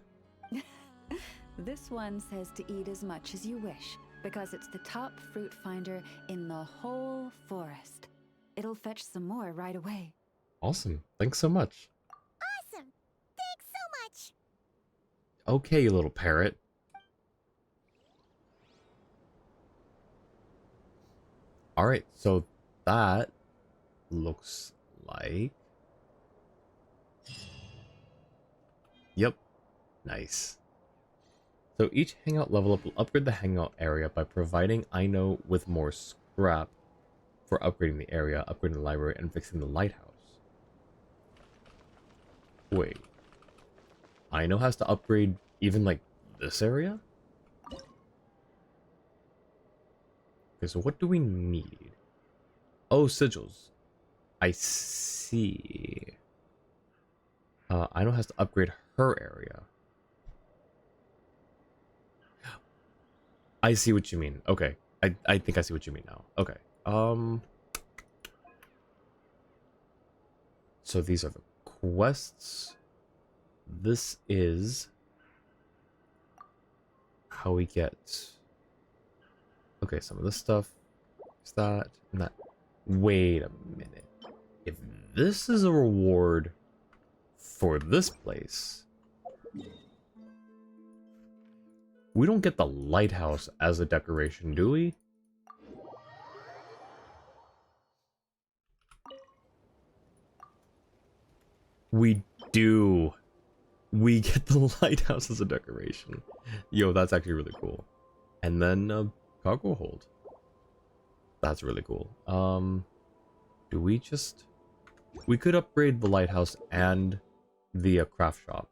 This one says to eat as much as you wish, because it's the top fruit finder in the whole forest. It'll fetch some more right away. Awesome. Thanks so much. Awesome. Thanks so much. Okay, you little parrot. Alright, so that looks like... Yep. Nice. So each hangout level up will upgrade the hangout area by providing Aino with more scrap for upgrading the area, upgrading the library, and fixing the lighthouse. Wait. Aino has to upgrade even, like, this area? Okay, so what do we need? Oh, sigils. I see. Aino has to upgrade her area. I see what you mean. Okay. I think I see what you mean now. Okay. So these are the quests. This is how we get... Okay, some of this stuff is that and that. Wait a minute. If this is a reward for this place, we don't get the lighthouse as a decoration, do we? We do. We get the lighthouse as a decoration. Yo, that's actually really cool. And then cargo hold. That's really cool. Do we just... We could upgrade the lighthouse and the craft shop.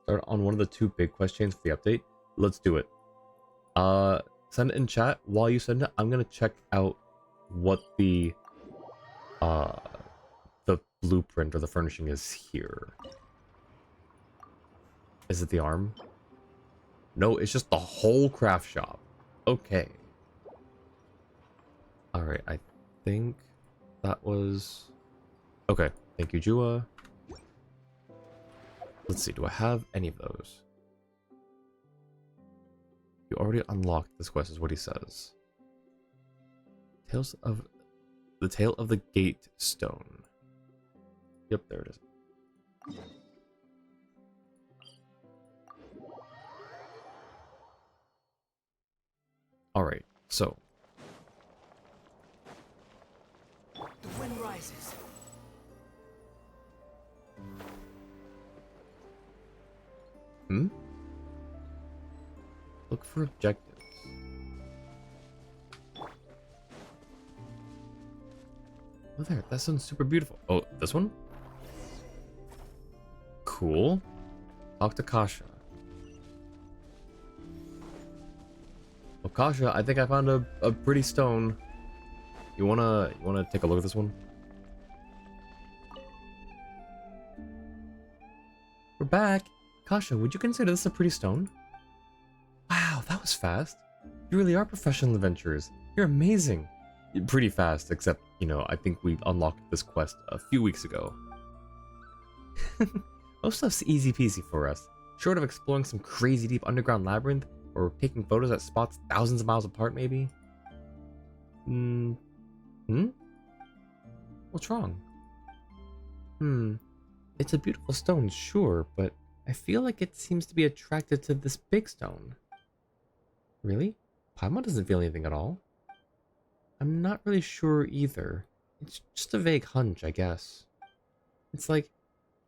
Start on one of the 2 big quest chains for the update. Let's do it. Send it in chat. While you send it, I'm gonna check out what the blueprint or the furnishing is here. Is it the arm? No, it's just the whole craft shop. Okay. Alright, I think that was... Okay, thank you, Jua. Let's see, do I have any of those? You already unlocked this quest, is what he says. The Tale of the Gate Stone. Yep, there it is. Alright, so. The wind rises. Look for objectives. Oh, there. That sounds super beautiful. Oh, this one? Cool. Talk to Kasha. Well, Kasha, I think I found a pretty stone. You wanna take a look at this one? We're back. Kasha, would you consider this a pretty stone? Wow, that was fast. You really are professional adventurers. You're amazing. You're pretty fast, except, you know, I think we unlocked this quest a few weeks ago. Most stuff's easy peasy for us. Short of exploring some crazy deep underground labyrinth, or taking photos at spots thousands of miles apart, maybe? What's wrong? It's a beautiful stone, sure, but I feel like it seems to be attracted to this big stone. Really? Paimon doesn't feel anything at all. I'm not really sure either. It's just a vague hunch, I guess. It's like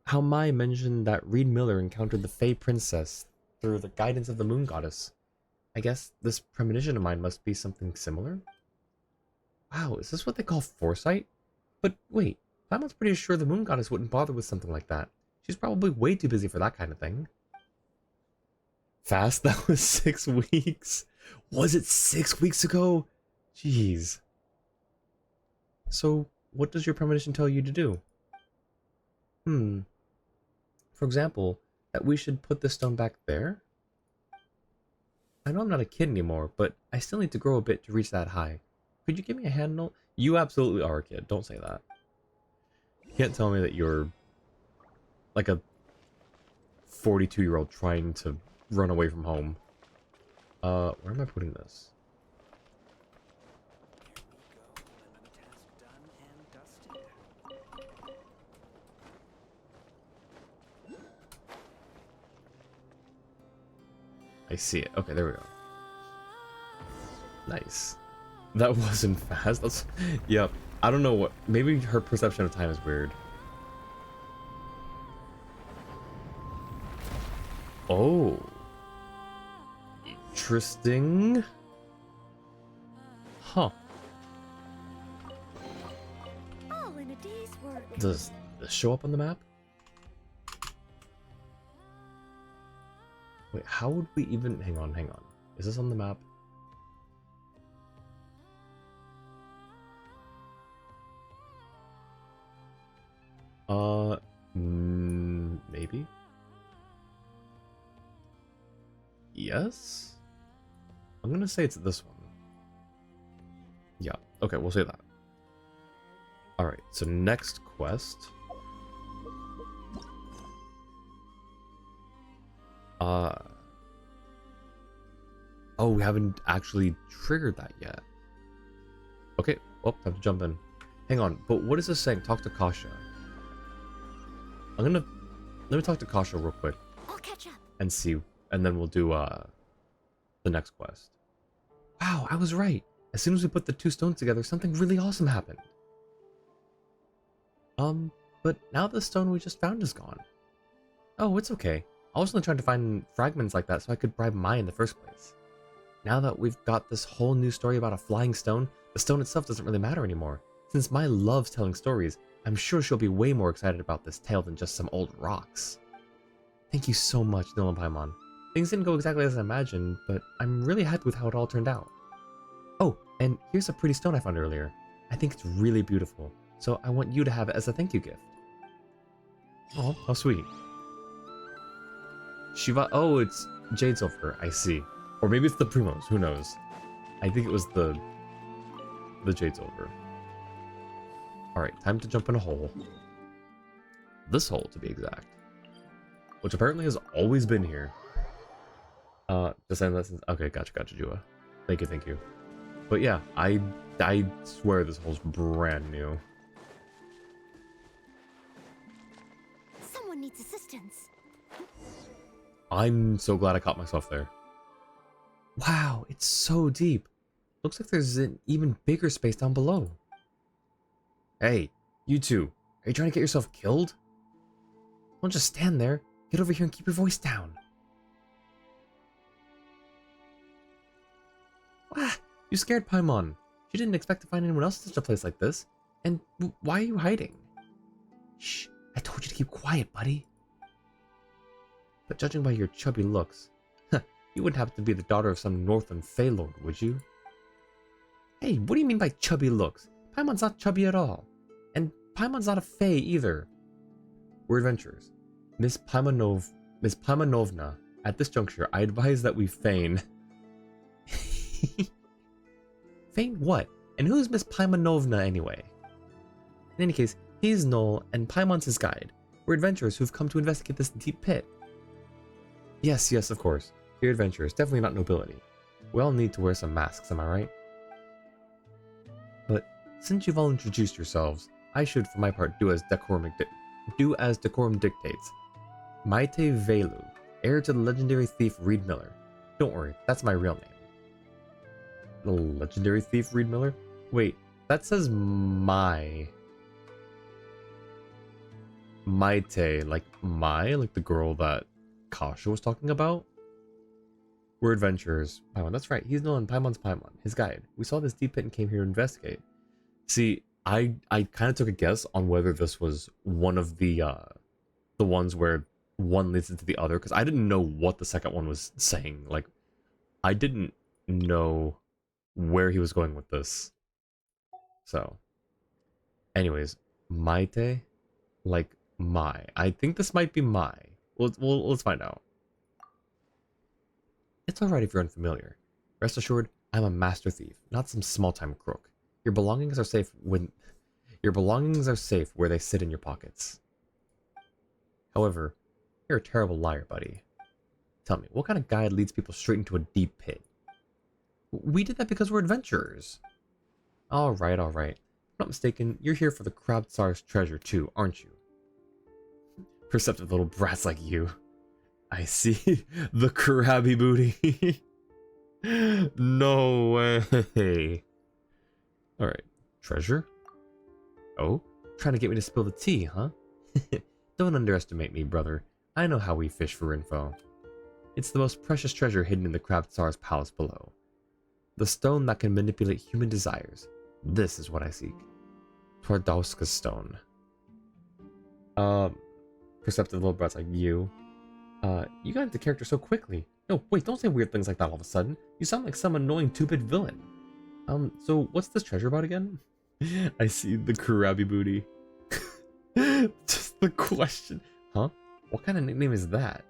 how Mai mentioned that Reed Miller encountered the Fey Princess through the guidance of the Moon Goddess. I guess this premonition of mine must be something similar? Wow, is this what they call foresight? But wait, Paimon's pretty sure the Moon Goddess wouldn't bother with something like that. She's probably way too busy for that kind of thing. Fast? That was 6 weeks? Was it 6 weeks ago? Jeez. So, what does your premonition tell you to do? For example, that we should put the stone back there? I know I'm not a kid anymore, but I still need to grow a bit to reach that high. Could you give me a handle? You absolutely are a kid, don't say that. You can't tell me that you're like a 42-year-old trying to run away from home. Where am I putting this? I see it. Okay, there we go. Nice. That wasn't fast. That's... Yep. I don't know what... Maybe her perception of time is weird. Oh. Interesting. Huh. All in a day's work. Does this show up on the map? Wait, how would we even... Hang on. Is this on the map? Maybe? Yes? I'm gonna say it's this one. Yeah, okay, we'll say that. Alright, so next quest. Oh, we haven't actually triggered that yet. Okay, well, time to jump in. Hang on, but what is this saying? Talk to Kasha. Let me talk to Kasha real quick. I'll catch up. And see, and then we'll do, the next quest. Wow, I was right. As soon as we put the 2 stones together, something really awesome happened. But now the stone we just found is gone. Oh, it's okay. I was only trying to find fragments like that so I could bribe Mai in the first place. Now that we've got this whole new story about a flying stone, the stone itself doesn't really matter anymore. Since Mai loves telling stories, I'm sure she'll be way more excited about this tale than just some old rocks. Thank you so much, Dylan Paimon. Things didn't go exactly as I imagined, but I'm really happy with how it all turned out. Oh, and here's a pretty stone I found earlier. I think it's really beautiful, so I want you to have it as a thank you gift. Oh, how sweet. Shiva, oh, it's Jade Silver, I see. Or maybe it's the Primos, who knows. I think it was the Jade Silver. Alright, time to jump in a hole. This hole, to be exact. Which apparently has always been here. Just end lessons. Okay, gotcha, Jua. Thank you. But yeah, I swear this hole's brand new. Someone needs assistance. I'm so glad I caught myself there. Wow, it's so deep. Looks like there's an even bigger space down below. Hey, you two. Are you trying to get yourself killed? Don't just stand there. Get over here and keep your voice down. Wah! You scared Paimon. She didn't expect to find anyone else in such a place like this. And why are you hiding? Shh, I told you to keep quiet, buddy. But judging by your chubby looks, you wouldn't happen to be the daughter of some Northern Fey Lord, would you? Hey, what do you mean by chubby looks? Paimon's not chubby at all. And Paimon's not a Fey either. We're adventurers. Miss Paimanovna, at this juncture, I advise that we feign... Feign what? And who's Miss Paimanovna anyway? In any case, he's Noel and Paimon's his guide. We're adventurers who've come to investigate this deep pit. Yes, of course. We're adventurers, definitely not nobility. We all need to wear some masks, am I right? But since you've all introduced yourselves, I should, for my part, do as decorum dictates. Maite Velu, heir to the legendary thief Reed Miller. Don't worry, that's my real name. The legendary thief Reed Miller? Wait, that says Maite, like the girl that Kasha was talking about? We're adventurers. Paimon, that's right, he's known Paimon's Paimon, his guide. We saw this deep pit and came here to investigate. See, I kind of took a guess on whether this was one of the ones where one leads into the other, because I didn't know what the second one was saying. Like, I didn't know where he was going with this. So, anyways, Maite, like Mai. I think this might be Mai. Let's find out. It's alright if you're unfamiliar. Rest assured, I'm a master thief, not some small-time crook. Your belongings are safe where they sit in your pockets. However, you're a terrible liar, buddy. Tell me, what kind of guide leads people straight into a deep pit? We did that because we're adventurers. Alright. If I'm not mistaken, you're here for the Crab Tsar's treasure too, aren't you? Perceptive little brats like you. I see. The crabby booty. No way. Alright. Treasure? Oh? Trying to get me to spill the tea, huh? Don't underestimate me, brother. I know how we fish for info. It's the most precious treasure hidden in the Crab Tsar's palace below. The stone that can manipulate human desires. This is what I seek. Twardowska's stone. Perceptive little brats like you. You got into character so quickly. No, wait, don't say weird things like that all of a sudden. You sound like some annoying 2-bit villain. So what's this treasure about again? I see the crabby booty. Just the question. Huh? What kind of nickname is that?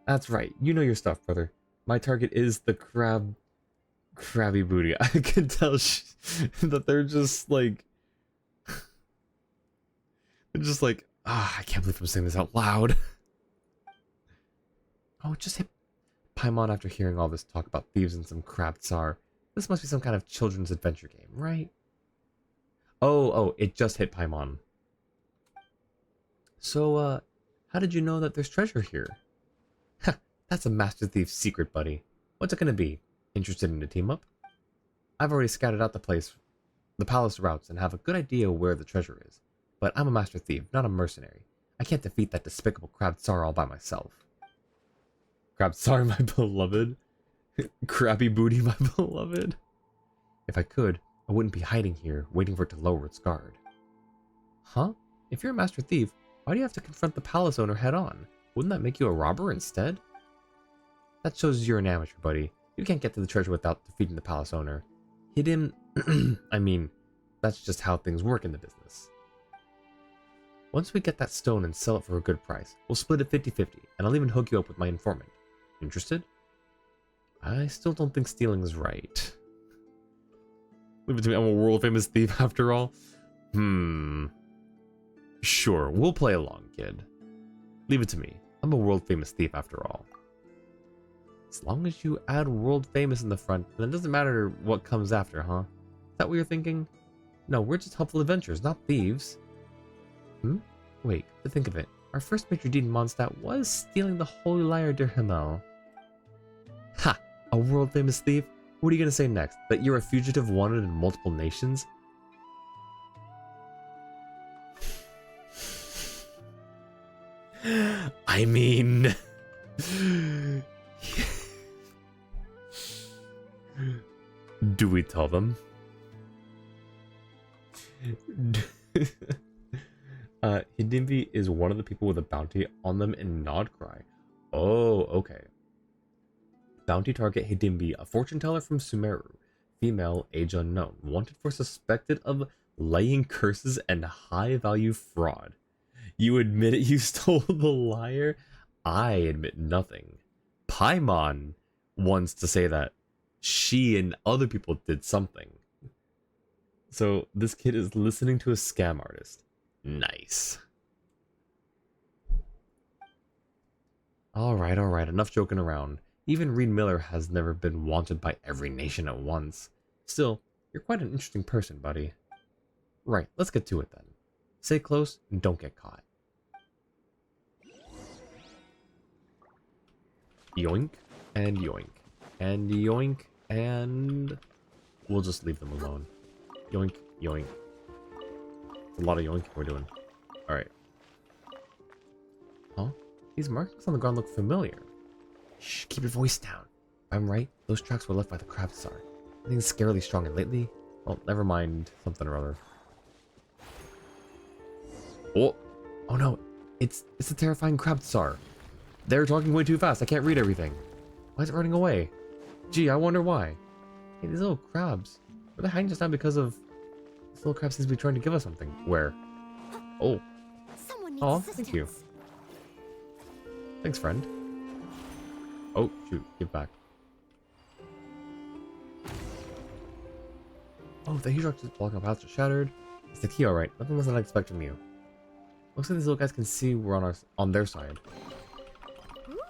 That's right, you know your stuff, brother. My target is the crabby booty. I can tell that they're just like... They're just like, I can't believe I'm saying this out loud. Oh, it just hit Paimon after hearing all this talk about thieves and some Crab Tsar. This must be some kind of children's adventure game, right? Oh, it just hit Paimon. So, how did you know that there's treasure here? Ha, that's a Master Thief's secret, buddy. What's it gonna be? Interested in a team up? I've already scouted out the palace routes and have a good idea where the treasure is. But I'm a Master Thief, not a mercenary. I can't defeat that despicable Crab Tsar all by myself. Crab Tsar, my beloved. Crabby booty, my beloved. If I could, I wouldn't be hiding here, waiting for it to lower its guard. Huh? If you're a Master Thief, why do you have to confront the palace owner head on? Wouldn't that make you a robber instead? That shows you're an amateur, buddy. You can't get to the treasure without defeating the palace owner. Hit him... I mean, that's just how things work in the business. Once we get that stone and sell it for a good price, we'll split it 50-50, and I'll even hook you up with my informant. Interested? I still don't think stealing is right. Leave it to me, I'm a world-famous thief after all. Sure, we'll play along, kid. Leave it to me. I'm a world-famous thief after all. As long as you add world-famous in the front, then it doesn't matter what comes after, huh? Is that what you're thinking? No, we're just helpful adventurers, not thieves. Wait, to think of it, our first major deed in Mondstadt was stealing the Holy Lyre Der Himmel. Ha! A world-famous thief? What are you gonna say next? That you're a fugitive wanted in multiple nations? I mean... Do we tell them? Hidimbi is one of the people with a bounty on them in Nod-Krai. Oh, okay. Bounty target Hidimbi, a fortune teller from Sumeru. Female, age unknown. Wanted for suspected of laying curses and high-value fraud. You admit it, you stole the lyre? I admit nothing. Paimon wants to say that she and other people did something. So this kid is listening to a scam artist. Nice. Alright, enough joking around. Even Reed Miller has never been wanted by every nation at once. Still, you're quite an interesting person, buddy. Right, let's get to it then. Stay close and don't get caught. Yoink, and yoink, and yoink, and... we'll just leave them alone. Yoink, yoink. It's a lot of yoinking we're doing. Alright. Huh? These markings on the ground look familiar. Shh, keep your voice down. If I'm right, those tracks were left by the crab tsar. Everything's scarily strong, and lately... well, never mind. Something or other. Oh! Oh no! It's the terrifying crab tsar! They're talking way too fast, I can't read everything. Why is it running away? Gee, I wonder why. Hey, these little crabs. Were they hiding just now because of... this little crab seems to be trying to give us something. Where? Oh. Oh, thank you. Thanks, friend. Oh, shoot. Give back. Oh, the huge rock just blocking paths are shattered. It's the key, alright. Nothing was unexpected from you. Looks like these little guys can see we're on their side.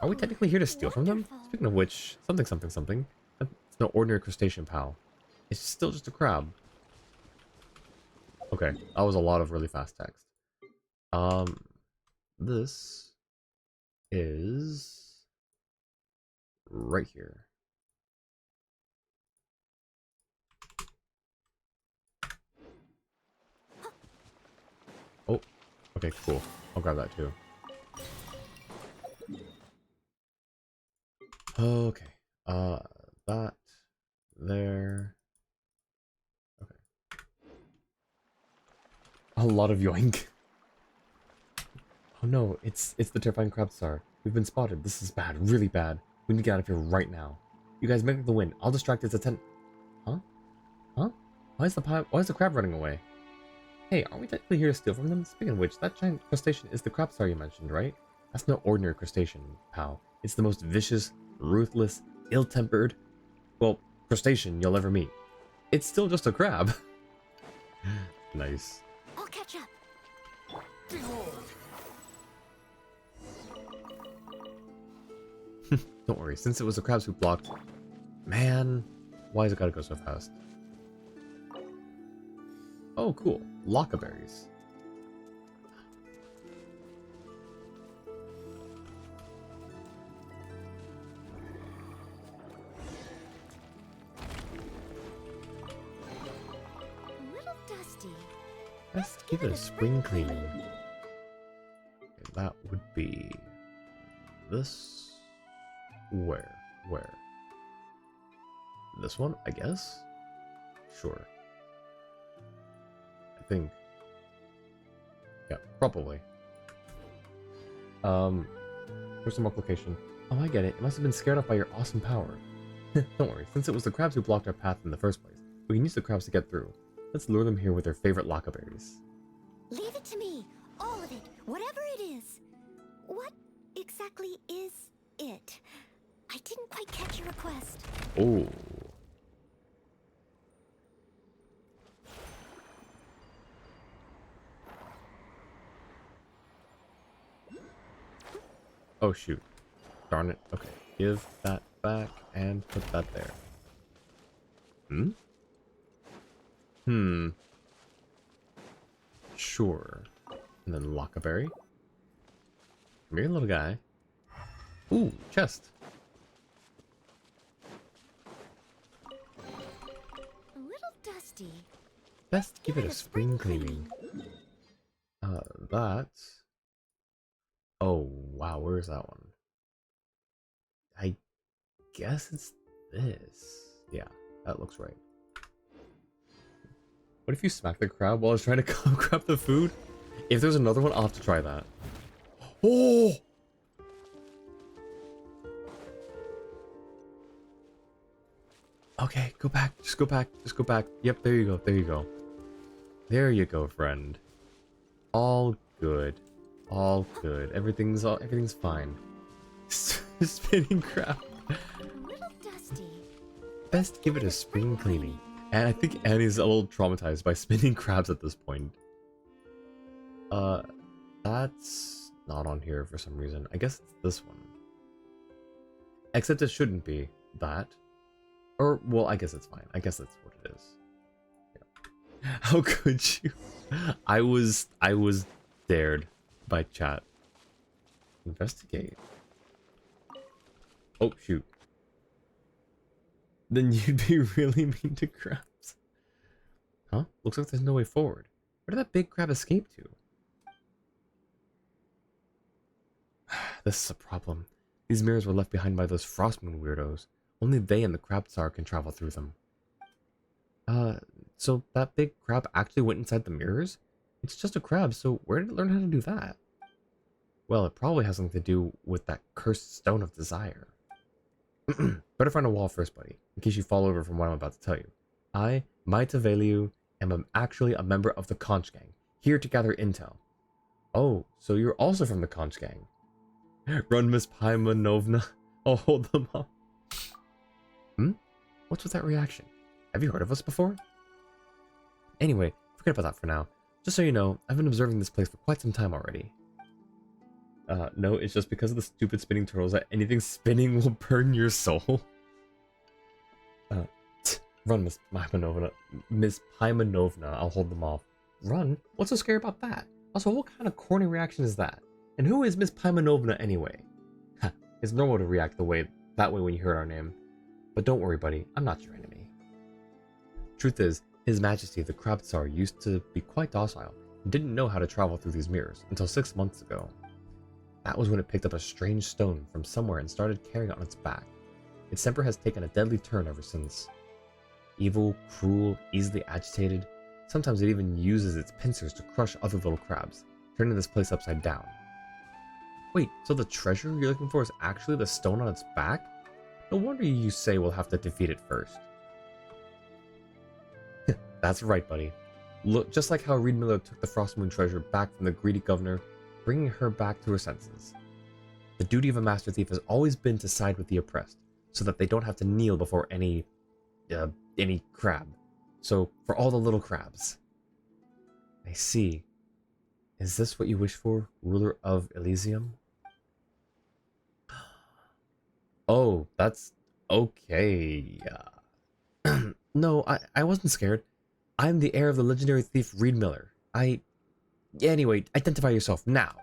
Are we technically here to steal from them? Speaking of which, something. It's no ordinary crustacean, pal. It's still just a crab. Okay, that was a lot of really fast text. This is right here. Oh, okay, cool. I'll grab that too. Okay, that, there. Okay. A lot of yoink. Oh no, it's the terrifying crab tsar. We've been spotted. This is bad, really bad. We need to get out of here right now. You guys make the wind. I'll distract its attention. Huh? Huh? Why is the crab running away? Hey, aren't we technically here to steal from them? Speaking of which, that giant crustacean is the crab tsar you mentioned, right? That's no ordinary crustacean, pal. It's the most vicious, ruthless, ill-tempered, well, crustacean you'll ever meet. It's still just a crab. Nice. I'll catch up. Don't worry, since it was the crabs who blocked... Man, why has it gotta go so fast? Oh, cool. Lockaberries. A little dusty. Let's give it a spring cleaning. Okay, that would be... this... Where? This one, I guess? Sure. I think. Yeah, probably. Where's the mark location? Oh, I get it. It must have been scared off by your awesome power. Don't worry, since it was the crabs who blocked our path in the first place, we can use the crabs to get through. Let's lure them here with their favorite lockaberries. Leave it to me. All of it. Whatever it is. What exactly is it? I didn't quite catch your request. Oh. Oh shoot. Darn it. Okay. Give that back and put that there. Sure. And then Lockaberry. Come here, little guy. Ooh, chest. A little dusty. Best give it a spring cleaning. That's... Oh, wow, where's that one? I guess it's this. Yeah, that looks right. What if you smack the crab while I was trying to come grab the food? If there's another one, I'll have to try that. Oh! Okay, go back. Just go back. Just go back. Yep, there you go. There you go. There you go, friend. All good. All good. Everything's fine. Spinning crab. A little dusty. Best give it a spring cleaning. And I think Annie's a little traumatized by spinning crabs at this point. That's not on here for some reason. I guess it's this one. Except it shouldn't be that. Or, well, I guess it's fine. I guess that's what it is. Yeah. How could you? I was dared by chat. Investigate. Oh, shoot. Then you'd be really mean to crabs. Huh? Looks like there's no way forward. Where did that big crab escape to? This is a problem. These mirrors were left behind by those Frostmoon weirdos. Only they and the crab tsar can travel through them. So that big crab actually went inside the mirrors? It's just a crab, so where did it learn how to do that? Well, it probably has something to do with that cursed stone of desire. Better find a wall first, buddy, in case you fall over from what I'm about to tell you. I, Maita Veliu, am actually a member of the Conch Gang, here to gather intel. Oh, so you're also from the Conch Gang. Run, Miss Paimanovna. I'll hold them up. What's with that reaction? Have you heard of us before? Anyway, forget about that for now. Just so you know, I've been observing this place for quite some time already. No, it's just because of the stupid spinning turtles that anything spinning will burn your soul. Run, Miss Paimanovna. Miss Paimanovna, I'll hold them off. Run? What's so scary about that? Also, what kind of corny reaction is that? And who is Miss Paimanovna anyway? It's normal to react that way when you hear our name. But don't worry, buddy, I'm not your enemy. Truth is, His Majesty the Crab Tsar used to be quite docile and didn't know how to travel through these mirrors until 6 months ago. That was when it picked up a strange stone from somewhere and started carrying it on its back. Its temper has taken a deadly turn ever since. Evil, cruel, easily agitated, sometimes it even uses its pincers to crush other little crabs, turning this place upside down. Wait, so the treasure you're looking for is actually the stone on its back? No wonder you say we'll have to defeat it first. That's right, buddy. Look, just like how Reed Miller took the Frostmoon treasure back from the greedy governor, bringing her back to her senses. The duty of a master thief has always been to side with the oppressed, so that they don't have to kneel before any crab. So, for all the little crabs. I see. Is this what you wish for, ruler of Elysium? Oh, that's okay. No, I wasn't scared. I'm the heir of the legendary thief Reed Miller. Anyway, identify yourself now.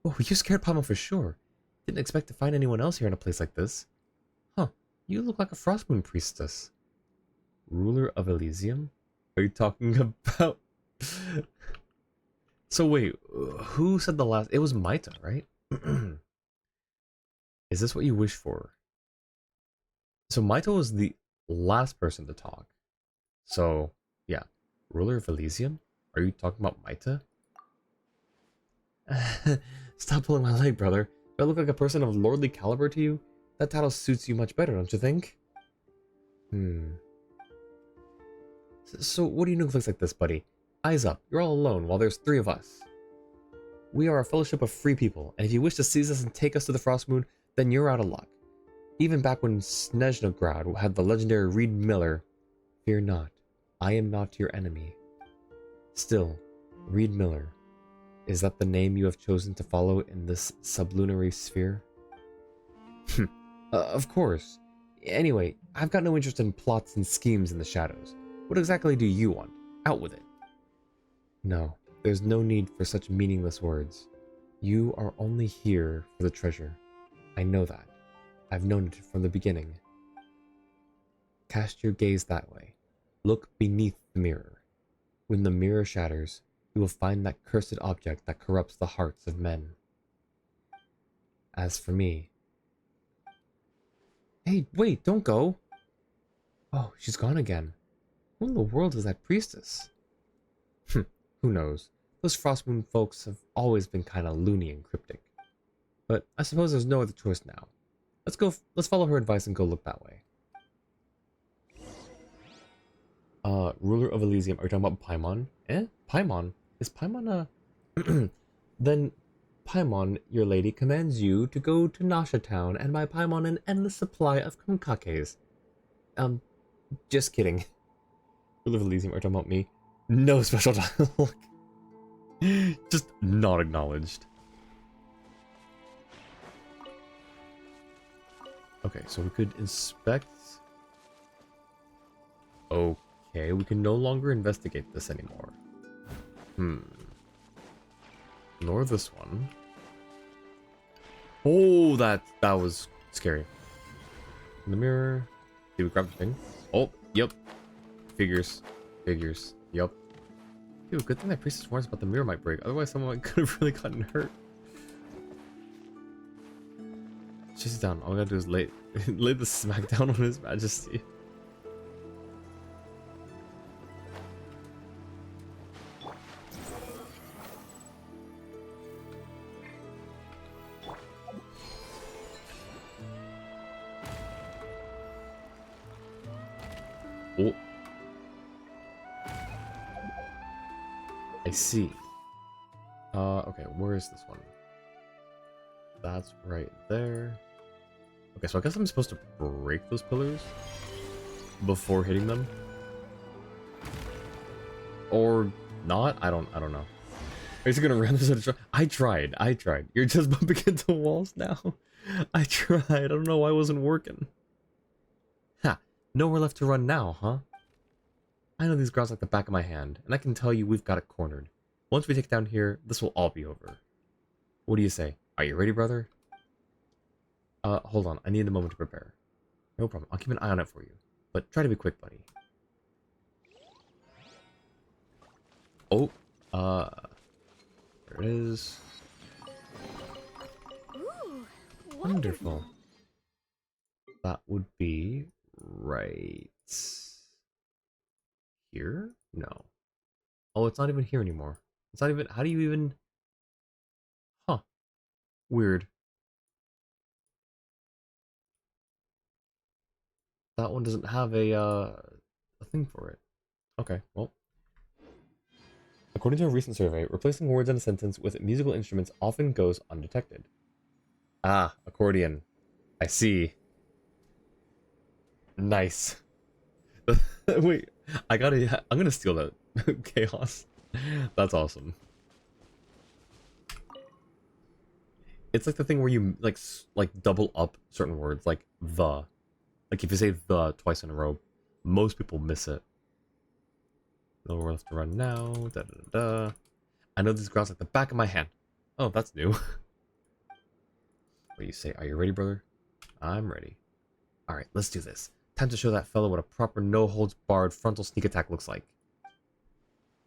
Oh, you scared Palma for sure. Didn't expect to find anyone else here in a place like this. Huh, you look like a Frostmoon priestess. Ruler of Elysium? Are you talking about... So wait, who said the last... It was Maita, right? Is this what you wish for? So Maito was the last person to talk. So, yeah. Ruler of Elysium? Are you talking about Maita? Stop pulling my leg, brother. Do I look like a person of lordly caliber to you? That title suits you much better, don't you think? So what do you look like this, buddy? Eyes up, you're all alone while there's 3 of us. We are a fellowship of free people, and if you wish to seize us and take us to the Frost Moon, then you're out of luck. Even back when Snezhnograd had the legendary Reed Miller, fear not, I am not your enemy. Still, Reed Miller, is that the name you have chosen to follow in this sublunary sphere? Of course. Anyway, I've got no interest in plots and schemes in the shadows. What exactly do you want? Out with it. No, there's no need for such meaningless words. You are only here for the treasure. I know that. I've known it from the beginning. Cast your gaze that way. Look beneath the mirror. When the mirror shatters, you will find that cursed object that corrupts the hearts of men. As for me... Hey, wait, don't go! Oh, she's gone again. Who in the world is that priestess? Who knows? Those Frostmoon folks have always been kinda loony and cryptic. But I suppose there's no other choice now. Let's follow her advice and go look that way. Ruler of Elysium, are you talking about Paimon? Paimon? Is Paimon a... Then Paimon, your lady, commands you to go to Nasha Town and buy Paimon an endless supply of kumkakes. Just kidding. Ruler of Elysium, are you talking about me? No special dialogue. Just not acknowledged. Okay, so we could inspect... Okay, we can no longer investigate this anymore. Nor this one. Oh, that was scary. In the mirror. Did we grab the thing? Oh, yep. Figures. Yep. Dude, good thing that priestess warns about the mirror might break. Otherwise, someone could have really gotten hurt. Chase it down. All we gotta do is lay the smackdown on his majesty. Oh. I see. Okay, where is this one? That's right there. Okay, so I guess I'm supposed to break those pillars before hitting them, or not? I don't know. Are you gonna ram this at a I tried. You're just bumping into walls now. I tried. I don't know why it wasn't working. Ha! Nowhere left to run now, huh? I know these grounds like the back of my hand, and I can tell you we've got it cornered. Once we take down here, this will all be over. What do you say? Are you ready, brother? Hold on. I need a moment to prepare. No problem. I'll keep an eye on it for you. But try to be quick, buddy. Oh, there it is. Ooh, Wonderful. That would be right here? No. Oh, it's not even here anymore. It's not even... How do you even... Huh. Weird. That one doesn't have a thing for it. Okay, well. According to a recent survey, replacing words in a sentence with musical instruments often goes undetected. Ah, accordion. I see. Nice. Wait, I'm gonna steal that. Chaos. That's awesome. It's like the thing where you like double up certain words, like the. Like if you say the twice in a row, most people miss it. Nowhere left to run now. Da, da, da, da. I know these grounds like the back of my hand. Oh, that's new. What do you say? Are you ready, brother? I'm ready. Alright, let's do this. Time to show that fellow what a proper no-holds-barred frontal sneak attack looks like.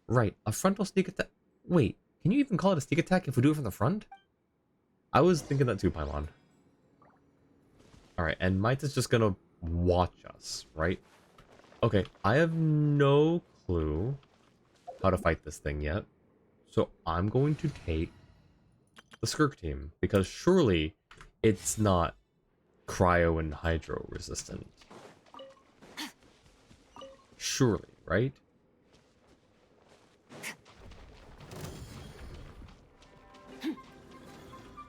Right, a frontal sneak attack... Wait, can you even call it a sneak attack if we do it from the front? I was thinking that too, Paimon. Alright, and Might is just gonna watch us, right? Okay, I have no clue how to fight this thing yet. So I'm going to take the Skirk team, because surely it's not cryo and hydro resistant. Surely, right?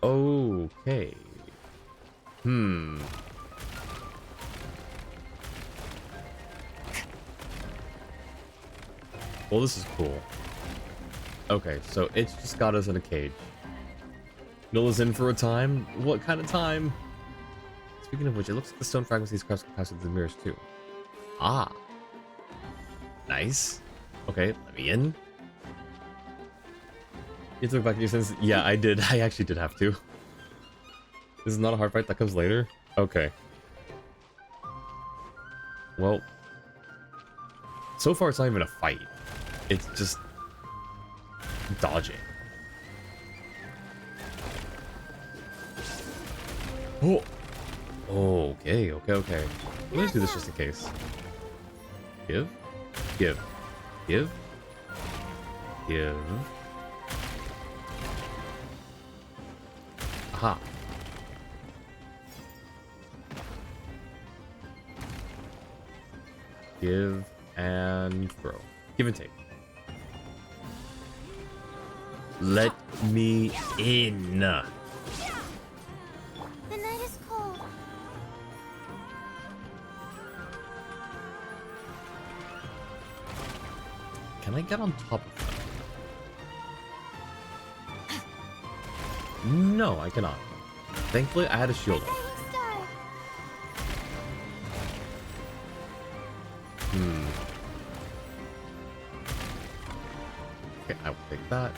Okay. Hmm. Well, this is cool. Okay, so it's just got us in a cage. Nola's in for a time? What kind of time? Speaking of which, it looks like the stone fragments these crafts can pass through the mirrors too. Ah. Nice. Okay, let me in. You have to look back at your senses. Yeah, I did. I actually did have to. This is not a hard fight, that comes later? Okay. Well, so far it's not even a fight. It's just dodging. Oh! Okay. Let's do this just in case. Give. Aha. Give and throw. Give and take. Let me in. The night is cold. Can I get on top of that? No, I cannot. Thankfully, I had a shield up. Okay, I will take that.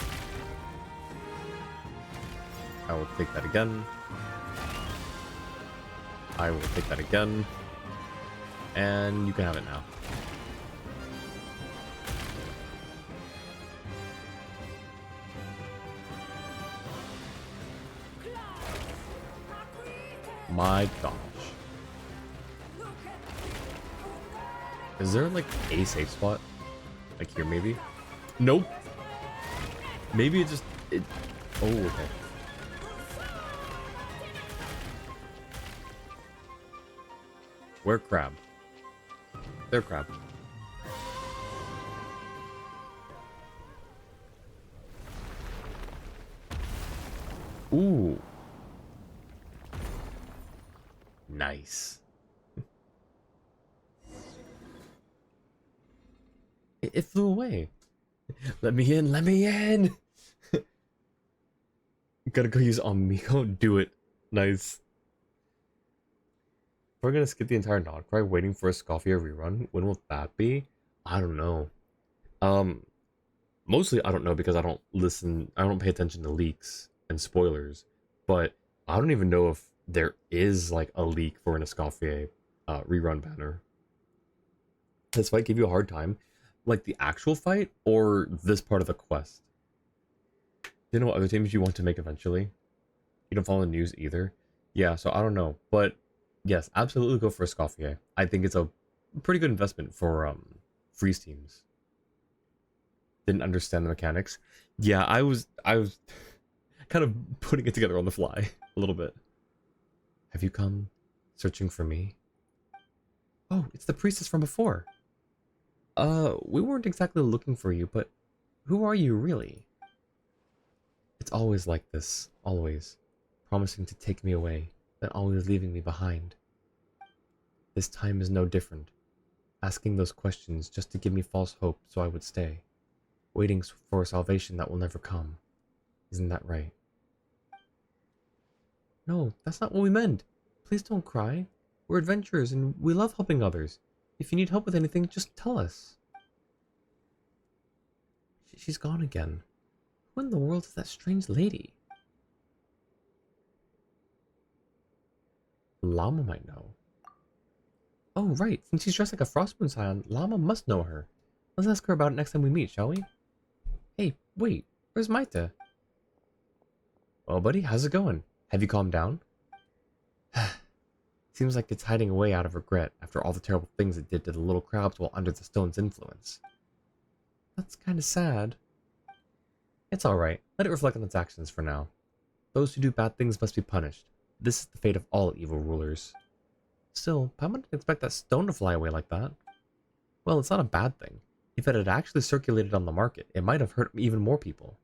I will take that again. I will take that again. And you can have it now. My gosh. Is there like a safe spot? Like here maybe? Nope. Maybe it just... Oh, okay. Where crab? There crab. Ooh. Nice. It flew away. Let me in, let me in! Gotta go use Amigo. Do it. Nice. We're gonna skip the entire Nod-Krai waiting for a Scoffia rerun. When will that be? I don't know. Mostly I don't know because I don't pay attention to leaks and spoilers. But I don't even know if there is like a leak for an Escoffier rerun banner. This fight give you a hard time? Like the actual fight or this part of the quest? Do you know what other teams you want to make eventually? You don't follow the news either? Yeah, so I don't know. But yes, absolutely go for Escoffier. I think it's a pretty good investment for freeze teams. Didn't understand the mechanics. Yeah, I was kind of putting it together on the fly a little bit. Have you come searching for me? Oh, it's the priestess from before. We weren't exactly looking for you, but who are you really? It's always like this, always. Promising to take me away, then always leaving me behind. This time is no different. Asking those questions just to give me false hope so I would stay. Waiting for a salvation that will never come. Isn't that right? No, that's not what we meant. Please don't cry. We're adventurers and we love helping others. If you need help with anything, just tell us. She's gone again. Who in the world is that strange lady? Llama might know. Oh, right. Since she's dressed like a Frostmoon Scion, Llama must know her. Let's ask her about it next time we meet, shall we? Hey, wait. Where's Maita? Well, buddy, how's it going? Have you calmed down? Seems like it's hiding away out of regret after all the terrible things it did to the little crabs while under the stone's influence. That's kind of sad. It's alright. Let it reflect on its actions for now. Those who do bad things must be punished. This is the fate of all evil rulers. Still, Paimon didn't expect that stone to fly away like that. Well, it's not a bad thing. If it had actually circulated on the market, it might have hurt even more people.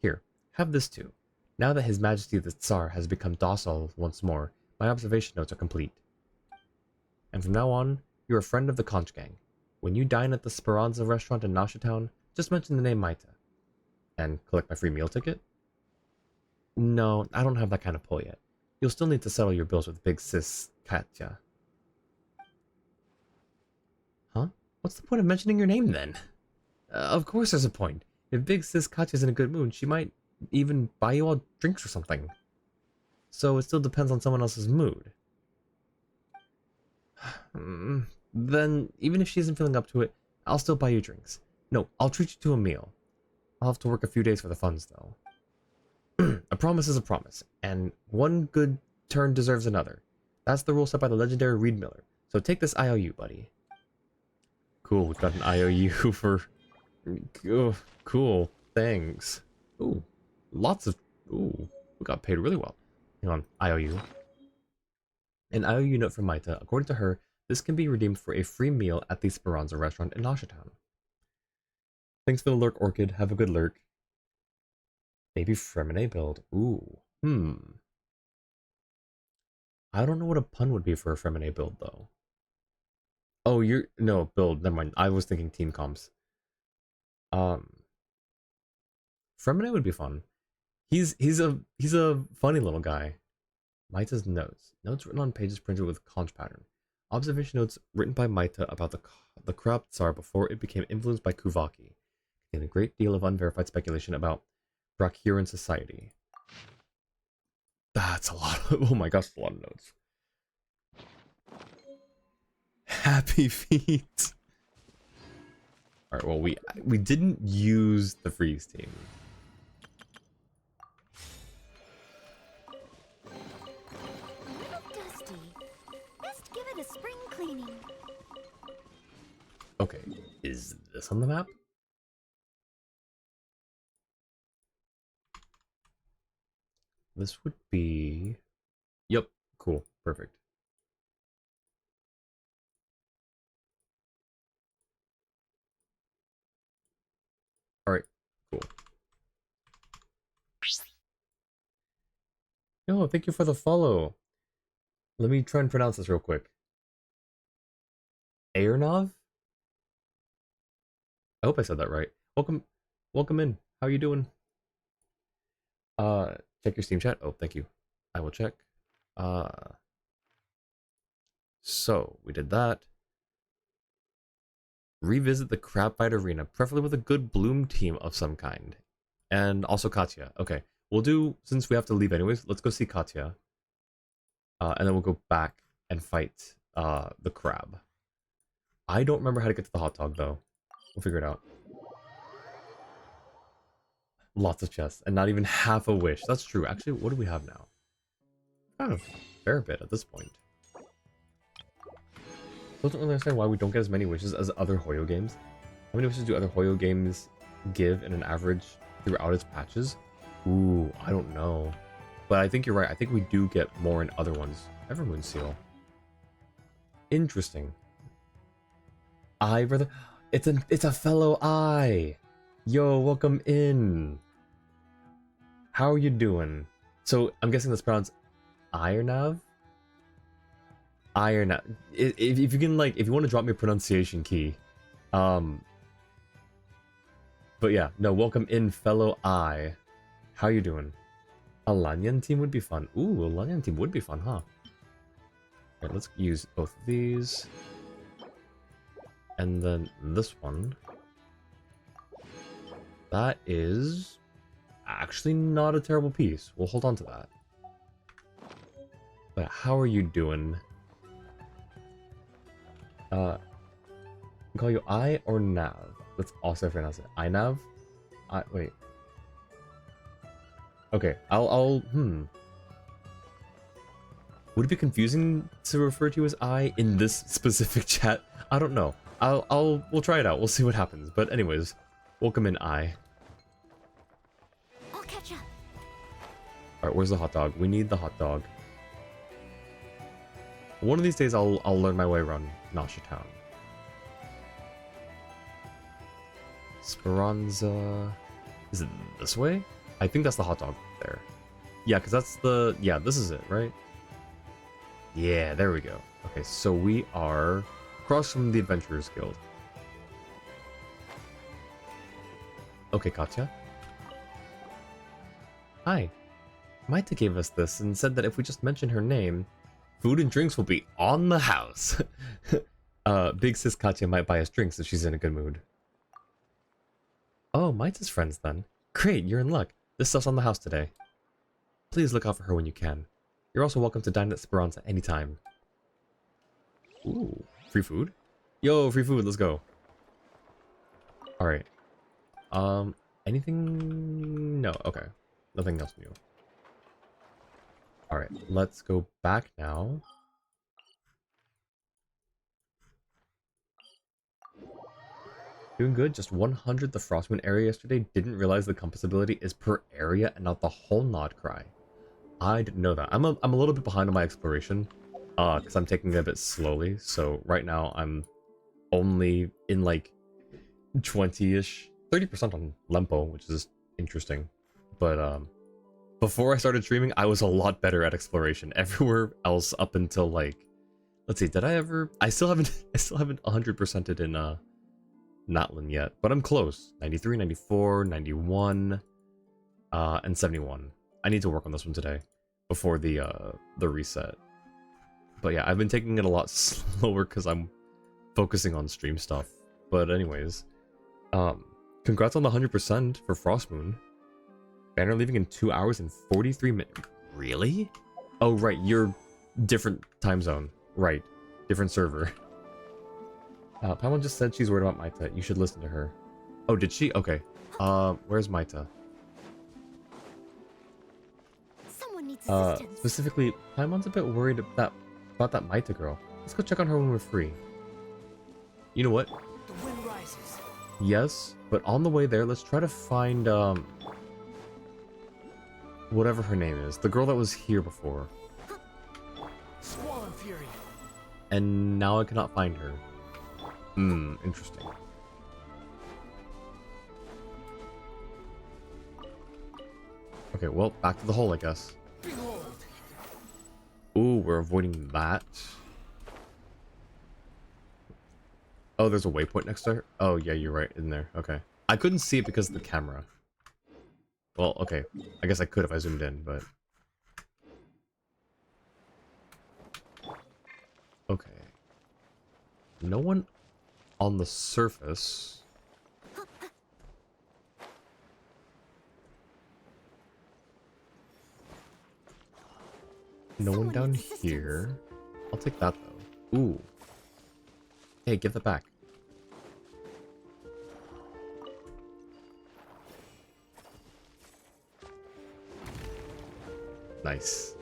Here, have this too. Now that His Majesty the Tsar has become docile once more, my observation notes are complete. And from now on, you're a friend of the Conch Gang. When you dine at the Speranza restaurant in Nasha Town, just mention the name Maita. And collect my free meal ticket? No, I don't have that kind of pull yet. You'll still need to settle your bills with big sis Katya. Huh? What's the point of mentioning your name then? Of course there's a point. If big sis Katya's in a good mood, she might even buy you all drinks or something. So it still depends on someone else's mood. Then, even if she isn't feeling up to it, I'll still buy you drinks. No, I'll treat you to a meal. I'll have to work a few days for the funds, though. A promise is a promise, and one good turn deserves another. That's the rule set by the legendary Reed Miller. So take this IOU, buddy. Cool, we've got an IOU for... Oh, cool, thanks. Ooh, lots of... Ooh, we got paid really well. Hang on, IOU. An IOU note from Maita. According to her, this can be redeemed for a free meal at the Speranza restaurant in Nasha Town. Thanks for the lurk, Orchid. Have a good lurk. Maybe Fremine build. Ooh. I don't know what a pun would be for a Fremine build, though. Oh, you're... No, build. Never mind. I was thinking team comps. Fremine would be fun. He's a funny little guy. Maita's notes. Notes written on pages printed with conch pattern. Observation notes written by Maita about the corrupt Tsar before it became influenced by Kuvaki. And a great deal of unverified speculation about Brakiran society. That's a lot of... Oh my gosh, a lot of notes. Happy feet. Alright, well, we didn't use the freeze team. Dusty. Best give it a spring cleaning. Okay, is this on the map? This would be... Yep, cool, perfect. Alright, cool. Yo, thank you for the follow. Let me try and pronounce this real quick. Aernov? I hope I said that right. Welcome in. How you doing? Check your Steam chat. Oh, thank you. I will check. So we did that. Revisit the crab fight arena, preferably with a good bloom team of some kind. And also Katya. Okay. We'll do, since we have to leave anyways, let's go see Katya. And then we'll go back and fight the crab. I don't remember how to get to the hot dog though. We'll figure it out. Lots of chests, and not even half a wish. That's true. Actually, what do we have now? Kind of a fair bit at this point. I don't really understand why we don't get as many wishes as other Hoyo games. How many wishes do other Hoyo games give in an average throughout its patches? Ooh, I don't know. But I think you're right. I think we do get more in other ones. Evermoon Seal. Interesting. Eye, brother. It's a fellow eye. Yo, welcome in. How are you doing? So I'm guessing that's pronounced Ironav? Ironav. If you can, like, if you want to drop me a pronunciation key. But yeah, no, welcome in, fellow eye. How you doing? A Lanyan team would be fun. Ooh, a Lanyan team would be fun, huh? Alright, let's use both of these. And then this one. That is actually not a terrible piece. We'll hold on to that. But how are you doing? Call you I or Nav? Let's also pronounce it. I Nav? Wait. Okay, Would it be confusing to refer to you as I in this specific chat? I don't know. We'll try it out. We'll see what happens. But anyways, welcome in, I. I'll catch up. Alright, where's the hot dog? We need the hot dog. One of these days I'll learn my way around Nasha Town. Speranza... Is it this way? I think that's the hot dog there. Yeah, because that's the... Yeah, this is it, right? Yeah, there we go. Okay, so we are across from the Adventurers Guild. Okay, Katya. Hi. Maita gave us this and said that if we just mention her name, food and drinks will be on the house. Big sis Katya might buy us drinks if she's in a good mood. Oh, Maita's friends then. Great, you're in luck. This stuff's on the house today. Please look out for her when you can. You're also welcome to dine at Speranza anytime. Ooh, free food? Yo, free food, let's go. Alright. Anything? No, okay. Nothing else new. Alright, let's go back now. Doing good, just 100 the Frostmoon area yesterday. Didn't realize the compass ability is per area and not the whole Nod-Krai. I didn't know that. I'm a little bit behind on my exploration, because I'm taking it a bit slowly. So right now I'm only in like 20-ish, 30% on Lempo, which is interesting. But before I started streaming, I was a lot better at exploration. Everywhere else up until like, let's see, did I ever? I still haven't 100%ed in Natlan yet, but I'm close. 93, 94, 91, and 71. I need to work on this one today before the reset. But yeah, I've been taking it a lot slower because I'm focusing on stream stuff. But anyways, congrats on the 100% for Frostmoon. Banner leaving in 2 hours and 43 minutes. Really? Oh right, you're different time zone. Right, different server. Paimon just said she's worried about Maita. You should listen to her. Oh, did she? Okay. Where's Maita? Someone needs assistance. Specifically, Paimon's a bit worried about that Maita girl. Let's go check on her when we're free. You know what? The wind rises. Yes, but on the way there, let's try to find, whatever her name is. The girl that was here before. Squall and fury. And now I cannot find her. Interesting. Okay, well, back to the hole, I guess. Behold. Ooh, we're avoiding that. Oh, there's a waypoint next to her? Oh, yeah, you're right, in there. Okay. I couldn't see it because of the camera. Well, okay. I guess I could if I zoomed in, but... Okay. No one on the surface. No one down here. I'll take that, though. Ooh. Hey, give that back. Nice.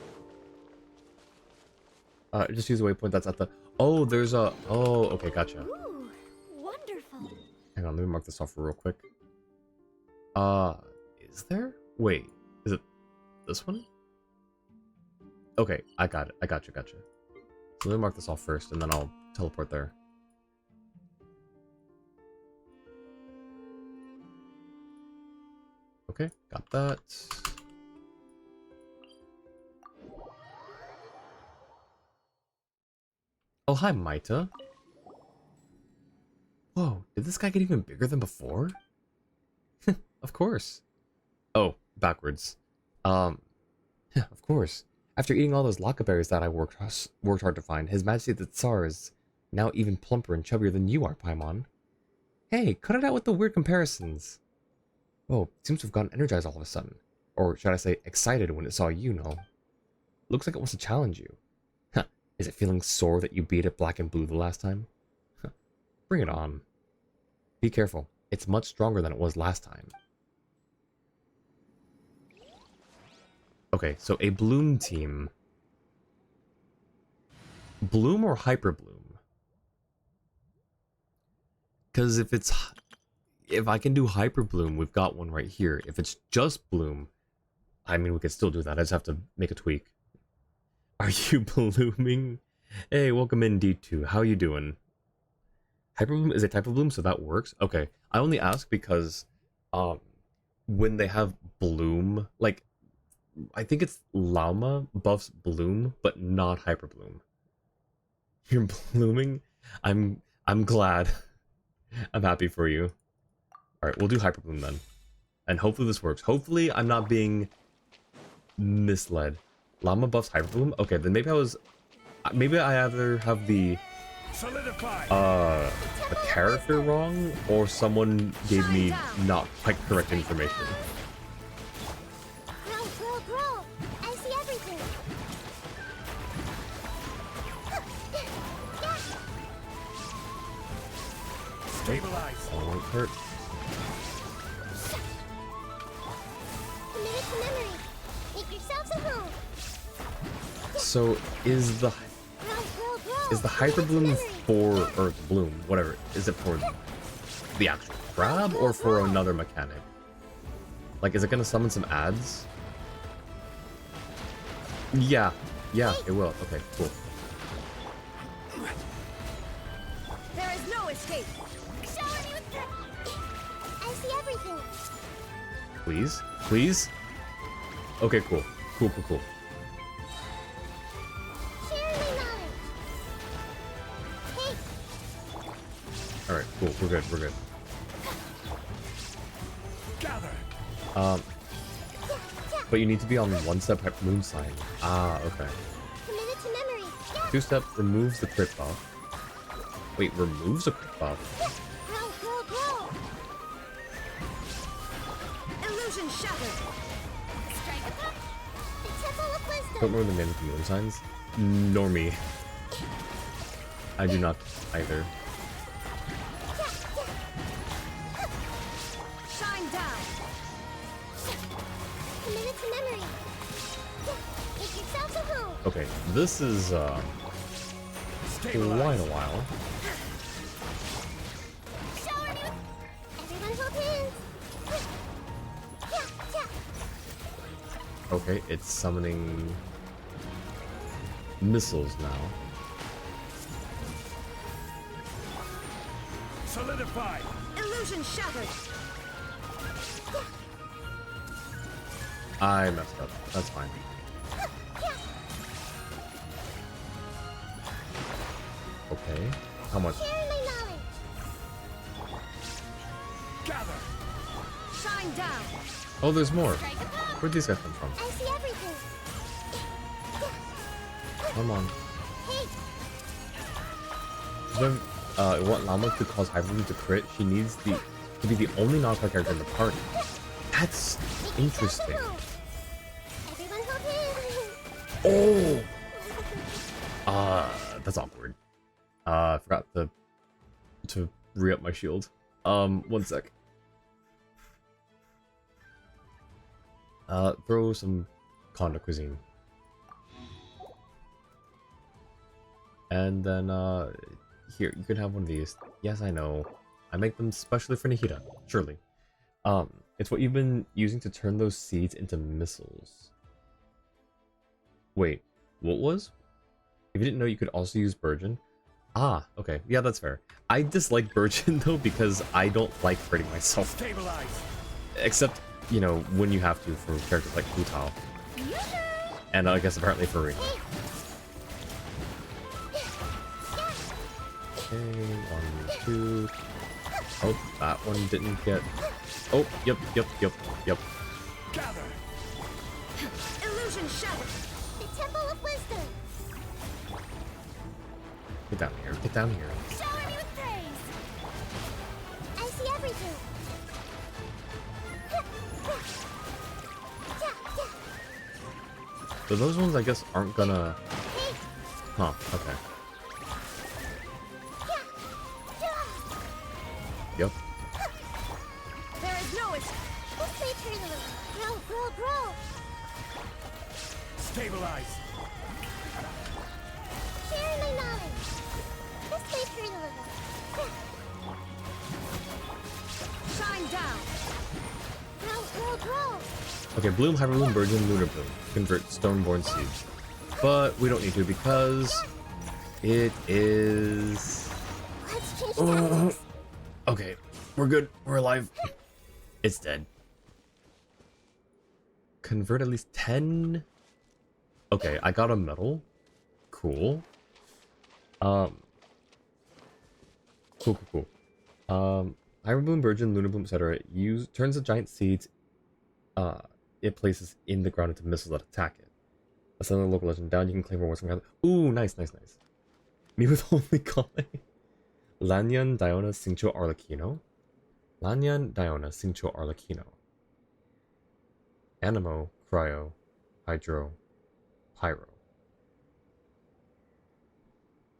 Just use a waypoint that's at the... Oh, there's a... Oh, okay, gotcha. Ooh, wonderful. Hang on, let me mark this off real quick. Is there? Wait, is it this one? Okay, I got it. I gotcha. So let me mark this off first, and then I'll teleport there. Okay, got that. Oh, hi, Maita. Whoa, did this guy get even bigger than before? Of course. Oh, backwards. Of course. After eating all those laka berries that I worked hard to find, His Majesty the Tsar is now even plumper and chubbier than you are, Paimon. Hey, cut it out with the weird comparisons. Oh, it seems to have gotten energized all of a sudden. Or should I say, excited when it saw you, no? Looks like it wants to challenge you. Huh, is it feeling sore that you beat it black and blue the last time? Huh, bring it on. Be careful, it's much stronger than it was last time. Okay, so a Bloom team. Bloom or Hyper Bloom? Because if I can do Hyper Bloom, we've got one right here. If it's just Bloom, I mean, we could still do that. I just have to make a tweak. Are you blooming? Hey, welcome in, D2. How you doing? Hyperbloom is a type of bloom, so that works. Okay, I only ask because, when they have bloom, like, I think it's Llama buffs bloom, but not hyperbloom. You're blooming? I'm glad. I'm happy for you. Alright, we'll do hyperbloom then. And hopefully this works. Hopefully I'm not being misled. Llama buffs hyperbloom? Okay, then maybe I either have the character wrong, or someone gave me not quite correct information. Grow. I see everything. Stabilize. That won't hurt. Commit it to memory. Make yourselves a home. So is the hyperbloom for, or bloom, whatever, is it for the actual crab or for another mechanic? Like, is it gonna summon some ads? Yeah, it will. Okay, cool. There is no escape. Shower me with the... I see everything. Please? Please? Okay, cool. Cool. Share my knowledge. Hey, Alright, cool. We're good. Gather. But you need to be on one step moon sign. Ah, okay. commit it to memory. 2 step removes the crit buff. Wait, removes a crit buff? Grow. Illusion shattered. The Temple of Wisdom. Don't remember the name of the moon signs? Nor me. I do not either. Shine down. Commit it to memory. Make yourselves a home. Okay, this is quite a while. Shower me with... Everyone hold hands. Okay, it's summoning missiles now. Solidify. Illusion shattered. I messed up. That's fine. Okay, how much? Share my knowledge. Gather. Shine down. Oh, there's more. Where'd these guys come from? I see everything. Come on. Hey, Then, want Llama to cause Hyperbloom to crit, she needs to be the only Nod-Krai character in the party. That's interesting. everyone hold hands. Oh! That's awkward. I forgot to re-up my shield. One sec. Throw some Conda cuisine. And then, here, you can have one of these. Yes, I know. I make them specially for Nahida, surely. It's what you've been using to turn those seeds into missiles. Wait, what was? If you didn't know, you could also use Burgeon. Ah, okay. Yeah, that's fair. I dislike Burgeon, though, because I don't like hurting myself. Stabilize. Except, you know, when you have to for characters like Hu Tao. And I guess apparently for Ring. Okay, 1, 2. Oh, that one didn't get... Oh, yep. Gather. Illusion shattered. The Temple of Wisdom. Get down here, get down here. Shower me with praise. I see everything. So those ones, I guess, aren't gonna... Hey, Huh, okay. Yep. there is no escape. This may turn a little. Grow. Stabilize. Share my knowledge. This may turn a little. Shine down. Grow. Okay, Bloom, Hyper Bloom, Virgin, Lunar Bloom. Convert Stoneborn Seeds. But we don't need to because it is... Let's change tactics. Okay, we're good. We're alive. It's dead. Convert at least 10... Okay, I got a medal. Cool. Cool. Hyper Bloom, Virgin, Lunar Bloom, etc. Turns the giant seeds it places in the ground into missiles that attack it. That's another local legend. Down, you can claim rewards from guys. Ooh, nice. Me with only calling. Lanyan, Diona, Singcho, Arlecchino. Lanyan, Diona, Singcho, Arlecchino. Animo, Cryo, Hydro, Pyro.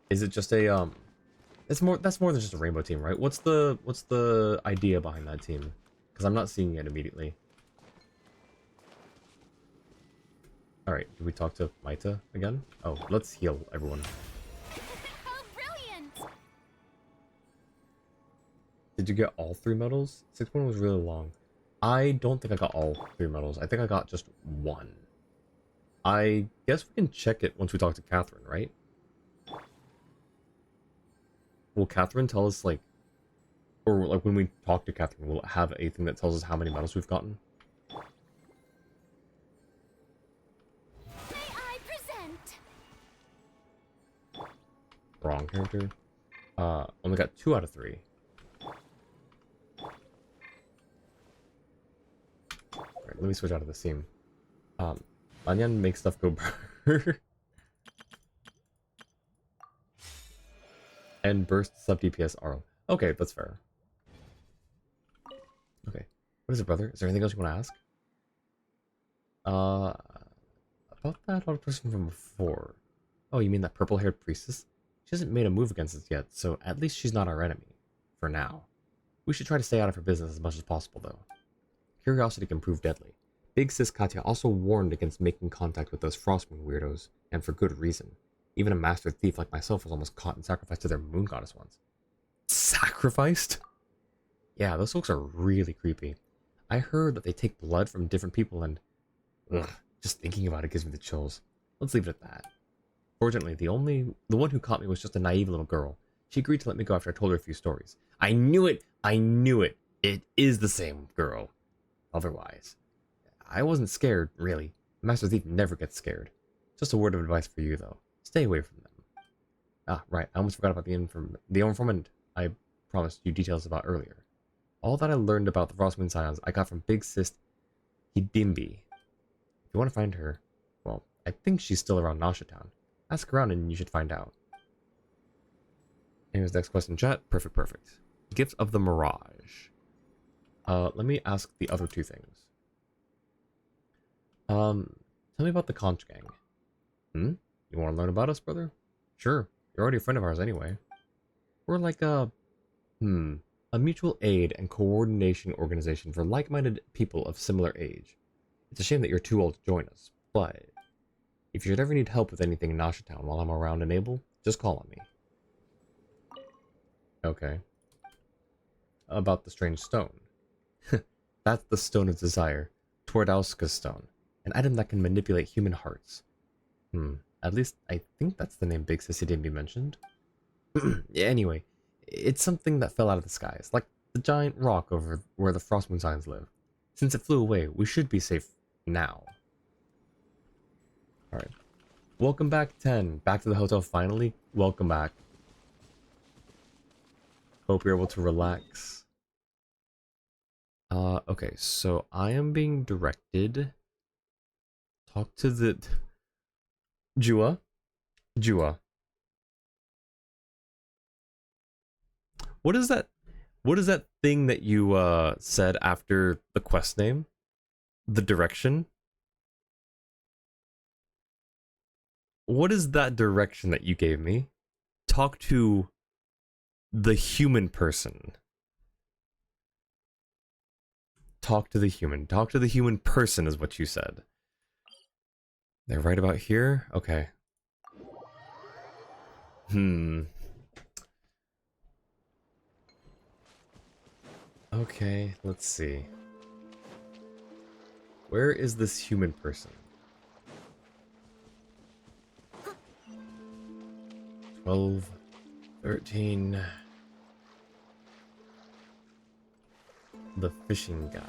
Is it just a that's more than just a rainbow team, right? What's the idea behind that team? Because I'm not seeing it immediately. Alright, did we talk to Maita again? Oh, let's heal everyone. Oh, brilliant! Did you get all 3 medals? 6-1 was really long. I don't think I got all 3 medals. I think I got just 1. I guess we can check it once we talk to Catherine, right? Will Catherine tell us, like... Or, like, when we talk to Catherine, will it have a thing that tells us how many medals we've gotten? May I present? Wrong character. Only got 2 out of 3. Alright, let me switch out of the theme. Lanyan makes stuff go brr. And burst sub DPS RO. Okay, that's fair. Okay. What is it, brother? Is there anything else you want to ask? About that other person from before. Oh, you mean that purple-haired priestess? She hasn't made a move against us yet, so at least she's not our enemy. For now. We should try to stay out of her business as much as possible, though. Curiosity can prove deadly. Big Sis Katya also warned against making contact with those Frostmoon weirdos, and for good reason. Even a master thief like myself was almost caught and sacrificed to their moon goddess once. Sacrificed? Yeah, those folks are really creepy. I heard that they take blood from different people and... Ugh, just thinking about it gives me the chills. Let's leave it at that. Fortunately, the one who caught me was just a naive little girl. She agreed to let me go after I told her a few stories. I knew it! I knew it! It is the same girl. Otherwise. I wasn't scared, really. Master Thief never gets scared. Just a word of advice for you, though. Stay away from them. Ah, right. I almost forgot about the informant I promised you details about earlier. All that I learned about the Frostmoon Scions I got from Big Sis Hidimbi. If you want to find her, well, I think she's still around Nasha Town. Ask around and you should find out. Anyways, next question, chat. Perfect. Gift of the Mirage. Let me ask the other 2 things. Tell me about the Conch Gang. You want to learn about us, brother? Sure. You're already a friend of ours anyway. We're like a mutual aid and coordination organization for like-minded people of similar age. It's a shame that you're too old to join us, but if you should ever need help with anything in Nasha Town while I'm around and able, just call on me. Okay. About the strange stone. That's the Stone of Desire, Twardowska's Stone, an item that can manipulate human hearts. At least I think that's the name Big Sissy didn't be mentioned. Anyway, it's something that fell out of the skies, like the giant rock over where the Frostmoon Scions live. Since it flew away, we should be safe now. Alright. Welcome back, 10. Back to the hotel finally. Welcome back. Hope you're able to relax. Okay, so I am being directed. Talk to the... Jua. What is that thing that you said after the quest name? The direction? What is that direction that you gave me? Talk to the human person. Talk to the human. Talk to the human person is what you said. They're right about here? Okay. Okay, let's see. Where is this human person? 12, 13. The fishing guy.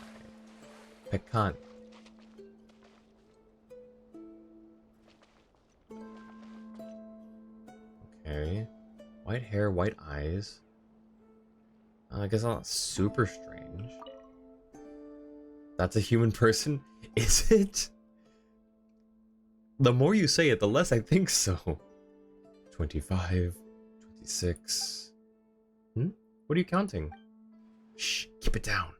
Pecan. Okay. White hair, white eyes. I guess not super strange. That's a human person? Is it? The more you say it, the less I think so. 25, 26. What are you counting? Shh, keep it down.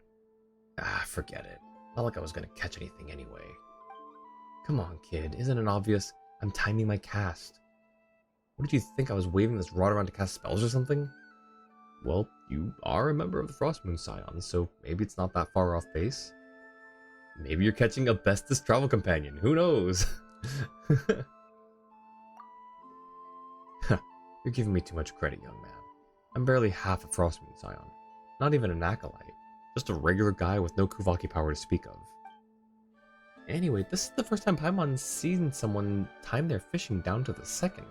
Ah, forget it. Not like I was gonna catch anything anyway. Come on, kid. Isn't it obvious? I'm timing my cast. What did you think? I was waving this rod around to cast spells or something? Well, you are a member of the Frostmoon Scions, so maybe it's not that far off base. Maybe you're catching a bestest travel companion. Who knows? You're giving me too much credit, young man. I'm barely half a Frostmoon Scion. Not even an acolyte. Just a regular guy with no Kuvaki power to speak of. Anyway, this is the first time Paimon's seen someone time their fishing down to the second.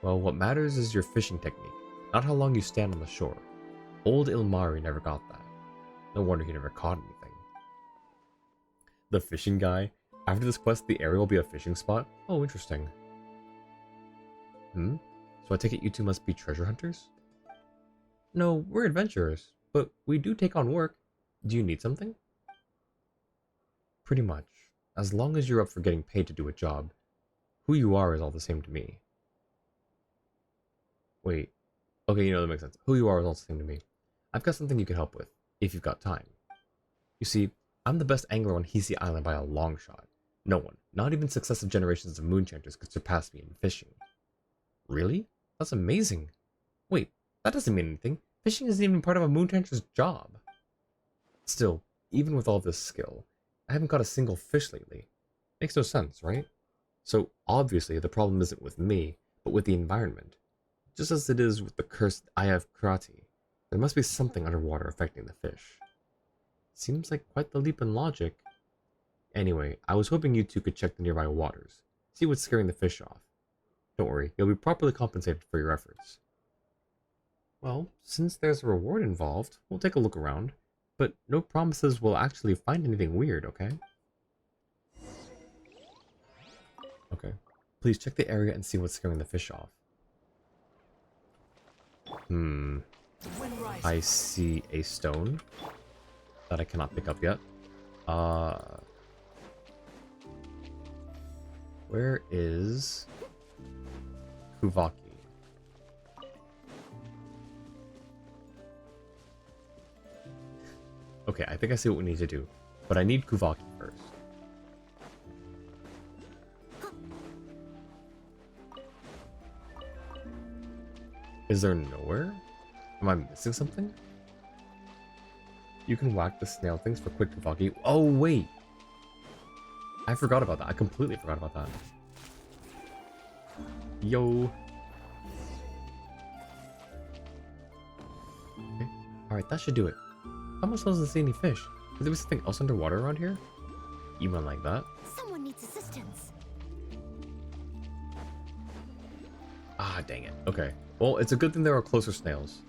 Well, what matters is your fishing technique, not how long you stand on the shore. Old Ilmari never got that. No wonder he never caught anything. The fishing guy? After this quest, the area will be a fishing spot? Oh, interesting. So I take it you two must be treasure hunters? No, we're adventurers, but we do take on work. Do you need something? Pretty much. As long as you're up for getting paid to do a job. Who you are is all the same to me. Wait. Okay, that makes sense. Who you are is all the same to me. I've got something you can help with, if you've got time. You see, I'm the best angler on Hisi Island by a long shot. No one, not even successive generations of moonchanters, could surpass me in fishing. Really? That's amazing. Wait, that doesn't mean anything. Fishing isn't even part of a moonchanter's job. Still, even with all this skill, I haven't caught a single fish lately. Makes no sense, right? So obviously the problem isn't with me, but with the environment. Just as it is with the cursed Eye of Karate, there must be something underwater affecting the fish. Seems like quite the leap in logic. Anyway, I was hoping you two could check the nearby waters, see what's scaring the fish off. Don't worry, you'll be properly compensated for your efforts. Well, since there's a reward involved, we'll take a look around, but no promises we'll actually find anything weird, okay? Okay. Please check the area and see what's scaring the fish off. I see a stone that I cannot pick up yet. Where is Kuvaki? Okay, I think I see what we need to do, but I need Kuvaki first. Is there nowhere? Am I missing something? You can whack the snail things for quick Kuvaki. Oh, wait! I forgot about that. I completely forgot about that. Yo! Okay. Alright, that should do it. How am I supposed to see any fish? Is there something else underwater around here? Even like that? Someone needs assistance. Ah, dang it. Okay. Well, it's a good thing there are closer snails.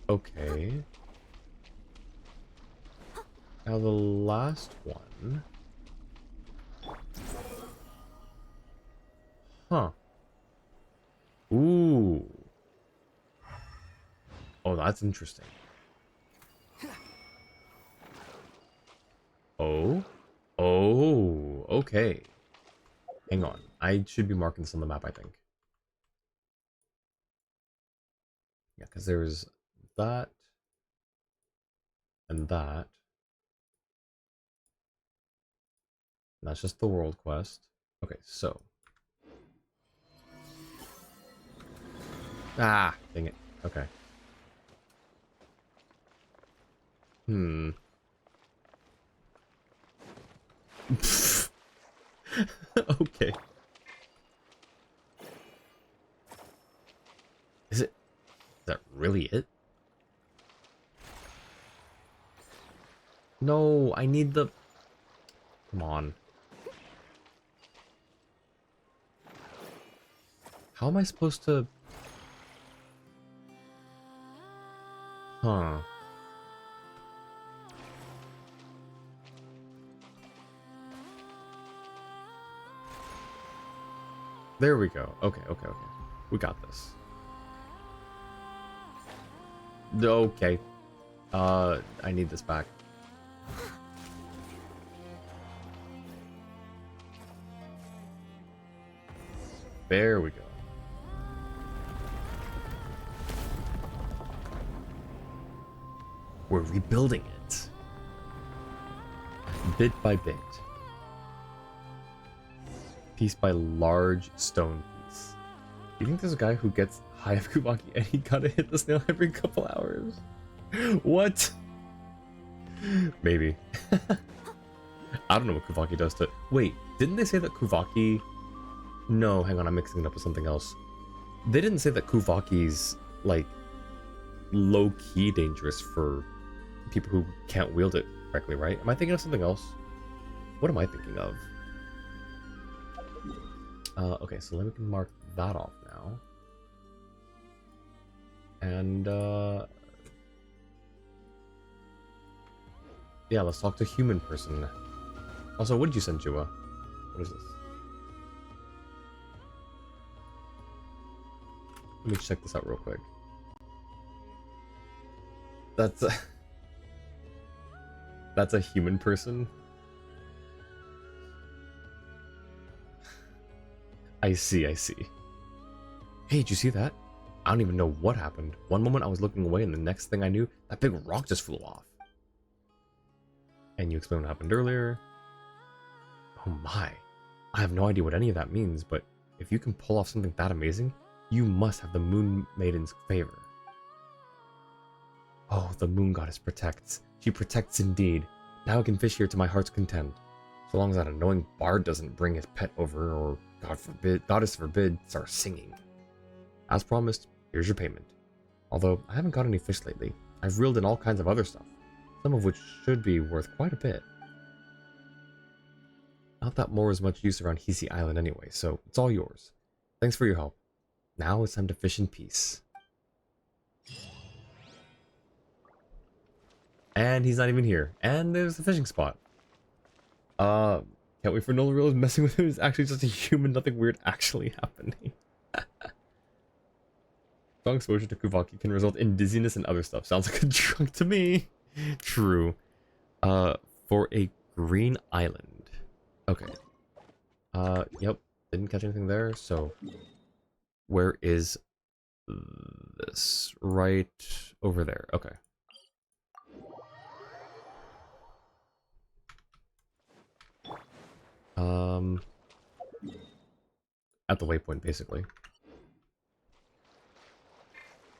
Okay. Now the last one. Huh. Ooh. Oh, that's interesting. Oh? Oh, okay. Hang on. I should be marking this on the map, I think. Yeah, because there's that and that. And that's just the world quest. Okay, so. Ah, dang it. Okay. Okay. that really it? No, I need the... Come on. How am I supposed to... Huh. There we go. Okay, okay, okay. We got this. Okay. I need this back. There we go. We're rebuilding it. Bit by bit. Piece by large stone piece. Do you think there's a guy who gets high of Kubaki and he gotta hit the snail every couple hours? What? Maybe. I don't know what Kuvaki does to... Wait, didn't they say that Kuvaki... No, hang on, I'm mixing it up with something else. They didn't say that Kuvaki's, like, low-key dangerous for people who can't wield it correctly, right? Am I thinking of something else? What am I thinking of? Okay, so let me mark that off now. And, yeah, let's talk to human person. Also, what did you send, Jua? What is this? Let me check this out real quick. That's a... That's a human person? I see, I see. Hey, did you see that? I don't even know what happened. One moment I was looking away and the next thing I knew, that big rock just flew off. And you explained what happened earlier. Oh my. I have no idea what any of that means, but if you can pull off something that amazing, you must have the Moon Maiden's favor. Oh, the Moon Goddess protects. She protects indeed. Now I can fish here to my heart's content. So long as that annoying bard doesn't bring his pet over, or Goddess forbid, start singing. As promised, here's your payment. Although, I haven't got any fish lately. I've reeled in all kinds of other stuff. Some of which should be worth quite a bit. Not that more is much use around Hisi Island anyway, so it's all yours. Thanks for your help. Now it's time to fish in peace. And he's not even here. And there's the fishing spot. Can't wait for Nola realize messing with him is actually just a human, nothing weird actually happening. Strong exposure to Kuvaki can result in dizziness and other stuff. Sounds like a drug to me. True. For a green island. Okay. Yep. Didn't catch anything there, so... Where is this? Right over there. Okay. At the waypoint, basically.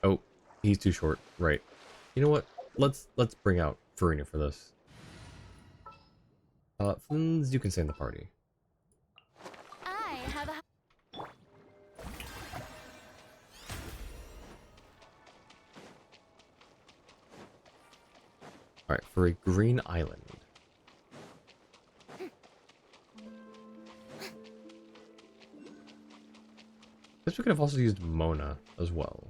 Oh, he's too short. Right. You know what? Let's bring out Farina for this. Flins, you can stay in the party. I have a... Alright, for a green island. Guess we could have also used Mona as well.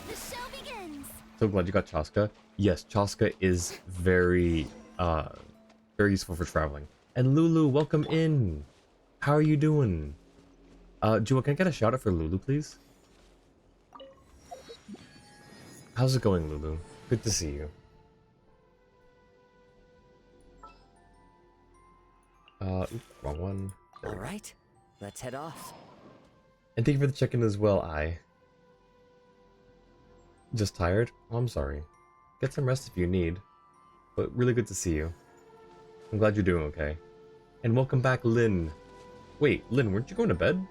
The show begins. So glad you got Chaska. Yes, Chaska is very useful for traveling. And Lulu, welcome in. How are you doing? Jua, can I get a shout out for Lulu, please? How's it going, Lulu? Good to see you. Oops, wrong one. All right, let's head off. And thank you for the check-in as well, I. Just tired? Oh, I'm sorry. Get some rest if you need. But really good to see you. I'm glad you're doing okay. And welcome back, Lynn. Wait, Lynn, weren't you going to bed?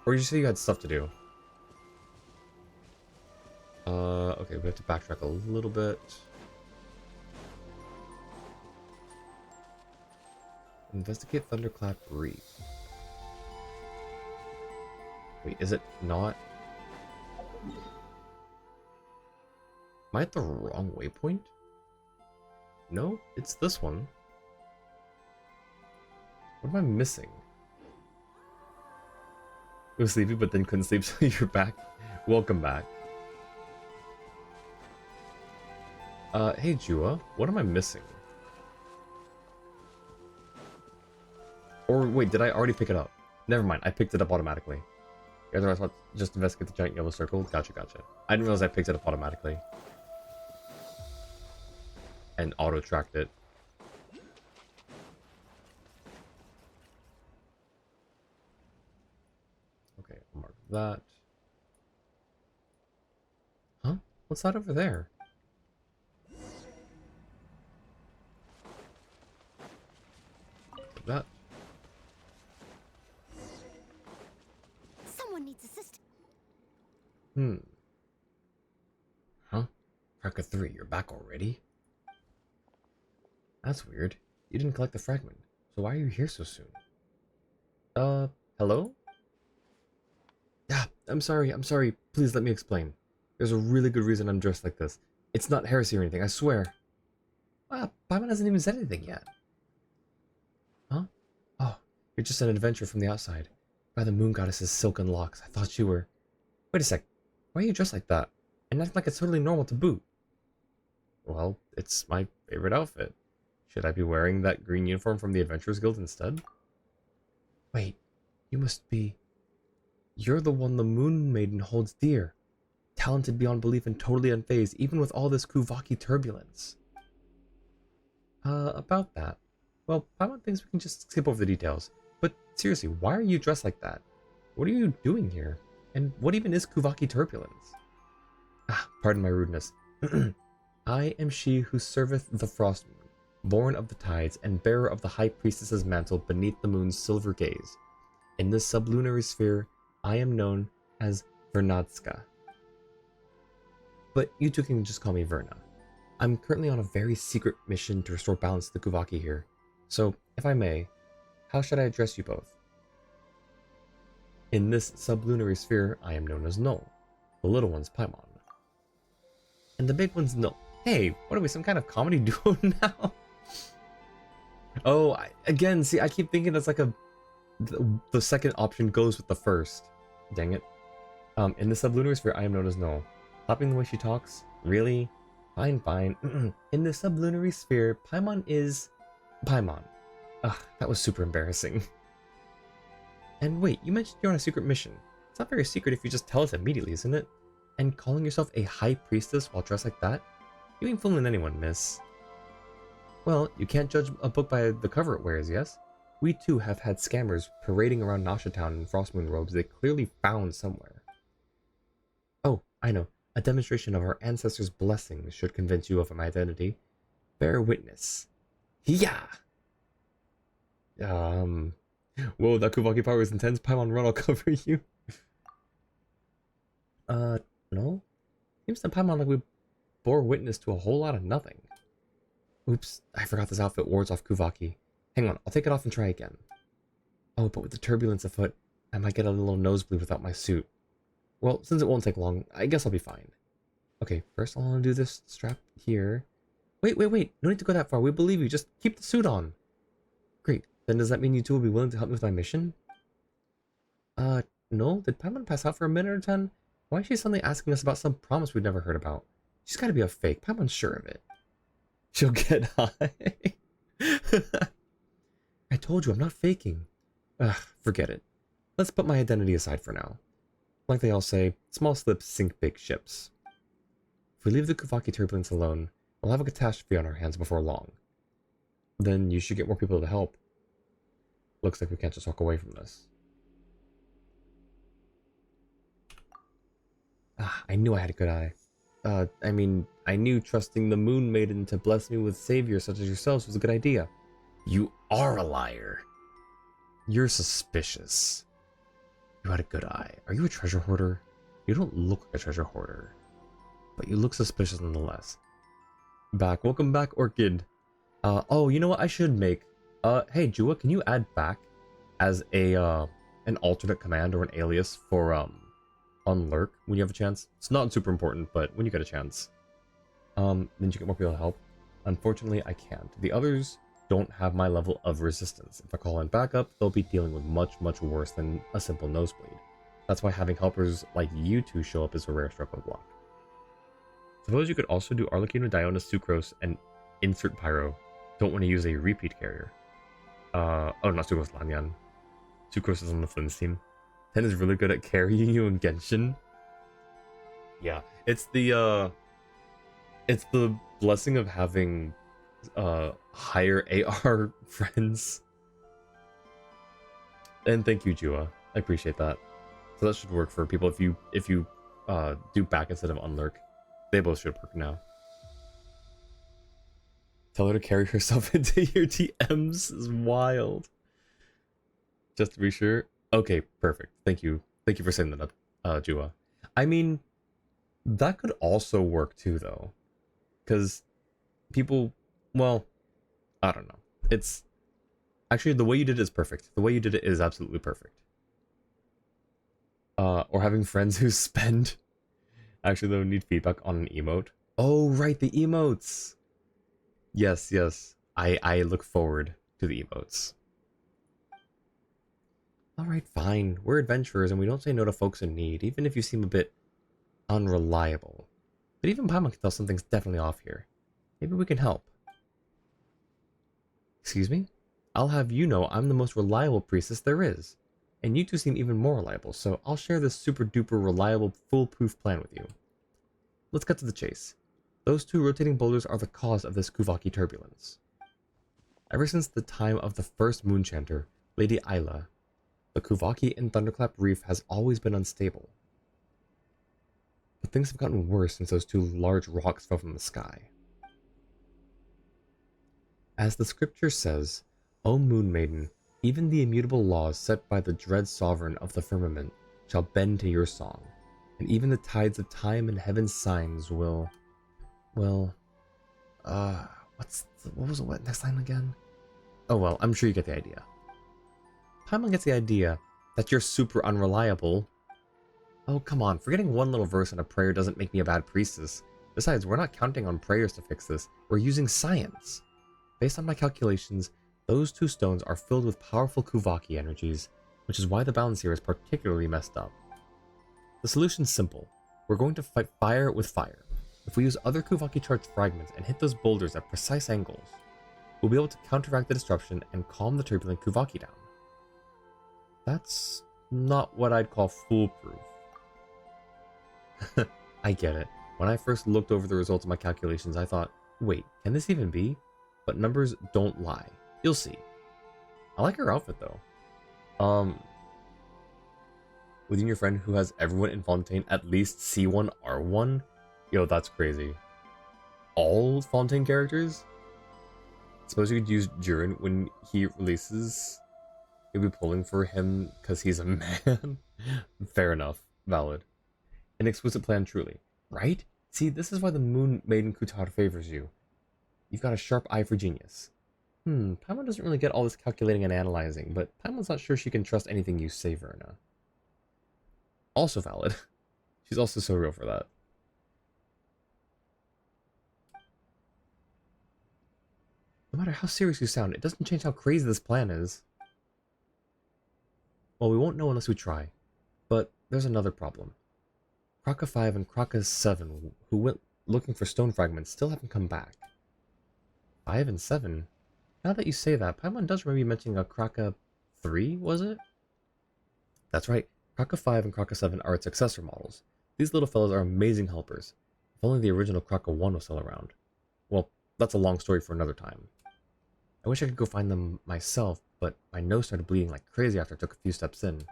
Or did you say you had stuff to do? Okay, we have to backtrack a little bit. Investigate Thunderclap Reef. Wait, is it not? Am I at the wrong waypoint? No, it's this one. What am I missing? I was sleepy, but then couldn't sleep, so you're back. Welcome back. Hey Jua, what am I missing? Or wait, did I already pick it up? Never mind, I picked it up automatically. Otherwise, let's just investigate the giant yellow circle. Gotcha, gotcha. I didn't realize I picked it up automatically. And auto-tracked it. Okay, I'll mark that. Huh? What's that over there? That. Someone needs assistance. Huh? Kraka 3, you're back already? That's weird. You didn't collect the fragment, so why are you here so soon? Hello? Yeah, I'm sorry. Please let me explain. There's a really good reason I'm dressed like this. It's not heresy or anything, I swear. Ah, Paimon hasn't even said anything yet. Huh? Oh, you're just an adventurer from the outside. By the moon goddess's silken locks, I thought you were... Wait a sec, why are you dressed like that? And acting like it's totally normal to boot? Well, it's my favorite outfit. Should I be wearing that green uniform from the Adventurers Guild instead? Wait, you must be... You're the one the Moon Maiden holds dear. Talented beyond belief and totally unfazed, even with all this Kuvaki turbulence. About that. Well, Paimon thinks we can just skip over the details. But seriously, why are you dressed like that? What are you doing here? And what even is Kuvaki turbulence? Ah, pardon my rudeness. I am she who serveth the Frost Moon, born of the tides and bearer of the High Priestess's mantle beneath the moon's silver gaze. In this sublunary sphere, I am known as Vernadska. But you two can just call me Verna. I'm currently on a very secret mission to restore balance to the Kuvaki here. So, if I may, how should I address you both? In this sublunary sphere, I am known as Null. The little one's Paimon. And the big one's Null. Hey, what are we, some kind of comedy duo now? Oh, again, see, I keep thinking that's like the second option goes with the first. Dang it. In the sublunary sphere, I am known as Null. Copying the way she talks? Really? Fine, fine. In the sublunary sphere, Paimon is... Paimon. Ugh, that was super embarrassing. And wait, you mentioned you're on a secret mission. It's not very secret if you just tell us immediately, isn't it? And calling yourself a high priestess while dressed like that? You ain't fooling anyone, miss. Well, you can't judge a book by the cover it wears, yes? We too have had scammers parading around Nasha Town in Frostmoon robes they clearly found somewhere. Oh, I know. A demonstration of our ancestors' blessings should convince you of my identity. Bear witness. Yeah. Whoa, that Kuvaki power is intense. Paimon, run, I'll cover you. No? Seems to Paimon like we bore witness to a whole lot of nothing. Oops, I forgot this outfit wards off Kuvaki. Hang on, I'll take it off and try again. Oh, but with the turbulence afoot, I might get a little nosebleed without my suit. Well, since it won't take long, I guess I'll be fine. Okay, first I'll undo this strap here. Wait, no need to go that far, we believe you, just keep the suit on. Great, then does that mean you two will be willing to help me with my mission? No? Did Paimon pass out for a minute or 10? Why is she suddenly asking us about some promise we've never heard about? She's gotta be a fake, Paimon's sure of it. She'll get high. I told you, I'm not faking. Ugh, forget it. Let's put my identity aside for now. Like they all say, small slips sink big ships. If we leave the Kuvaki turbulence alone, we'll have a catastrophe on our hands before long. Then you should get more people to help. Looks like we can't just walk away from this. Ah, I knew I had a good eye. I knew trusting the Moon Maiden to bless me with saviors such as yourselves was a good idea. You are a liar. You're suspicious. You had a good eye. Are you a treasure hoarder? You don't look like a treasure hoarder. But you look suspicious nonetheless. Welcome back, Orchid. Oh, you know what I should make? Hey, Jua, can you add back as a, an alternate command or an alias for unlurk when you have a chance. It's not super important, but when you get a chance, then you get more people to help. Unfortunately, I can't. The others don't have my level of resistance. If I call in backup, they'll be dealing with much worse than a simple nosebleed. That's why having helpers like you two show up is a rare stroke of luck. Suppose you could also do Arlecchino, Diona, Sucrose, and insert Pyro. Don't want to use a repeat carrier. Oh, not Sucrose, Lanyan. Sucrose is on the Flynn's team. Ten is really good at carrying you in Genshin. Yeah, it's the blessing of having higher AR friends. And thank you, Jua. I appreciate that. So that should work for people if you do back instead of unlurk. They both should work now. Tell her to carry herself into your DMs is wild. Just to be sure. Okay, perfect. Thank you. Thank you for setting that up, Jua. I mean, that could also work too, though. Because people, well, I don't know. It's actually the way you did it is perfect. The way you did it is absolutely perfect. Or having friends who spend. Actually, though, need feedback on an emote. Oh, right, the emotes. Yes. I look forward to the emotes. Alright, fine. We're adventurers and we don't say no to folks in need, even if you seem a bit unreliable. But even Paimon can tell something's definitely off here. Maybe we can help. Excuse me? I'll have you know I'm the most reliable priestess there is. And you two seem even more reliable, so I'll share this super duper reliable, foolproof plan with you. Let's cut to the chase. Those two rotating boulders are the cause of this Kuvaki turbulence. Ever since the time of the first Moonchanter, Lady Ayla, the Kuvaki in Thunderclap Reef has always been unstable. But things have gotten worse since those two large rocks fell from the sky. As the scripture says, O Moon Maiden, even the immutable laws set by the dread sovereign of the firmament shall bend to your song, and even the tides of time and heaven's signs will... what was the next line again? Oh well, I'm sure you get the idea. Paimon gets the idea that you're super unreliable. Oh come on, forgetting one little verse in a prayer doesn't make me a bad priestess. Besides, we're not counting on prayers to fix this, we're using science. Based on my calculations, those two stones are filled with powerful Kuvaki energies, which is why the balance here is particularly messed up. The solution's simple. We're going to fight fire with fire. If we use other Kuvaki charged fragments and hit those boulders at precise angles, we'll be able to counteract the disruption and calm the turbulent Kuvaki down. That's not what I'd call foolproof. I get it. When I first looked over the results of my calculations, I thought, wait, can this even be? But numbers don't lie. You'll see. I like her outfit though. Within your friend who has everyone in Fontaine at least C1 R1? Yo, that's crazy. All Fontaine characters? Suppose you could use Jiren when he releases. You'll be pulling for him because he's a man. Fair enough. Valid. An exquisite plan truly. Right? See, this is why the Moon Maiden Kutar favors you. You've got a sharp eye for genius. Paimon doesn't really get all this calculating and analyzing, but Paimon's not sure she can trust anything you say, Verna. Also valid. She's also so real for that. No matter how serious you sound, it doesn't change how crazy this plan is. Well, we won't know unless we try. But there's another problem. Kraka 5 and Kraka 7, who went looking for stone fragments, still haven't come back. 5 and 7? Now that you say that, Paimon does remember you mentioning a Kraka 3, was it? That's right. Kraka 5 and Kraka 7 are its successor models. These little fellows are amazing helpers. If only the original Kraka 1 was still around. Well, that's a long story for another time. I wish I could go find them myself, but my nose started bleeding like crazy after I took a few steps in.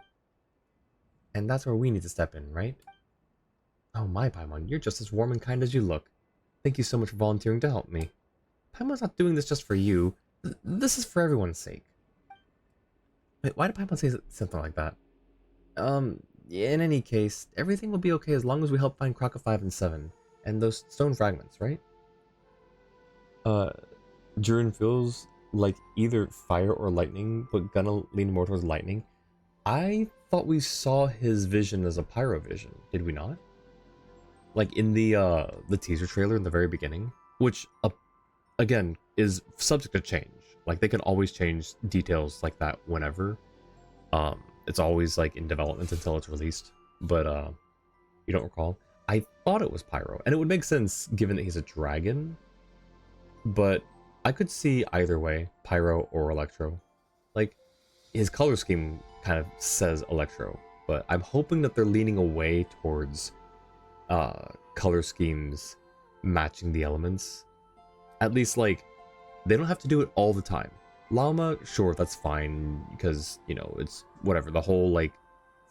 And that's where we need to step in, right? Oh my, Paimon, you're just as warm and kind as you look. Thank you so much for volunteering to help me. Paimon's not doing this just for you. This is for everyone's sake. Wait, why did Paimon say something like that? In any case, everything will be okay as long as we help find Kraka 5 and 7, and those stone fragments, right? Jiren feels like either fire or lightning, but gonna lean more towards lightning. I thought we saw his vision as a pyro vision, did we not? Like in the teaser trailer in the very beginning, which again is subject to change. Like they can always change details like that whenever. It's always like in development until it's released. But you don't recall? I thought it was pyro, and it would make sense given that he's a dragon. But I could see either way, pyro or electro. Like his color scheme kind of says electro, but I'm hoping that they're leaning away towards color schemes matching the elements. At least like they don't have to do it all the time. Llama, sure, that's fine because, you know, it's whatever. The whole like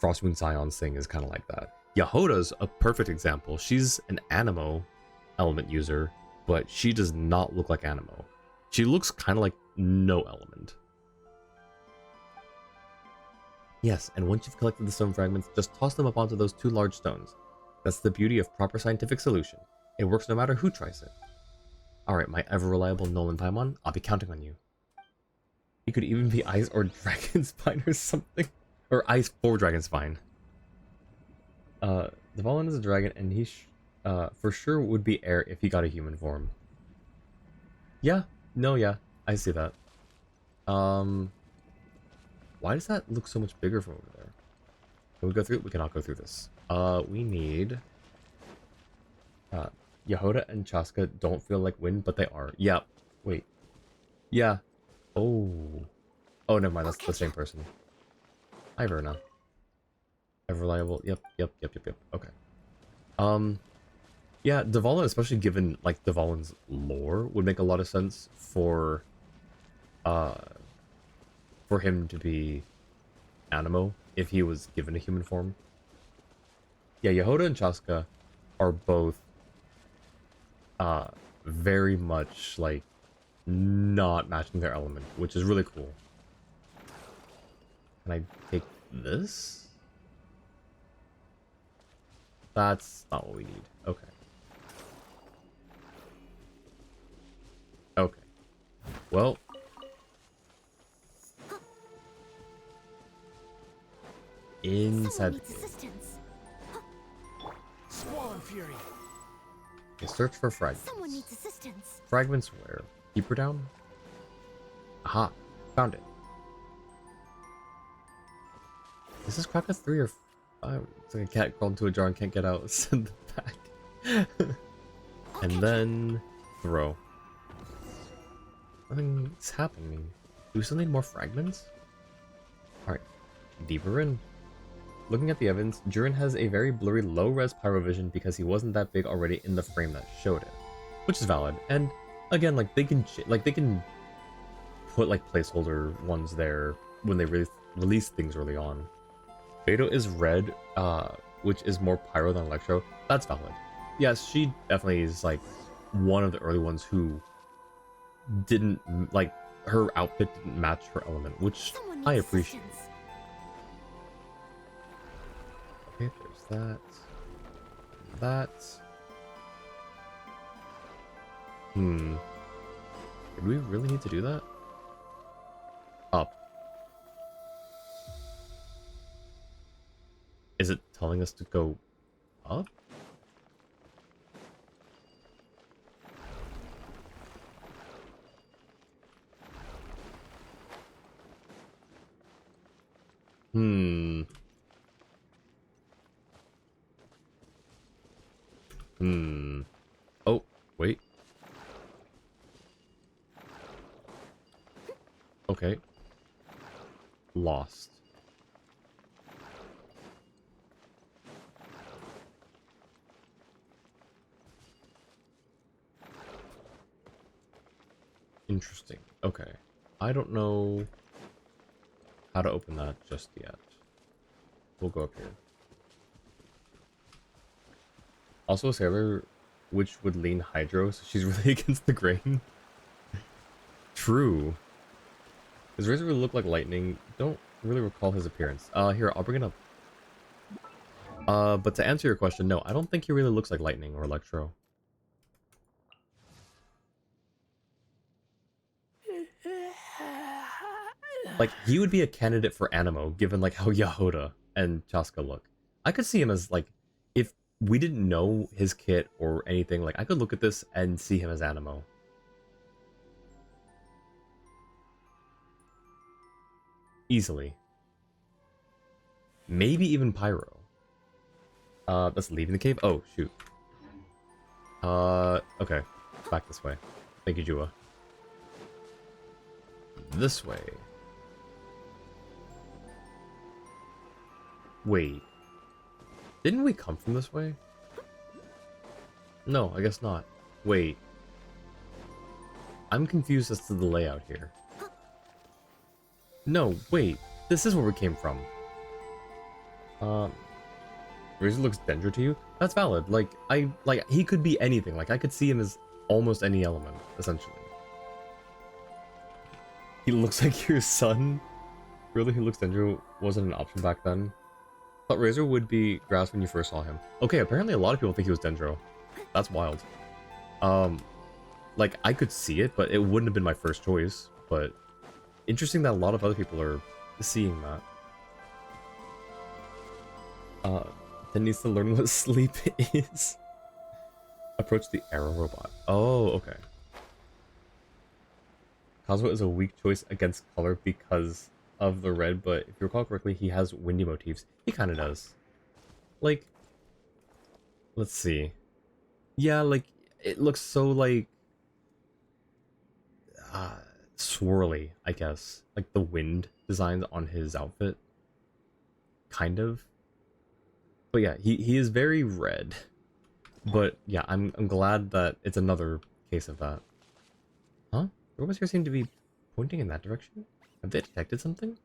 Frostmoon Scions thing is kind of like that. Yahoda's a perfect example. She's an Animo element user, but she does not look like Animo. She looks kind of like no element. Yes, and once you've collected the stone fragments, just toss them up onto those 2 large stones. That's the beauty of proper scientific solution. It works no matter who tries it. Alright, my ever-reliable Nolan Paimon, I'll be counting on you. You could even be Ice or Dragon Spine or something. Or Ice for Dragon Spine. Dvalin is a dragon, and he for sure would be air if he got a human form. Yeah, no, yeah, I see that. Why does that look so much bigger from over there? Can we go through it? We cannot go through this. We need... Yahoda and Chaska don't feel like wind, but they are. Yeah, wait. Yeah. Oh. Oh, never mind, that's the same person. Hi, Verna. Ever reliable. Yep. Okay. Yeah, Dvalin, especially given like Dvalin's lore, would make a lot of sense for him to be Animo if he was given a human form. Yeah, Yahoda and Chaska are both very much like not matching their element, which is really cool. Can I take this? That's not what we need. Okay. Okay. Well. Inside the cave. Squall Fury. Okay, search for fragments. Someone needs assistance. Fragments where? Keep her down? Aha. Found it. Is this Kraka 3 or 5? It's like a cat crawled into a jar and can't get out. Send them back. And then throw. Nothing's happening. Do we still need more fragments? Alright. Deeper in. Looking at the evidence, Jurin has a very blurry low-res pyrovision because he wasn't that big already in the frame that showed it. Which is valid. And again, like they can put like placeholder ones there when they release things early on. Beto is red, which is more pyro than electro. That's valid. Yes, she definitely is like one of the early ones who didn't like her outfit didn't match her element, which I appreciate. Okay, there's that. That. Did we really need to do that? Up. Is it telling us to go up? Oh, wait. Okay. Lost. Interesting. Okay. I don't know how to open that just yet. We'll go up here. Also a sailor which would lean hydro, so she's really against the grain. True. Does Razor really look like lightning? Don't really recall his appearance. Here, I'll bring it up. But to answer your question, no, I don't think he really looks like lightning or electro. Like, he would be a candidate for Animo, given, like, how Yahoda and Chaska look. I could see him as, like, if we didn't know his kit or anything, like, I could look at this and see him as Animo. Easily. Maybe even Pyro. That's leaving the cave? Oh, shoot. Okay. Back this way. Thank you, Jua. This way. Wait. Didn't we come from this way? No, I guess not. Wait. I'm confused as to the layout here. No, wait. This is where we came from. Razor looks Dendro to you? That's valid. Like, he could be anything. Like, I could see him as almost any element, essentially. He looks like your son? Really? He looks Dendro wasn't an option back then? Thought Razor would be Grass when you first saw him. Okay, apparently a lot of people think he was Dendro. That's wild. Like, I could see it, but it wouldn't have been my first choice. But interesting that a lot of other people are seeing that. Then needs to learn what sleep is. Approach the arrow robot. Oh, okay. Kazuha is a weak choice against color because of the red, but if you recall correctly, he has windy motifs. He kind of does. Like, let's see. Yeah, like, it looks so, like, swirly, I guess. Like the wind designs on his outfit. Kind of. But yeah, he is very red. But yeah, I'm glad that it's another case of that. Huh? The robots here seem to be pointing in that direction? Have they detected something?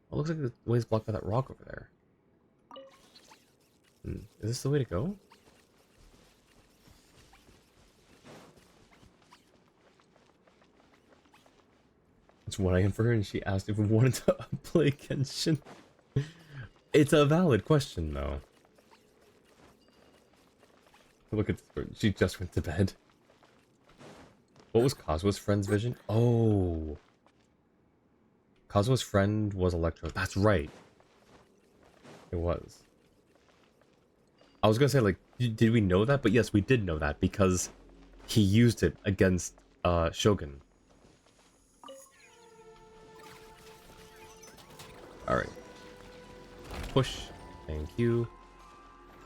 Oh, it looks like the way is blocked by that rock over there. Is this the way to go? It's what I infer, and she asked if we wanted to play Genshin. It's a valid question, though. Look at this. She just went to bed. What was Kazuha's friend's vision? Oh. Kazuha's friend was Electro. That's right. It was. I was gonna say, like, did we know that? But yes, we did know that because he used it against Shogun. Alright. Push. Thank you.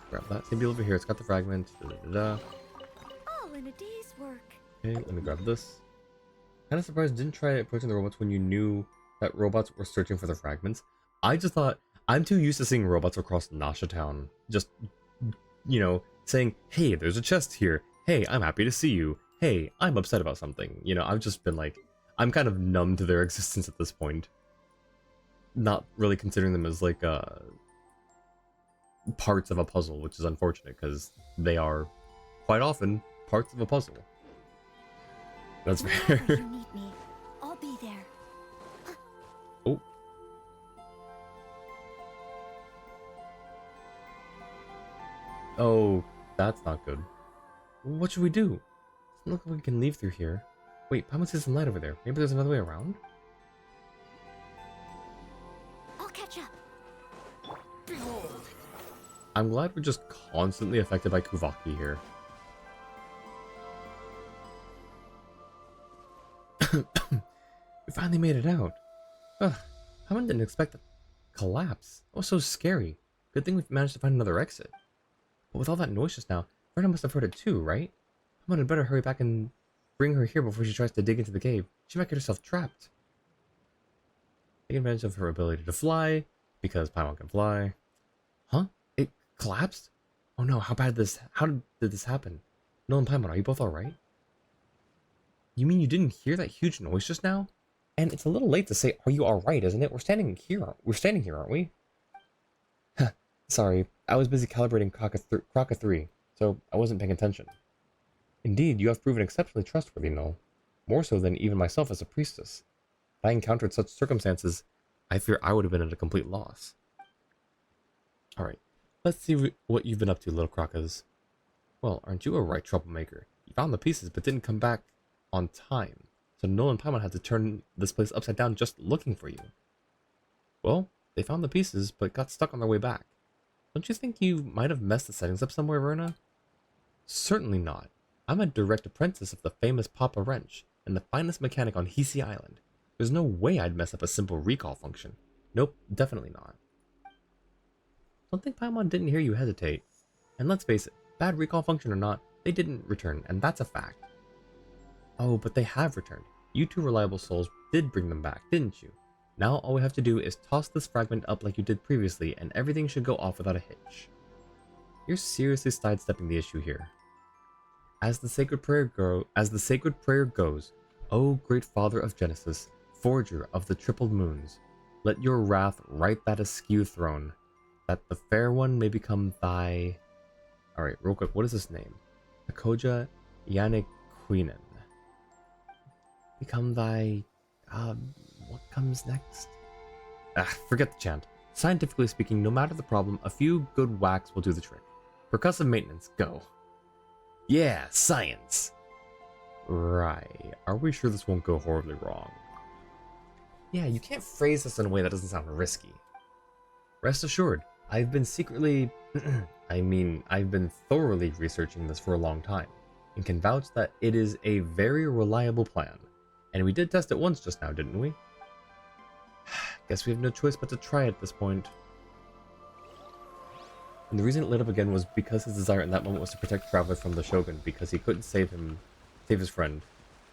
Grab that. Same deal over here. It's got the fragment. All in a day's work. Okay, let me grab this. Kind of surprised you didn't try approaching the robots when you knew that robots were searching for the fragments. I just thought, I'm too used to seeing robots across Nasha Town. Just, you know, saying, hey, there's a chest here. Hey, I'm happy to see you. Hey, I'm upset about something. You know, I've just been like, I'm kind of numb to their existence at this point. Not really considering them as like parts of a puzzle, which is unfortunate because they are quite often parts of a puzzle. That's fair. Whenever you need me, I'll be there. Oh. Oh, that's not good. What should we do? Doesn't look like we can leave through here. Wait, Paimon sees some light over there. Maybe there's another way around? I'll catch up. Behold! I'm glad we're just constantly affected by Kuvaki here. We finally made it out. Ugh, Paimon didn't expect the collapse. That was so scary. Good thing we've managed to find another exit. But with all that noise just now, Verna must have heard it too, right? Paimon had better hurry back and bring her here before she tries to dig into the cave. She might get herself trapped. Take advantage of her ability to fly, because Paimon can fly. Huh? It collapsed? Oh no, how did this happen? Noel and Paimon, are you both alright? You mean you didn't hear that huge noise just now? And it's a little late to say, are you alright, isn't it? We're standing here, aren't we? Huh, sorry. I was busy calibrating Kraka 3, so I wasn't paying attention. Indeed, you have proven exceptionally trustworthy, Noel. More so than even myself as a priestess. If I encountered such circumstances, I fear I would have been at a complete loss. Alright, let's see what you've been up to, little Krakas. Well, aren't you a right troublemaker? You found the pieces, but didn't come back on time. So Noel and Paimon had to turn this place upside down just looking for you. Well, they found the pieces, but got stuck on their way back. Don't you think you might have messed the settings up somewhere, Verna? Certainly not. I'm a direct apprentice of the famous Papa Wrench, and the finest mechanic on Hisi Island. There's no way I'd mess up a simple recall function. Nope, definitely not. Don't think Paimon didn't hear you hesitate. And let's face it, bad recall function or not, they didn't return, and that's a fact. Oh, but they have returned. You two reliable souls did bring them back, didn't you? Now all we have to do is toss this fragment up like you did previously, and everything should go off without a hitch. You're seriously sidestepping the issue here. As the sacred prayer goes, O great Father of Genesis, forger of the tripled moons, let your wrath right that askew throne, that the fair one may become thy... Alright, real quick, what is this name? Akoja Yanniquinen. Become thy... what comes next? Forget the chant. Scientifically speaking, no matter the problem, a few good whacks will do the trick. Percussive maintenance, go. Yeah, science! Right. Are we sure this won't go horribly wrong? Yeah, you can't phrase this in a way that doesn't sound risky. Rest assured, I've been secretly... I've been thoroughly researching this for a long time, and can vouch that it is a very reliable plan. And we did test it once just now, didn't we? Guess we have no choice but to try it at this point. And the reason it lit up again was because his desire in that moment was to protect Traveler from the Shogun, because he couldn't save his friend,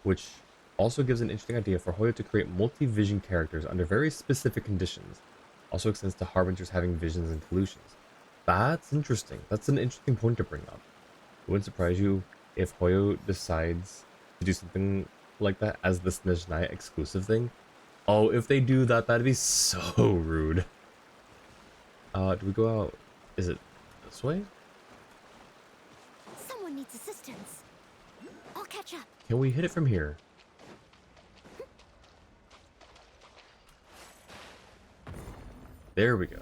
which also gives an interesting idea for Hoyo to create multi-vision characters under very specific conditions. Also extends to Harbingers having visions and pollutions. That's interesting. That's an interesting point to bring up. It wouldn't surprise you if Hoyo decides to do something like that as the Snezhnaya exclusive thing. Oh, if they do that, that'd be so rude. Do we go out? Is it this way? Someone needs assistance. I'll catch up. Can we hit it from here? There we go.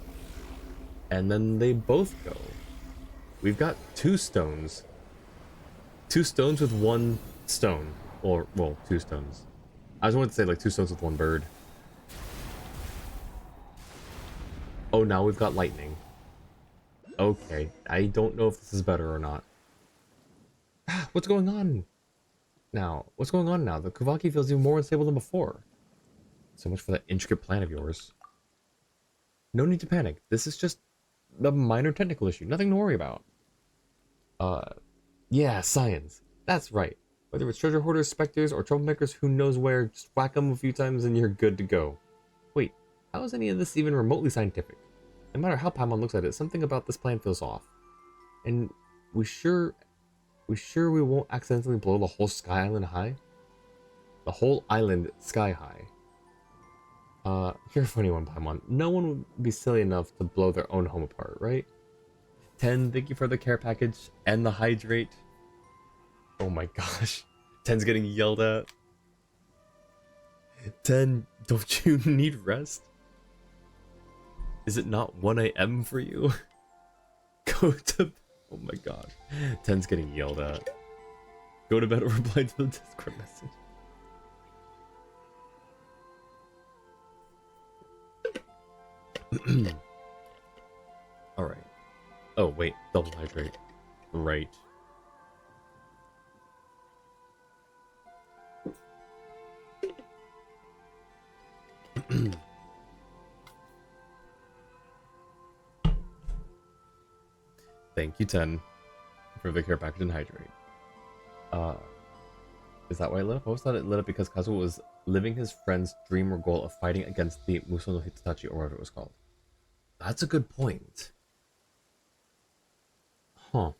And then they both go. We've got two stones. Two stones with one stone. Or, well, two stones. I just wanted to say like two stones with one bird. Oh, now we've got lightning. Okay, I don't know if this is better or not. What's going on now? What's going on now? The Kuvaki feels even more unstable than before. So much for that intricate plan of yours. No need to panic. This is just a minor technical issue. Nothing to worry about. Yeah, science. That's right. Whether it's treasure hoarders, specters, or troublemakers, who knows where, just whack them a few times and you're good to go. Wait, how is any of this even remotely scientific? No matter how Paimon looks at it, something about this plan feels off. And we sure we won't accidentally blow the whole sky island high? The whole island sky high. You're a funny one, Paimon. No one would be silly enough to blow their own home apart, right? 10, thank you for the care package and the hydrate. Oh my gosh. 10's getting yelled at. 10, don't you need rest? Is it not 1 a.m. for you? Go to... Oh my god. 10's getting yelled at. Go to bed or reply to the Discord message. Alright. Oh, wait. Double hydrate. Right. Thank you, 10, for the care package and hydrate. Is that why it lit up? I always thought it lit up because Kazuo was living his friend's dream or goal of fighting against the Muso no Hitachi, or whatever it was called. That's a good point. Huh.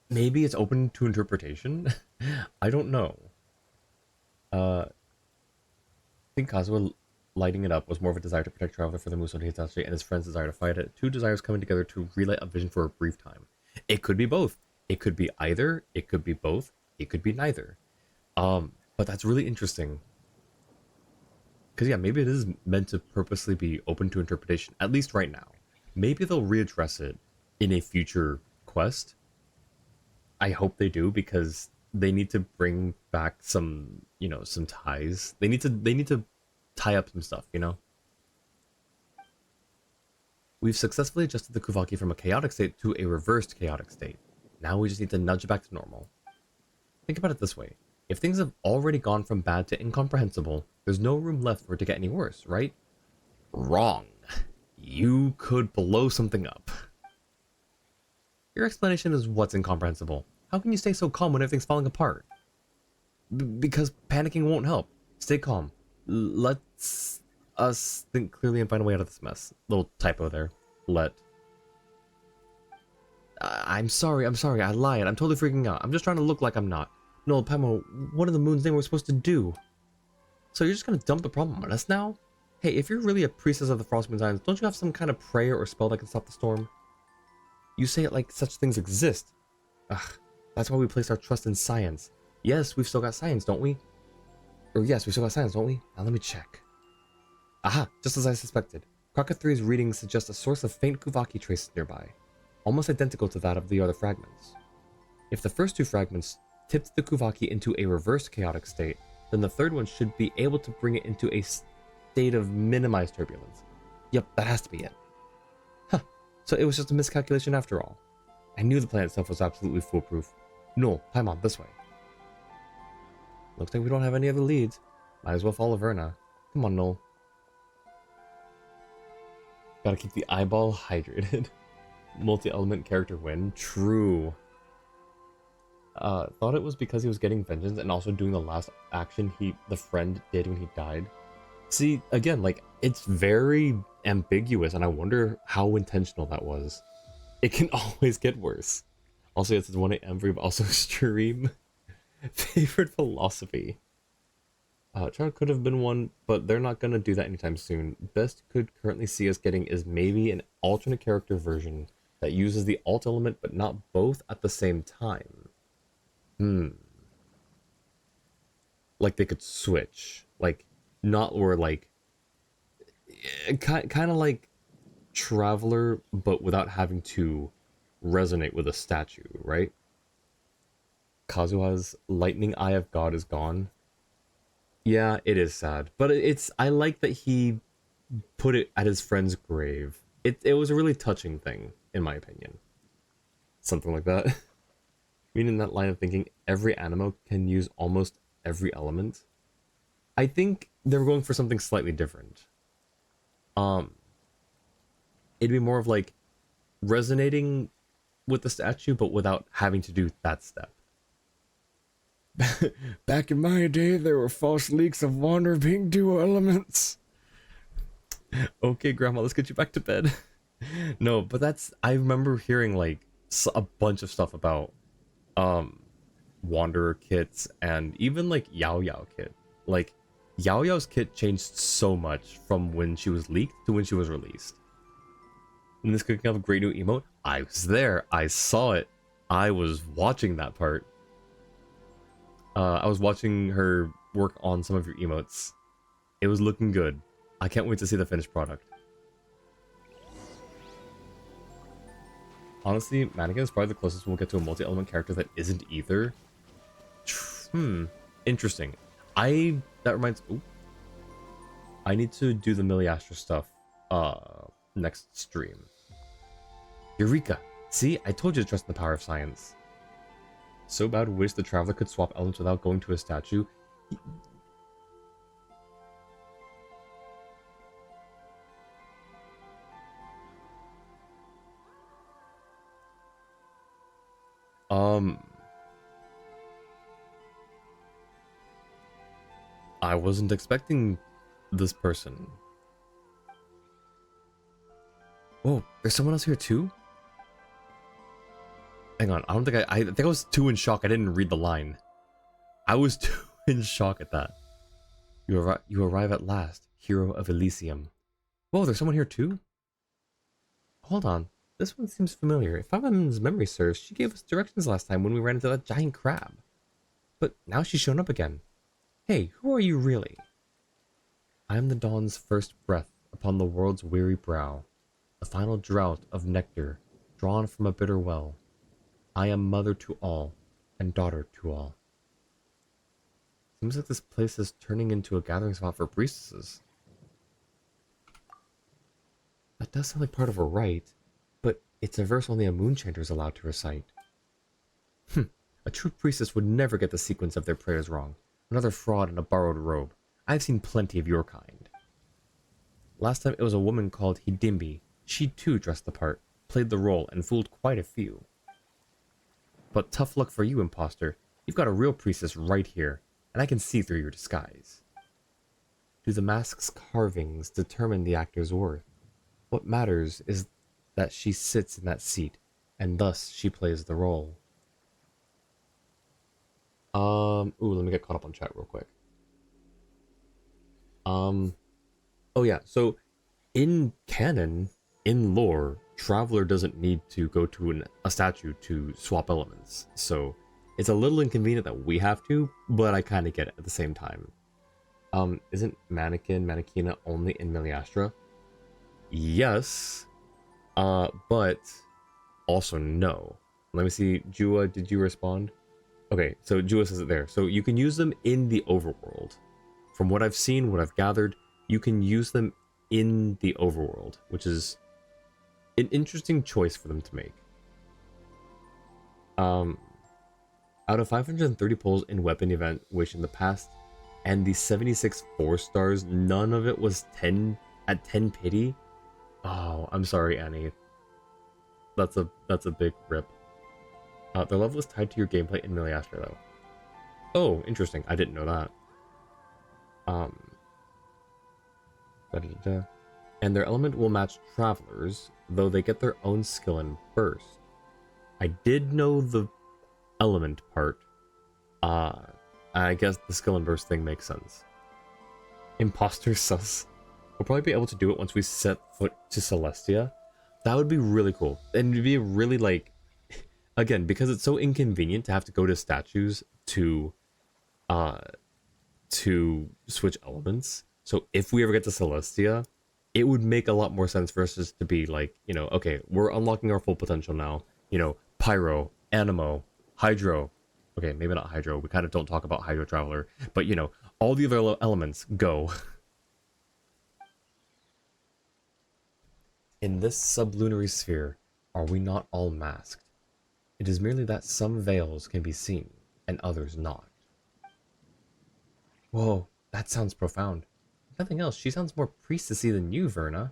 Maybe it's open to interpretation? I don't know. I think Kazuo lighting it up was more of a desire to protect Traveler for the Muso no Hitachi and his friend's desire to fight it. Two desires coming together to relight a vision for a brief time. It could be both. It could be either. It could be both. It could be neither. But that's really interesting. Because yeah, maybe it is meant to purposely be open to interpretation, at least right now. Maybe they'll readdress it in a future quest. I hope they do, because they need to bring back some, some ties. They need to tie up some stuff, We've successfully adjusted the Kuvaki from a chaotic state to a reversed chaotic state. Now we just need to nudge it back to normal. Think about it this way. If things have already gone from bad to incomprehensible, there's no room left for it to get any worse, right? Wrong. You could blow something up. Your explanation is what's incomprehensible. How can you stay so calm when everything's falling apart? Because panicking won't help. Stay calm. Let's us think clearly and find a way out of this mess. Little typo there. I'm sorry, I lied. I'm totally freaking out. I'm just trying to look like I'm not. No, Pamo, what in the moon's name we're supposed to do? So you're just gonna dump the problem on us now? Hey, if you're really a priestess of the Frostmoon Signs, don't you have some kind of prayer or spell that can stop the storm? You say it like such things exist. Ugh, that's why we place our trust in science. Yes, we've still got science, don't we? Or yes, we've still got science, don't we? Now let me check. Aha, just as I suspected. Crockett 3's readings suggest a source of faint Kuvaki traces nearby, almost identical to that of the other fragments. If the first two fragments tipped the Kuvaki into a reversed chaotic state, then the third one should be able to bring it into a state of minimized turbulence. Yep, that has to be it. Huh, so it was just a miscalculation after all. I knew the plan itself was absolutely foolproof. No, Paimon, this way. Looks like we don't have any other leads. Might as well follow Verna. Come on, Noel. Gotta keep the eyeball hydrated. Multi-element character win. True. Thought it was because he was getting vengeance and also doing the last action the friend did when he died. See, again, like, it's very ambiguous, and I wonder how intentional that was. It can always get worse. Also, it's 1 a.m. but also stream. Favorite philosophy. Char could have been one, but they're not gonna do that anytime soon. Best could currently see us getting is maybe an alternate character version that uses the alt element, but not both at the same time. Like they could switch. Like, not where, like, kind of like Traveler, but without having to resonate with a statue, right? Kazuha's lightning eye of God is gone. Yeah, it is sad, but I like that he put it at his friend's grave. It was a really touching thing, in my opinion. Something like that. Meaning that line of thinking, every animo can use almost every element. I think they were going for something slightly different. It'd be more of like resonating with the statue, but without having to do that step. Back in my day, there were false leaks of water being dual elements. Okay, Grandma, let's get you back to bed. No, but I remember hearing like a bunch of stuff about Wanderer kits and even like Yao Yao kit. Like Yao Yao's kit changed so much from when she was leaked to when she was released. And this could have a great new emote. I was there. I saw it. I was watching that part. I was watching her work on some of your emotes. It was looking good. I can't wait to see the finished product. Honestly, Mannequin is probably the closest we'll get to a multi-element character that isn't either. Interesting. That reminds... Ooh. I need to do the Miliastra stuff next stream. Eureka! See, I told you to trust in the power of science. So bad wish the Traveler could swap elements without going to a statue. I wasn't expecting this person. Whoa, there's someone else here too? Hang on, I don't think I think I was too in shock. I didn't read the line. I was too in shock at that. You arrive at last, hero of Elysium. Whoa, there's someone here too? Hold on, this one seems familiar. If Fabian's memory serves, she gave us directions last time when we ran into that giant crab. But now she's shown up again. Hey, who are you really? I am the dawn's first breath upon the world's weary brow, the final draught of nectar drawn from a bitter well. I am mother to all, and daughter to all. Seems like this place is turning into a gathering spot for priestesses. That does sound like part of a rite, but it's a verse only a moonchanter is allowed to recite. A true priestess would never get the sequence of their prayers wrong. Another fraud in a borrowed robe. I've seen plenty of your kind. Last time it was a woman called Hidimbi. She too dressed the part, played the role, and fooled quite a few. But tough luck for you, imposter. You've got a real priestess right here, and I can see through your disguise. Do the mask's carvings determine the actor's worth? What matters is that she sits in that seat, and thus she plays the role. Let me get caught up on chat real quick. Oh yeah, so in canon, in lore, Traveler doesn't need to go to a statue to swap elements. So it's a little inconvenient that we have to, but I kind of get it at the same time. Isn't Mannequina only in Meliastra? Yes, but also no. Let me see, Jua, did you respond? Okay, so Jua says it there. So you can use them in the overworld. From what I've seen, what I've gathered, you can use them in the overworld, which is an interesting choice for them to make. Out of 530 pulls in weapon event wish in the past, and the 76 4-stars, none of it was 10 at 10 pity. Oh, I'm sorry, Annie. That's a big rip. Their level is tied to your gameplay in Meliastra, though. Oh, interesting. I didn't know that. And their element will match Travelers, though they get their own skill and burst. I did know the element part. I guess the skill and burst thing makes sense. Imposter sus. We'll probably be able to do it once we set foot to Celestia. That would be really cool. And it'd be really like, again, because it's so inconvenient to have to go to statues to switch elements. So if we ever get to Celestia, it would make a lot more sense for us just to be like, you know, okay, we're unlocking our full potential now. You know, Pyro, Animo, Hydro. Okay, maybe not Hydro. We kind of don't talk about Hydro Traveler. But, you know, all the other elements go. In this sublunary sphere, are we not all masked? It is merely that some veils can be seen, and others not. Whoa, that sounds profound. If nothing else, she sounds more priestessy than you, Verna.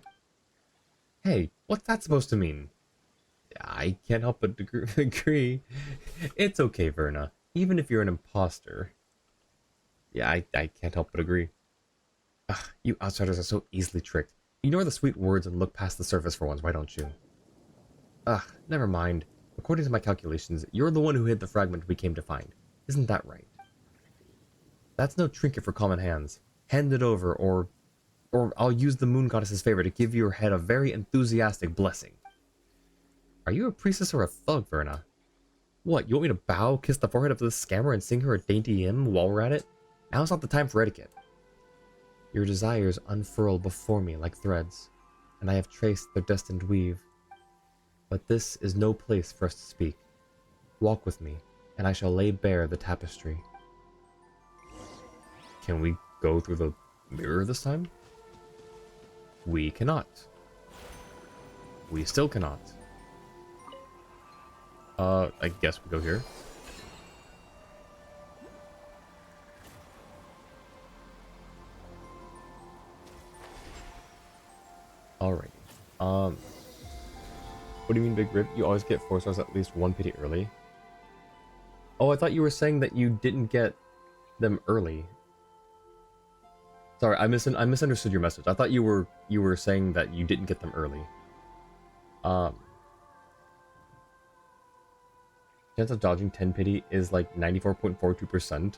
Hey, what's that supposed to mean? I can't help but agree. It's okay, Verna. Even if you're an imposter. Yeah, I can't help but agree. Ugh, you outsiders are so easily tricked. Ignore the sweet words and look past the surface for once, why don't you? Ugh, never mind. According to my calculations, you're the one who hid the fragment we came to find. Isn't that right? That's no trinket for common hands. Hand it over, or I'll use the moon goddess's favor to give your head a very enthusiastic blessing. Are you a priestess or a thug, Verna? What, you want me to bow, kiss the forehead of this scammer, and sing her a dainty hymn while we're at it? Now's not the time for etiquette. Your desires unfurl before me like threads, and I have traced their destined weave. But this is no place for us to speak. Walk with me, and I shall lay bare the tapestry. Can we go through the mirror this time? We cannot. We still cannot. I guess we go here. Alrighty. What do you mean, Big Rip? You always get 4 stars at least 1 pity early? Oh, I thought you were saying that you didn't get them early. Sorry, I misunderstood your message. I thought you were saying that you didn't get them early. Chance of dodging 10 pity is like 94.42%.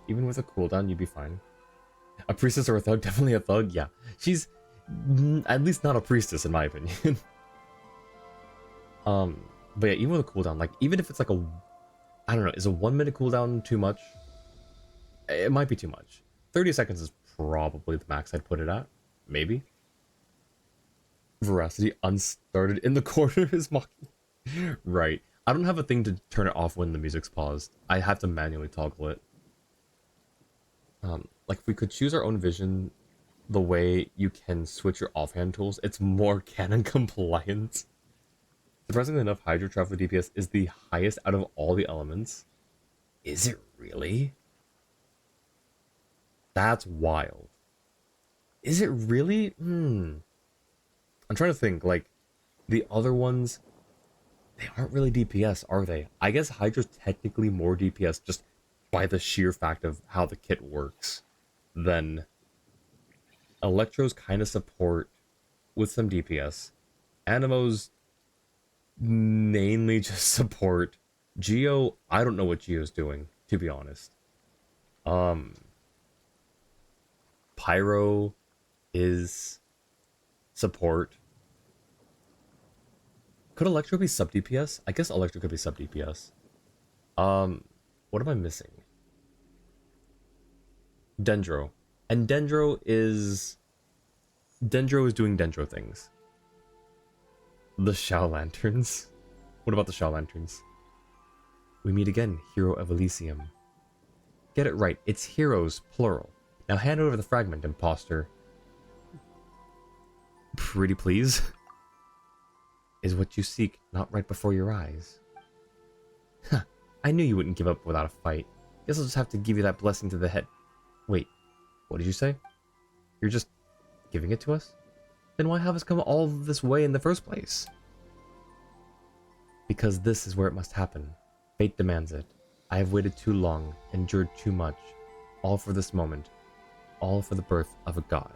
Even with a cooldown, you'd be fine. A priestess or a thug? Definitely a thug. Yeah, she's at least not a priestess in my opinion. But yeah, even with a cooldown, like even if it's like I don't know, is a 1 minute cooldown too much? It might be too much. 30 seconds is probably the max I'd put it at. Maybe. Veracity unstarted in the corner is mocking. Right. I don't have a thing to turn it off when the music's paused. I have to manually toggle it. Like if we could choose our own vision the way you can switch your offhand tools, it's more canon compliant. Surprisingly enough, Hydro Traveler DPS is the highest out of all the elements. Is it really? That's wild. Is it really? I'm trying to think, like, the other ones, they aren't really DPS, are they? I guess Hydra's technically more DPS just by the sheer fact of how the kit works than Electro's kind of support with some DPS. Animo's mainly just support. Geo, I don't know what Geo's doing, to be honest. Pyro is support. Could Electro be sub DPS? I guess Electro could be sub DPS. What am I missing? Dendro. And Dendro is doing Dendro things. The Shao Lanterns. What about the Shao Lanterns? We meet again, hero of Elysium. Get it right, it's heroes, plural. Now hand over the fragment, imposter. Pretty please? Is what you seek not right before your eyes? Huh, I knew you wouldn't give up without a fight. Guess I'll just have to give you that blessing to the head. Wait, what did you say? You're just giving it to us? Then why have us come all this way in the first place? Because this is where it must happen. Fate demands it. I have waited too long, endured too much. All for this moment. All for the birth of a god.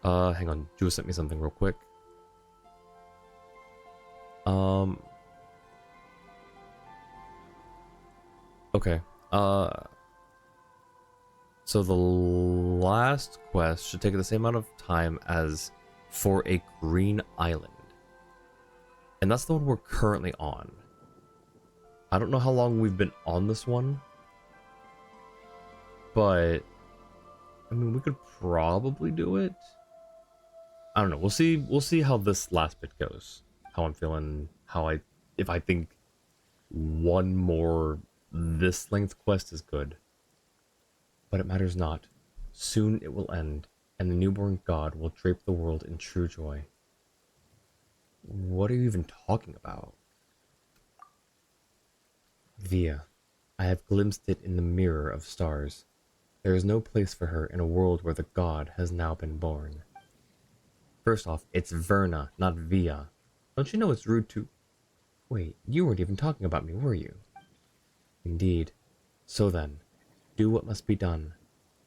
Hang on. Jua sent me something real quick. Okay. So the last quest should take the same amount of time as For a Green Island. And that's the one we're currently on. I don't know how long we've been on this one. But I mean, we could probably do it. I don't know. We'll see how this last bit goes. How I'm feeling, if I think one more this length quest is good. But it matters not. Soon it will end, and the newborn god will drape the world in true joy. What are you even talking about? Via, I have glimpsed it in the mirror of stars. There is no place for her in a world where the god has now been born. First off, it's Verna, not Via. Don't you know it's rude to... Wait, you weren't even talking about me, were you? Indeed. So then, do what must be done.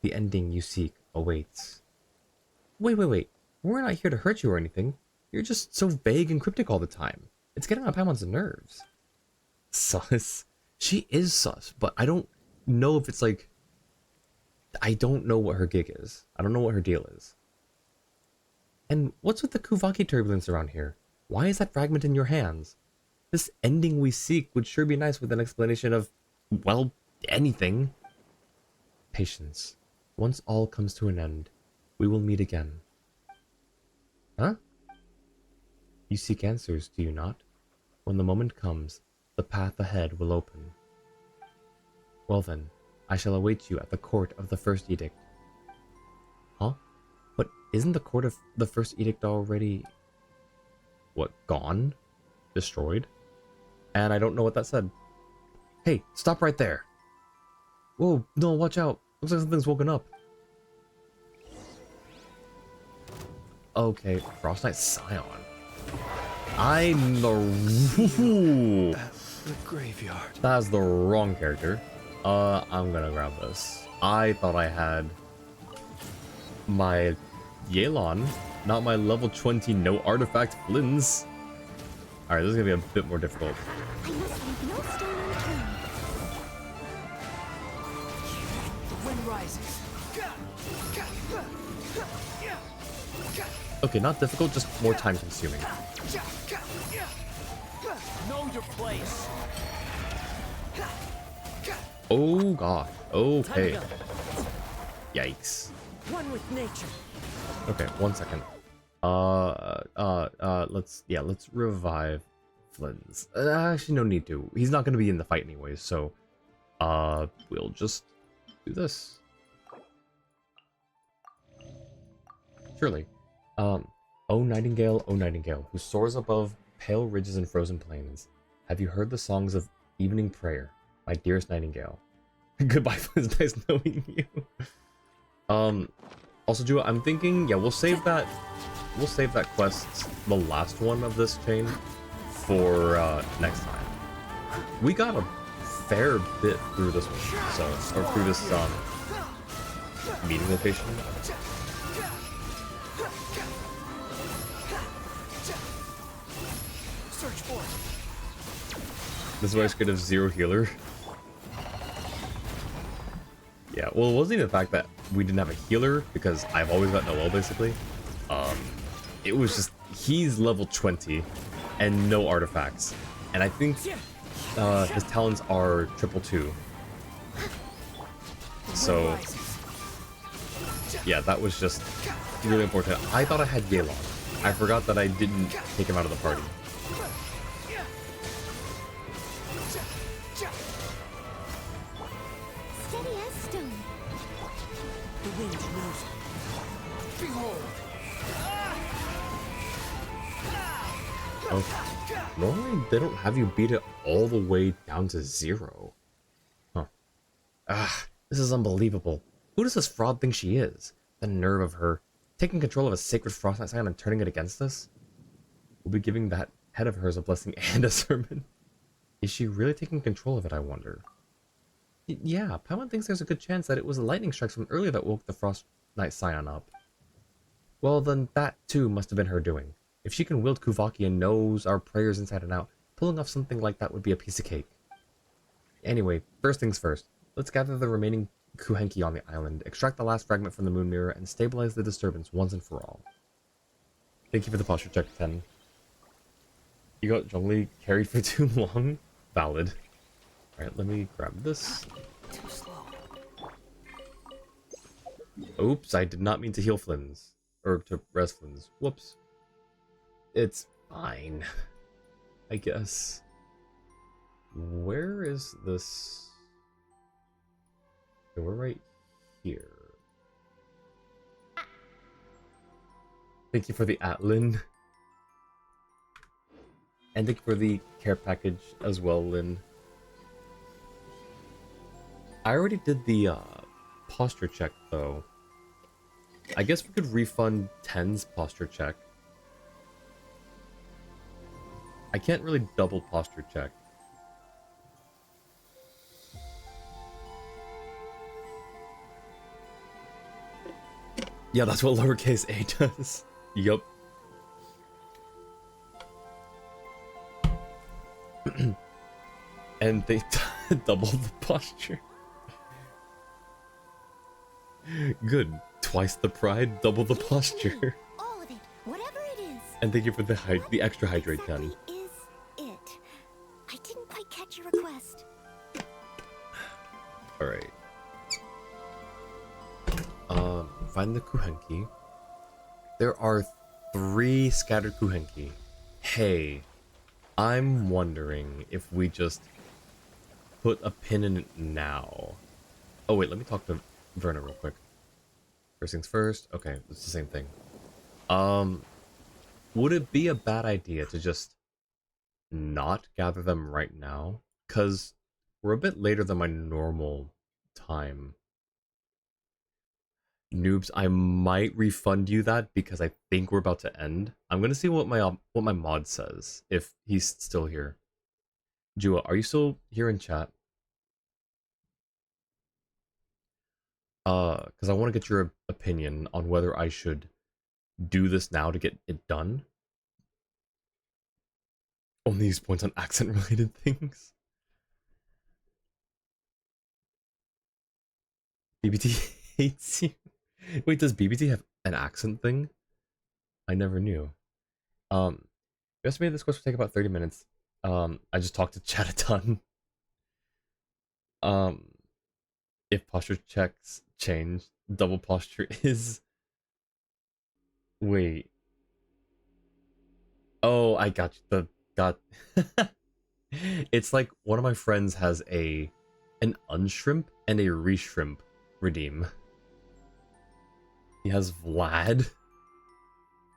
The ending you seek awaits. Wait. We're not here to hurt you or anything. You're just so vague and cryptic all the time. It's getting on Paimon's nerves. Sus. She is sus, but I don't know if it's like... I don't know what her gig is. I don't know what her deal is. And what's with the Kuvaki turbulence around here? Why is that fragment in your hands? This ending we seek would sure be nice with an explanation of, well, anything. Patience. Once all comes to an end, we will meet again. Huh? You seek answers, do you not? When the moment comes, the path ahead will open. Well then, I shall await you at the court of the first edict. Huh? But isn't the court of the first edict already... what, gone? Destroyed? And I don't know what that said. Hey, stop right there! Whoa, no, watch out! Looks like something's woken up. Okay, Frost Knight Scion. I'm the... The graveyard. That's the wrong character. I'm gonna grab this. I thought I had my Yelan, not my level 20 no artifact Flins. Alright, this is gonna be a bit more difficult. I must leave no stone unturned. The wind rises. Okay, not difficult, just more time consuming. Know your place. Oh god. Okay. Yikes. One with nature. Okay, 1 second. Let's revive Flynn's. Actually, no need to. He's not going to be in the fight anyways, so we'll just do this. Surely. O Nightingale, who soars above pale ridges and frozen plains, have you heard the songs of evening prayer, my dearest Nightingale? Goodbye, Flynn. Nice knowing you. Also, Jua, I'm thinking, yeah, we'll save that quest, the last one of this chain, for next time. We got a fair bit through this one, so, or through this meeting location. This is why I was scared of zero healer. Yeah, well, it wasn't even the fact that we didn't have a healer, because I've always got Noel, basically. It was just, he's level 20, and no artifacts. And I think his talents are 222. So, yeah, that was just really important. I thought I had Yelan. I forgot that I didn't take him out of the party. Steady as stone. The wind knows it. Behold! Oh, normally they don't have you beat it all the way down to 0. Huh. Ah, this is unbelievable. Who does this fraud think she is? The nerve of her. Taking control of a sacred frostbite sign and turning it against us? We'll be giving that head of hers a blessing and a sermon. Is she really taking control of it, I wonder? Yeah, Paimon thinks there's a good chance that it was the lightning strikes from earlier that woke the Frost Knight Scion up. Well, then that too must have been her doing. If she can wield Kuvaki and knows our prayers inside and out, pulling off something like that would be a piece of cake. Anyway, first things first. Let's gather the remaining Kuhenki on the island, extract the last fragment from the moon mirror, and stabilize the disturbance once and for all. Thank you for the posture check, 10. You got Zhongli carried for too long? Valid. Alright, let me grab this. Too slow. Oops, I did not mean to heal Flynn's. Or to res Flynn's. Whoops. It's fine. I guess. Where is this? Okay, we're right here. Thank you for the Atlin. And thank you for the care package as well, Lynn. I already did the posture check, though. I guess we could refund 10's posture check. I can't really double posture check. Yeah, that's what lowercase a does. Yup. And they double the posture. Good. Twice the pride, double the posture. All of it, whatever it is. And thank you for the extra hydrate Exactly gun. is it? I didn't quite catch your request. Alright. Find the Kuhenki. There are 3 scattered Kuhenki. Hey, I'm wondering if we just put a pin in it now. Oh wait, let me talk to Verna real quick. First things first. Okay, it's the same thing. Would it be a bad idea to just not gather them right now? Because we're a bit later than my normal time. Noobs, I might refund you that because I think we're about to end. I'm gonna see what my mod says if he's still here. Jua, are you still here in chat? Because I want to get your opinion on whether I should do this now to get it done. Only use points on accent-related things. BBT hates you. Wait, does BBT have an accent thing? I never knew. We estimated this quest will take about 30 minutes. I just talked to chat a ton. If posture checks change, double posture is... Wait. Oh, I got you. got it's like one of my friends has an unshrimp and a reshrimp redeem. He has Vlad.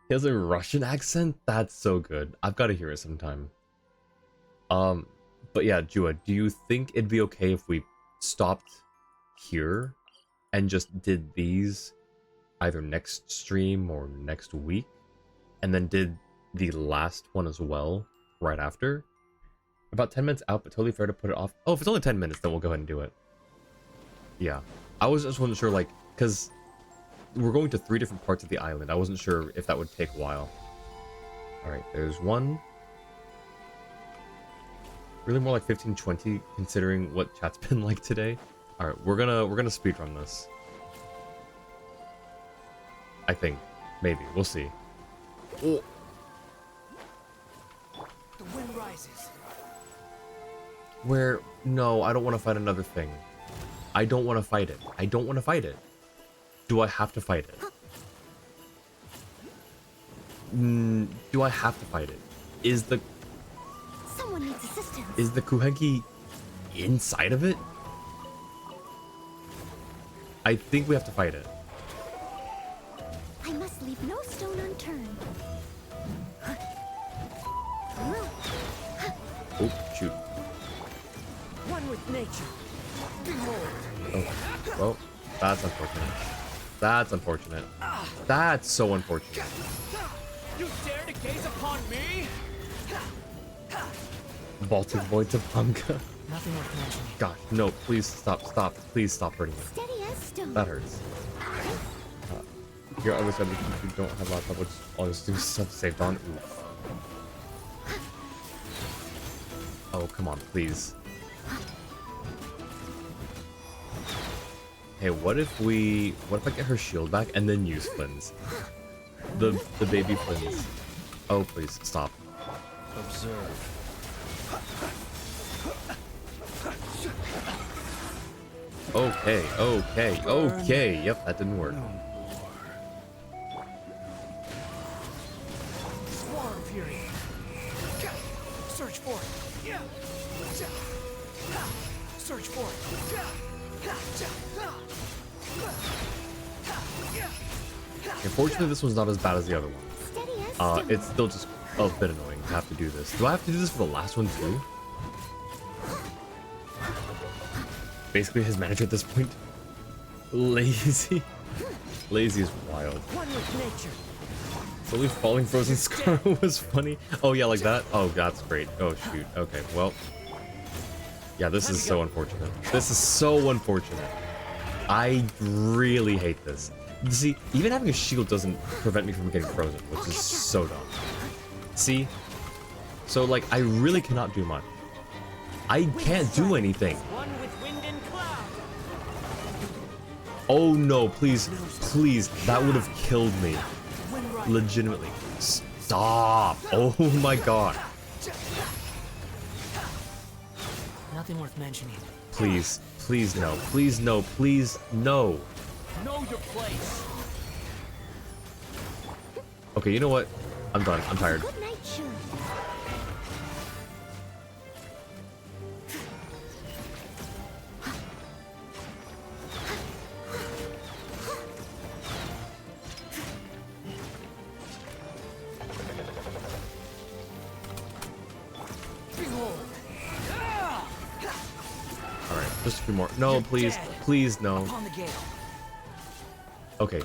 He has a Russian accent. That's so good. I've got to hear it sometime. But yeah, Jua, do you think it'd be okay if we stopped here and just did these either next stream or next week, and then did the last one as well right after? About 10 minutes out, but totally fair to put it off. Oh, if it's only 10 minutes, then we'll go ahead and do it. Yeah. I just wasn't sure, like, because we're going to 3 different parts of the island. I wasn't sure if that would take a while. Alright, there's one. Really more like 15, 20, considering what chat's been like today. Alright, we're gonna speedrun this. I think. Maybe. We'll see. Oh. The wind rises. Where? No, I don't want to fight another thing. I don't want to fight it. I don't want to fight it. Do I have to fight it? Do I have to fight it? Someone needs assistance. Is the Kuhenki inside of it? I think we have to fight it. I must leave no stone unturned. Oh, shoot. One with nature. Behold. Oh, well, that's unfortunate. That's unfortunate. That's so unfortunate. You dare to gaze upon me? Baltic Void to Punka. Nothing worth mentioning. Gosh, no, please stop, please stop hurting me. Steady as stone. That hurts. Your other side, if you don't have laptop, which all this do stuff saved on. Oof. Oh, come on, please. Hey, what if I get her shield back and then use Flynn's? The baby Flynn's. Oh, please, stop. Observe. Okay. Yep, that didn't work. Swarm fury. Search for it. Search for it. Unfortunately, this one's not as bad as the other one. Steady as stone. It's still just a bit annoying to have to do this. Do I have to do this for the last one too? Basically his manager at this point. Lazy. Lazy is wild. One with nature. Slowly falling frozen scar was funny. Oh yeah, like that? Oh, that's great. Oh shoot. Okay, well. Yeah, this is so unfortunate. This is so unfortunate. I really hate this. See, even having a shield doesn't prevent me from getting frozen, which is so dumb. See? So, like, I really cannot do much. I can't do anything. One with wind and cloud. Oh no, please, please, that would have killed me. Wind rise. Legitimately. Stop. Oh my god. Nothing worth mentioning. Please, please no, please no, please no. Know your place. Okay, you know what? I'm done. I'm tired. Good night, sure. Behold. Alright, just a few more. No, please, please, no. Upon the gale. Okay.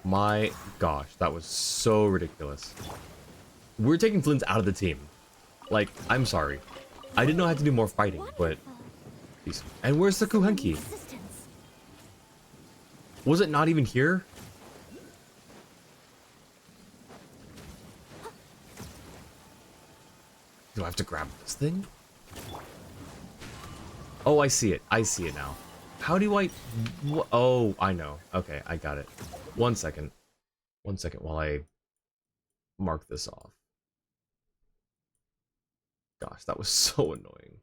My gosh, that was so ridiculous. We're taking Flynn's out of the team. Like, I'm sorry. I didn't know I had to do more fighting, but... Jeez. And where's the Kuhenki? Assistance. Was it not even here? Do I have to grab this thing? Oh, I see it. I see it now. How do I... Oh, I know. Okay, I got it. 1 second. 1 second while I mark this off. Gosh, that was so annoying.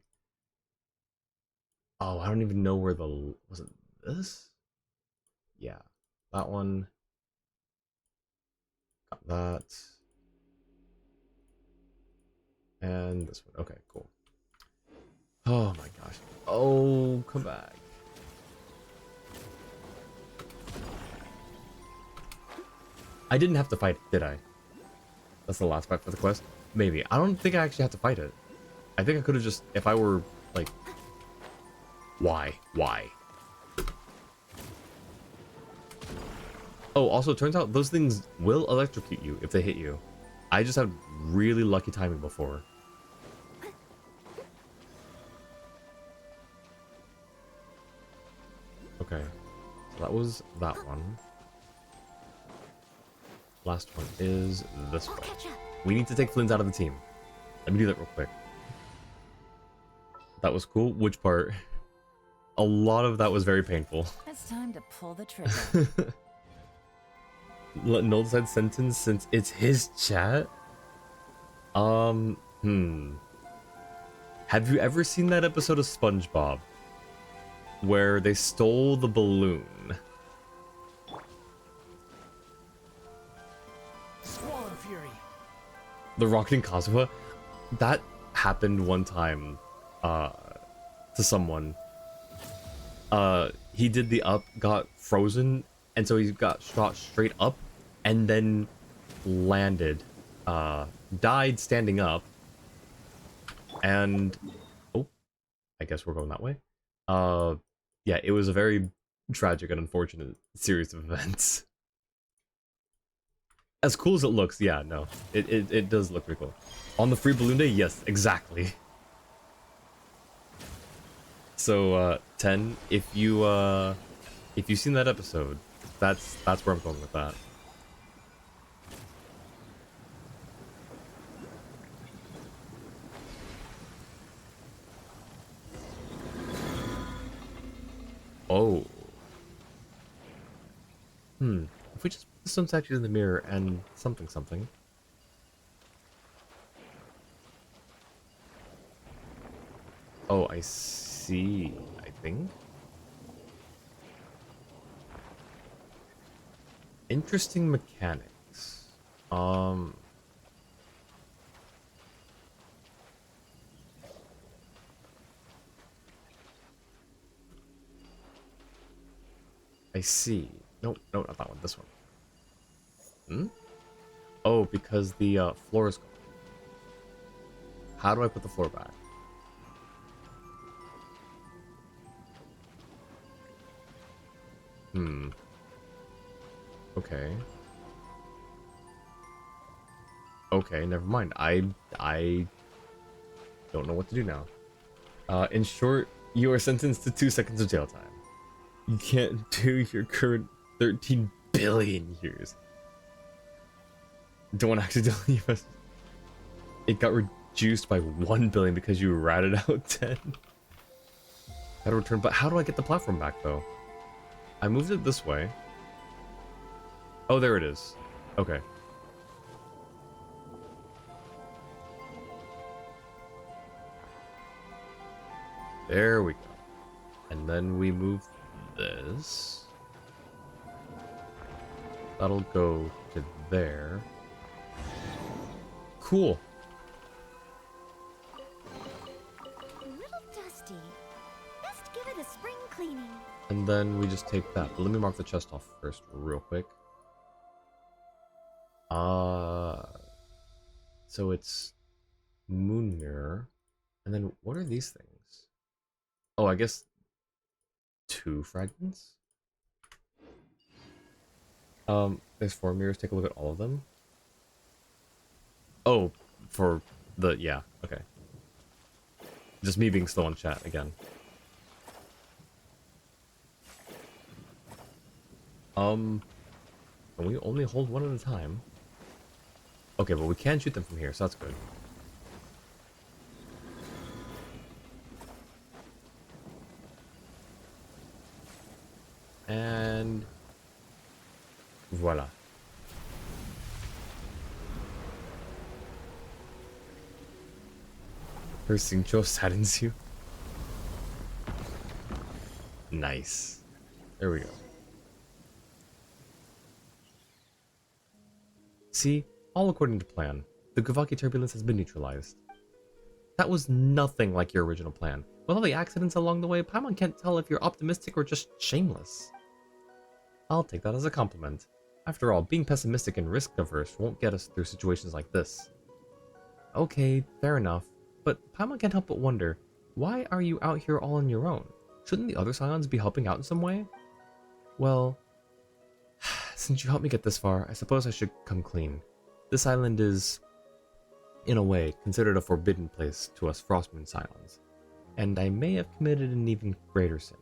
Oh, I don't even know where the... Was it this? Yeah. That one. Got that. And this one. Okay, cool. Oh my gosh. Oh, come back. I didn't have to fight it, did I? That's the last fight for the quest? Maybe. I don't think I actually had to fight it. I think I could have just, if I were, like... Why? Why? Oh, also, it turns out those things will electrocute you if they hit you. I just had really lucky timing before. Okay. So that was that one. Last one is this one. We need to take Flint out of the team. Let me do that real quick. That was cool. Which part? A lot of that was very painful. It's time to pull the trigger. Let Noel decide sentence since it's his chat? Have you ever seen that episode of SpongeBob where they stole the balloon? Swollen Fury. The Rocketing Kazuha? That happened one time to someone. He did the up, got frozen, and so he got shot straight up and then landed. Died standing up. And oh, I guess we're going that way. Yeah, it was a very tragic and unfortunate series of events. As cool as it looks, yeah, no. It does look pretty cool. On the free balloon day, yes, exactly. So 10, if you've seen that episode, that's where I'm going with that. Oh. If we just put the stone statue in the mirror and something. Oh, I see, I think. Interesting mechanics. I see. No, not that one. This one. Oh, because the floor is gone. How do I put the floor back? Okay. Okay, never mind. I don't know what to do now. In short, you are sentenced to 2 seconds of jail time. You can't do your current 13 billion years. Don't accidentally mess. It got reduced by 1 billion because you ratted out 10. Gotta return, but how do I get the platform back though? I moved it this way. Oh, there it is. Okay. There we go. And then we move this. That'll go to there. Cool. A little dusty. Best give it a spring cleaning. And then we just take that. But let me mark the chest off first real quick. So it's moon mirror. And then what are these things? Oh, I guess 2 fragments? There's 4 mirrors. Take a look at all of them. Oh, for the, yeah, okay. Just me being slow on chat again. Can we only hold one at a time? Okay, but we can shoot them from here, so that's good. And voila. Her Xingqiu saddens you. Nice. There we go. See, all according to plan. The Gavaki turbulence has been neutralized. That was nothing like your original plan. With all the accidents along the way, Paimon can't tell if you're optimistic or just shameless. I'll take that as a compliment. After all, being pessimistic and risk-averse won't get us through situations like this. Okay, fair enough. But Paimon can't help but wonder, why are you out here all on your own? Shouldn't the other Scions be helping out in some way? Well, since you helped me get this far, I suppose I should come clean. This island is, in a way, considered a forbidden place to us Frostmoon Scions, and I may have committed an even greater sin.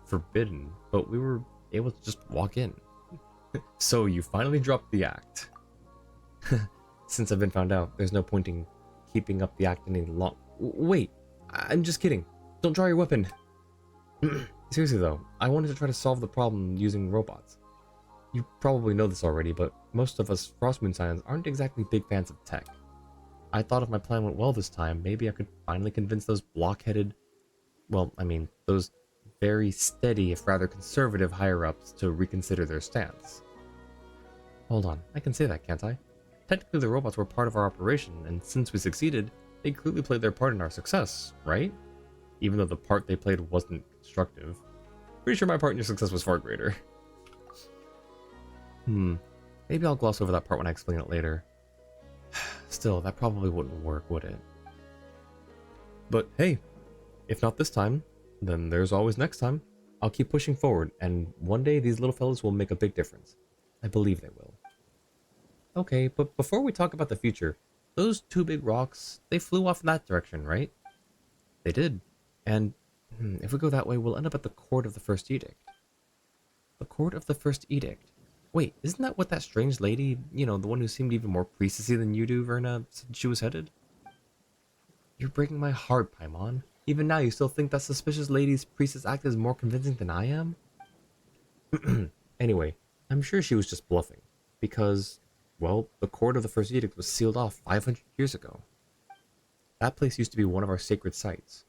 Forbidden, but we were able to just walk in. So you finally dropped the act. Since I've been found out, there's no point in keeping up the act any long. Wait, I'm just kidding. Don't draw your weapon. Seriously though, I wanted to try to solve the problem using robots. You probably know this already, but most of us Frostmoon Scions aren't exactly big fans of tech. I thought if my plan went well this time, maybe I could finally convince those blockheaded, well, I mean, those very steady, if rather conservative higher-ups to reconsider their stance. Hold on, I can say that, can't I? Technically the robots were part of our operation, and since we succeeded, they clearly played their part in our success, right? Even though the part they played wasn't constructive. Pretty sure my part in your success was far greater. Maybe I'll gloss over that part when I explain it later. Still, that probably wouldn't work, would it? But hey, if not this time, then there's always next time. I'll keep pushing forward, and one day these little fellas will make a big difference. I believe they will. Okay, but before we talk about the future, those two big rocks, they flew off in that direction, right? They did. And if we go that way, we'll end up at the Court of the First Edict. The Court of the First Edict? Wait, isn't that what that strange lady, you know, the one who seemed even more priestessy than you do, Verna, said she was headed? You're breaking my heart, Paimon. Even now, you still think that suspicious lady's priestess act is more convincing than I am? Anyway, I'm sure she was just bluffing. Because, well, the Court of the First Edict was sealed off 500 years ago. That place used to be one of our sacred sites.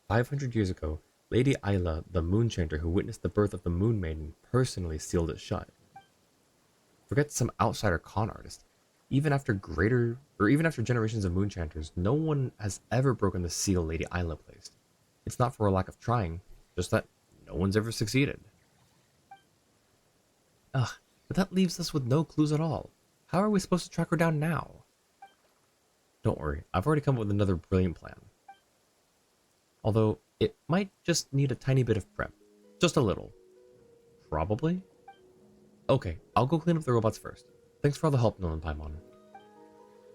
500 years ago, Lady Isla, the moon chanter who witnessed the birth of the Moon Maiden, personally sealed it shut. Forget some outsider con artist. Even after generations of moon chanters, no one has ever broken the seal Lady Isla placed. It's not for a lack of trying, just that no one's ever succeeded. Ugh, but that leaves us with no clues at all. How are we supposed to track her down now? Don't worry, I've already come up with another brilliant plan. Although, it might just need a tiny bit of prep. Just a little. Probably? Okay, I'll go clean up the robots first. Thanks for all the help, Nolan Paimon.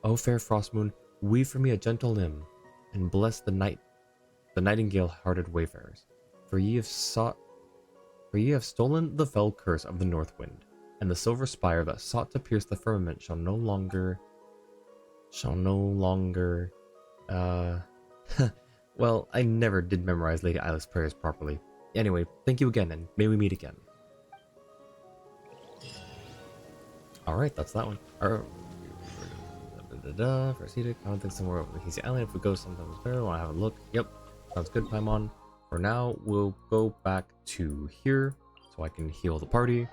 O fair Frostmoon, weave for me a gentle limb, and bless the nightingale-hearted wayfarers. For ye have stolen the fell curse of the north wind, and the silver spire that sought to pierce the firmament shall no longer... Well, I never did memorize Lady Isla's prayers properly. Anyway, thank you again, and may we meet again. Alright, that's that one. First edict, I don't think somewhere over the Hisi Island. If we go sometimes better, want to have a look. Yep, sounds good, Paimon. For now, we'll go back to here, so I can heal the party.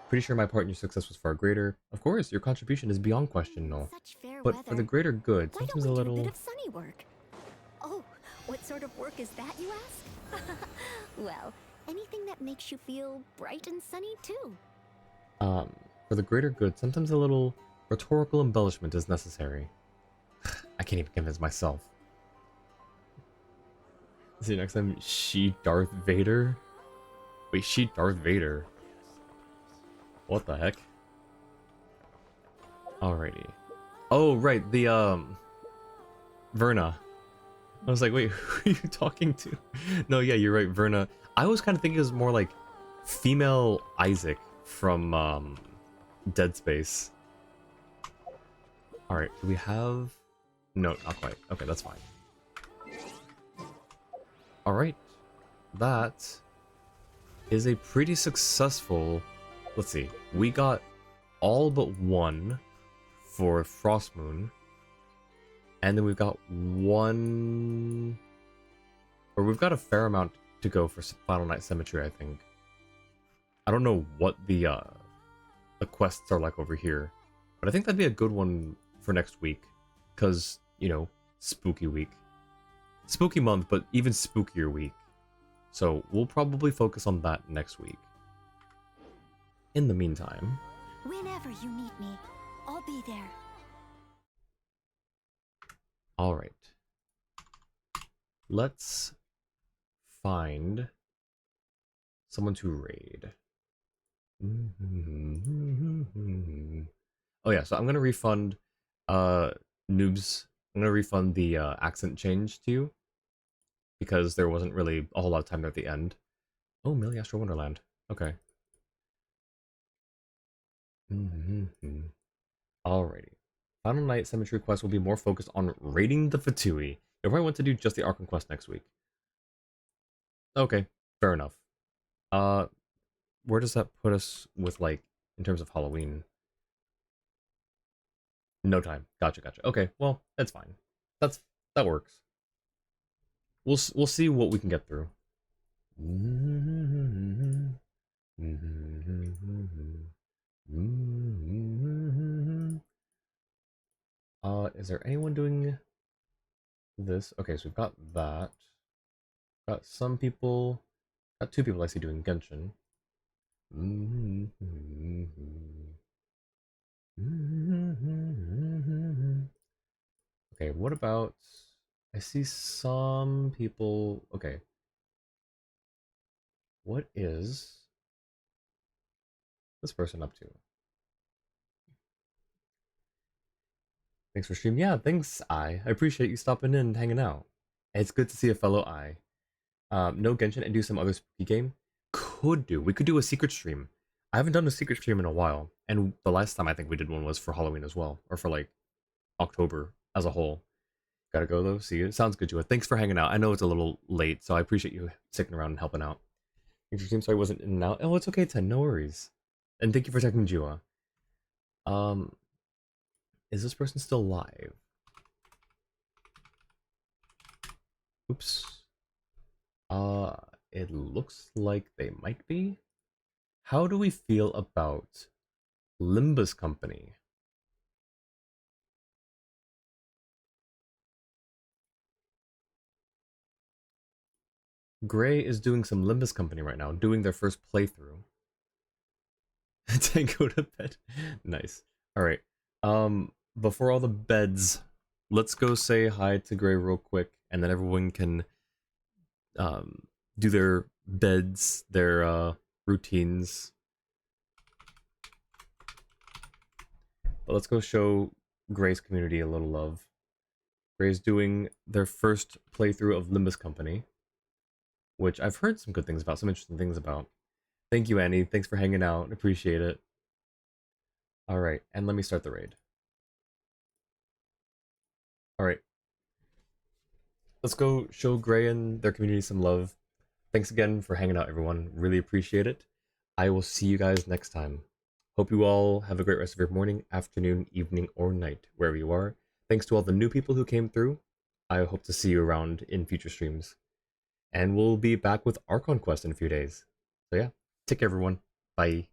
Pretty sure my part in your success was far greater. Of course, your contribution is beyond question, Noel. But for the greater good, sometimes a little... Why don't we do a bit of sunny work? Oh, what sort of work is that, you ask? Well, anything that makes you feel bright and sunny, too. For the greater good, sometimes a little rhetorical embellishment is necessary. I can't even convince myself. See you next time. She Darth Vader? Wait, she Darth Vader? What the heck? Alrighty. Oh, right, the, Verna. I was like, wait, who are you talking to? No, yeah, you're right, Verna. I was kind of thinking it was more like female Isaac from, Dead Space. Alright, do we have... No, not quite. Okay, that's fine. Alright. That is a pretty successful... Let's see. We got all but one for Frostmoon. And then we've got one... Or we've got a fair amount to go for Final Night Cemetery, I think. I don't know what the quests are like over here. But I think that'd be a good one for next week. Because, you know, spooky week. Spooky month, but even spookier week. So we'll probably focus on that next week. In the meantime... Whenever you need me, I'll be there. Alright. Let's find someone to raid. Oh yeah, so I'm gonna refund noobs. I'm gonna refund the accent change to you because there wasn't really a whole lot of time there at the end. Oh, Millie Astro Wonderland. Okay. Alrighty. Final Night Cemetery quest will be more focused on raiding the Fatui. You'll probably want to do just the Arkham quest next week. Okay, fair enough. Where does that put us with, like, in terms of Halloween? No time. Gotcha. Okay, well, that's fine. That works. We'll see what we can get through. Is there anyone doing this? Okay, so we've got that. Got some people. Got 2 people I see doing Genshin. Okay, what about... I see some people... Okay. What is this person up to? Thanks for stream. Yeah, thanks, I appreciate you stopping in and hanging out. It's good to see a fellow I. No Genshin and do some other spooky game? Could do. We could do a secret stream. I haven't done a secret stream in a while, and the last time I think we did one was for Halloween as well, or for like October as a whole. Gotta go though. See you. Sounds good, Jua. Thanks for hanging out. I know it's a little late, so I appreciate you sticking around and helping out. Thanks for stream. Sorry I wasn't in and out. Oh, it's okay, Ten. No worries. And thank you for checking Jua. Is this person still live? Oops. It looks like they might be. How do we feel about Limbus Company? Gray is doing some Limbus Company right now, doing their first playthrough. To go to bed. Nice. Alright. Before all the beds, let's go say hi to Gray real quick, and then everyone can do their beds, their routines. But let's go show Gray's community a little love. Gray's doing their first playthrough of Limbus Company, which I've heard some good things about, some interesting things about. Thank you, Annie. Thanks for hanging out. Appreciate it. Alright, and let me start the raid. Alright. Let's go show Gray and their community some love. Thanks again for hanging out, everyone. Really appreciate it. I will see you guys next time. Hope you all have a great rest of your morning, afternoon, evening, or night, wherever you are. Thanks to all the new people who came through. I hope to see you around in future streams. And we'll be back with Archon Quest in a few days. So yeah, take care, everyone. Bye.